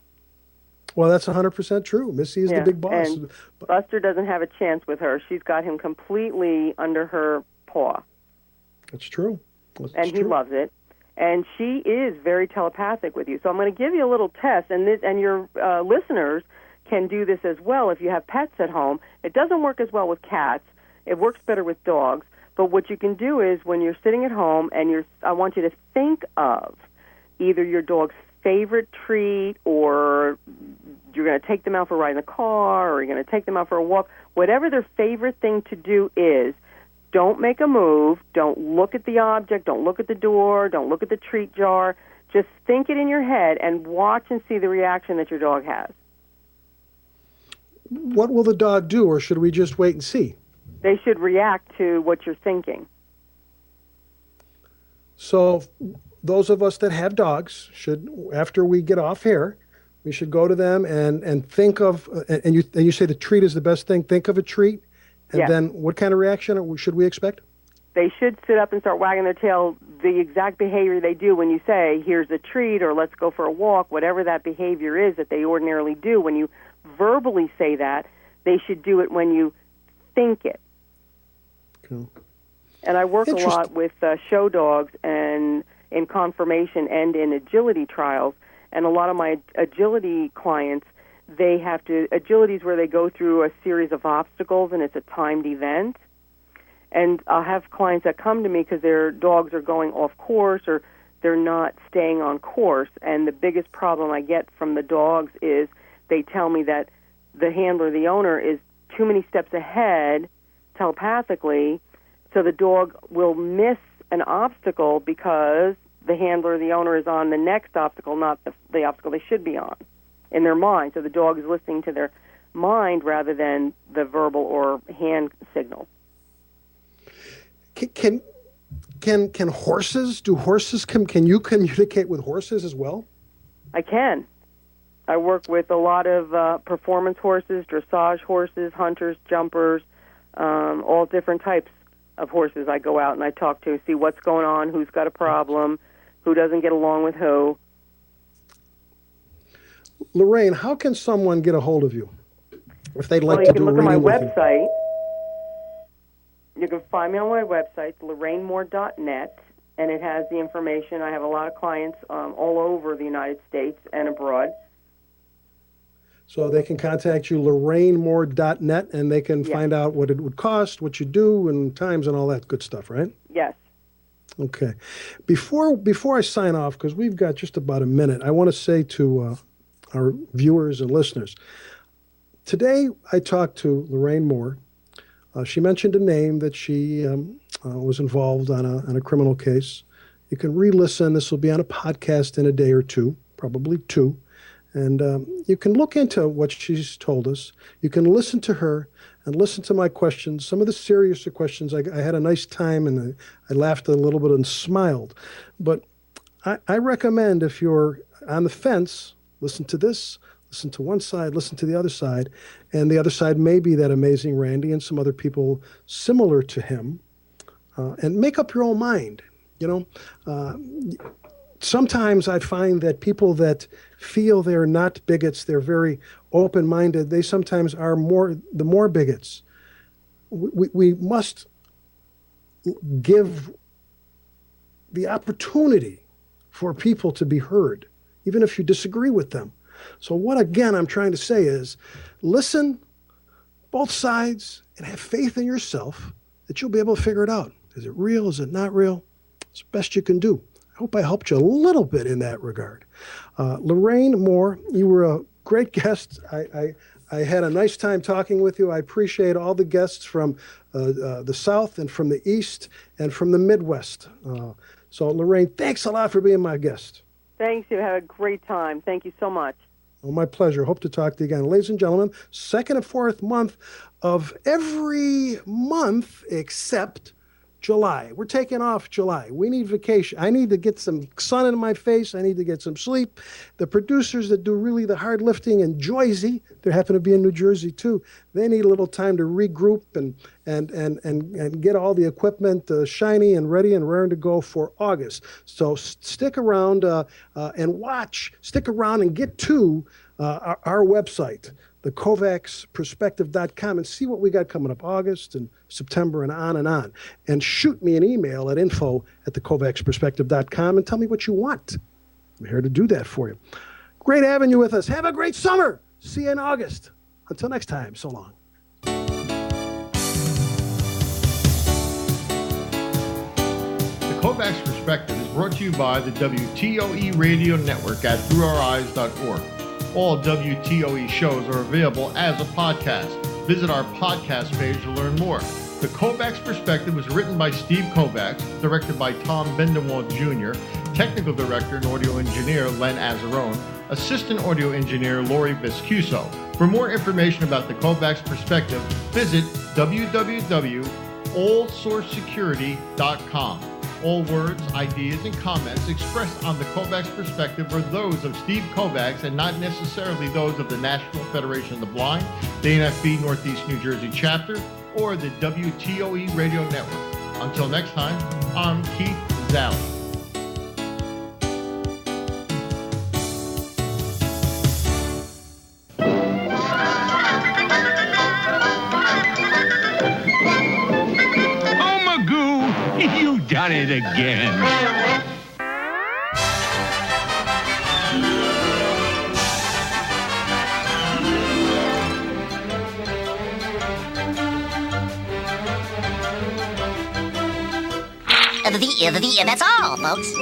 Well, that's 100% true. Missy is the big boss. And Buster doesn't have a chance with her. She's got him completely under her paw. That's true. He loves it. And she is very telepathic with you. So I'm going to give you a little test, and your listeners can do this as well if you have pets at home. It doesn't work as well with cats. It works better with dogs. But what you can do is when you're sitting at home and I want you to think of either your dog's favorite treat, or you're going to take them out for a ride in the car, or you're going to take them out for a walk. Whatever their favorite thing to do is, don't make a move. Don't look at the object. Don't look at the door. Don't look at the treat jar. Just think it in your head and watch and see the reaction that your dog has. What will the dog do, or should we just wait and see? They should react to what you're thinking. So those of us that have dogs should, after we get off here, we should go to them and think of, and you say the treat is the best thing. Think of a treat. And then what kind of reaction should we expect? They should sit up and start wagging their tail, the exact behavior they do when you say, here's a treat, or let's go for a walk, whatever that behavior is that they ordinarily do. When you verbally say that, they should do it when you think it. Cool. And I work a lot with show dogs and in conformation and in agility trials. And a lot of my agility clients, they have to, agility is where they go through a series of obstacles and it's a timed event. And I'll have clients that come to me because their dogs are going off course or they're not staying on course. And the biggest problem I get from the dogs is they tell me that the handler, the owner, is too many steps ahead telepathically, so the dog will miss an obstacle because the handler, the owner, is on the next obstacle, not the obstacle they should be on in their mind. So the dog is listening to their mind rather than the verbal or hand signal. Can horses, can you communicate with horses as well? I can. I work with a lot of performance horses, dressage horses, hunters, jumpers, all different types of horses I go out and I talk to, see what's going on, who's got a problem, who doesn't get along with who. Lorraine, how can someone get a hold of you if they'd like to do a reading? You can look at my website. You can find me on my website, LorraineMoore.net, and it has the information. I have a lot of clients all over the United States and abroad. So they can contact you, LorraineMoore.net, and they can find out what it would cost, what you do, and times and all that good stuff, right? Yes. Okay. Before I sign off, because we've got just about a minute, I want to say to our viewers and listeners, today I talked to Lorraine Moore. She mentioned a name that she was involved on a criminal case. You can re-listen. This will be on a podcast in a day or two, probably 2. And you can look into what she's told us. You can listen to her and listen to my questions. Some of the serious questions, I had a nice time and I laughed a little bit and smiled. But I recommend, if you're on the fence, listen to this, listen to one side, listen to the other side. And the other side may be that amazing Randy and some other people similar to him. And make up your own mind, you know. Sometimes I find that people that feel they're not bigots, they're very open-minded, they sometimes are the more bigots. We must give the opportunity for people to be heard, even if you disagree with them. So what, again, I'm trying to say is listen, both sides, and have faith in yourself that you'll be able to figure it out. Is it real? Is it not real? It's the best you can do. I hope I helped you a little bit in that regard. Lorraine Moore, you were a great guest. I had a nice time talking with you. I appreciate all the guests from the South and from the East and from the Midwest. So, Lorraine, thanks a lot for being my guest. Thanks. You had a great time. Thank you so much. Oh, my pleasure. Hope to talk to you again. Ladies and gentlemen, second and fourth month of every month except July. We're taking off July. We need vacation. I need to get some sun in my face. I need to get some sleep. The producers that do really the hard lifting in Jersey, they happen to be in New Jersey too, they need a little time to regroup and get all the equipment shiny and ready and raring to go for August. So stick around and watch. Stick around and get to our website, the KOVACS PERSPECTIVE.com, and see what we got coming up August and September and on. And shoot me an email at info@thekovacsperspective.com and tell me what you want. I'm here to do that for you. Great having you with us. Have a great summer. See you in August. Until next time, so long. The KOVACS Perspective is brought to you by the WTOE Radio Network at throughoureyes.org. All WTOE shows are available as a podcast. Visit our podcast page to learn more. The KOVACS Perspective was written by Steve KOVACS, directed by Tom Bendenwald Jr., technical director and audio engineer Len Azzarone, assistant audio engineer Lori Viscuso. For more information about the KOVACS Perspective, visit www.allsourcesecurity.com. All words, ideas, and comments expressed on the KOVACS Perspective are those of Steve KOVACS and not necessarily those of the National Federation of the Blind, the NYPBA Northeast New Jersey Chapter, or the WTOE Radio Network. Until next time, I'm Keith Zally. You done it again. That's all, folks.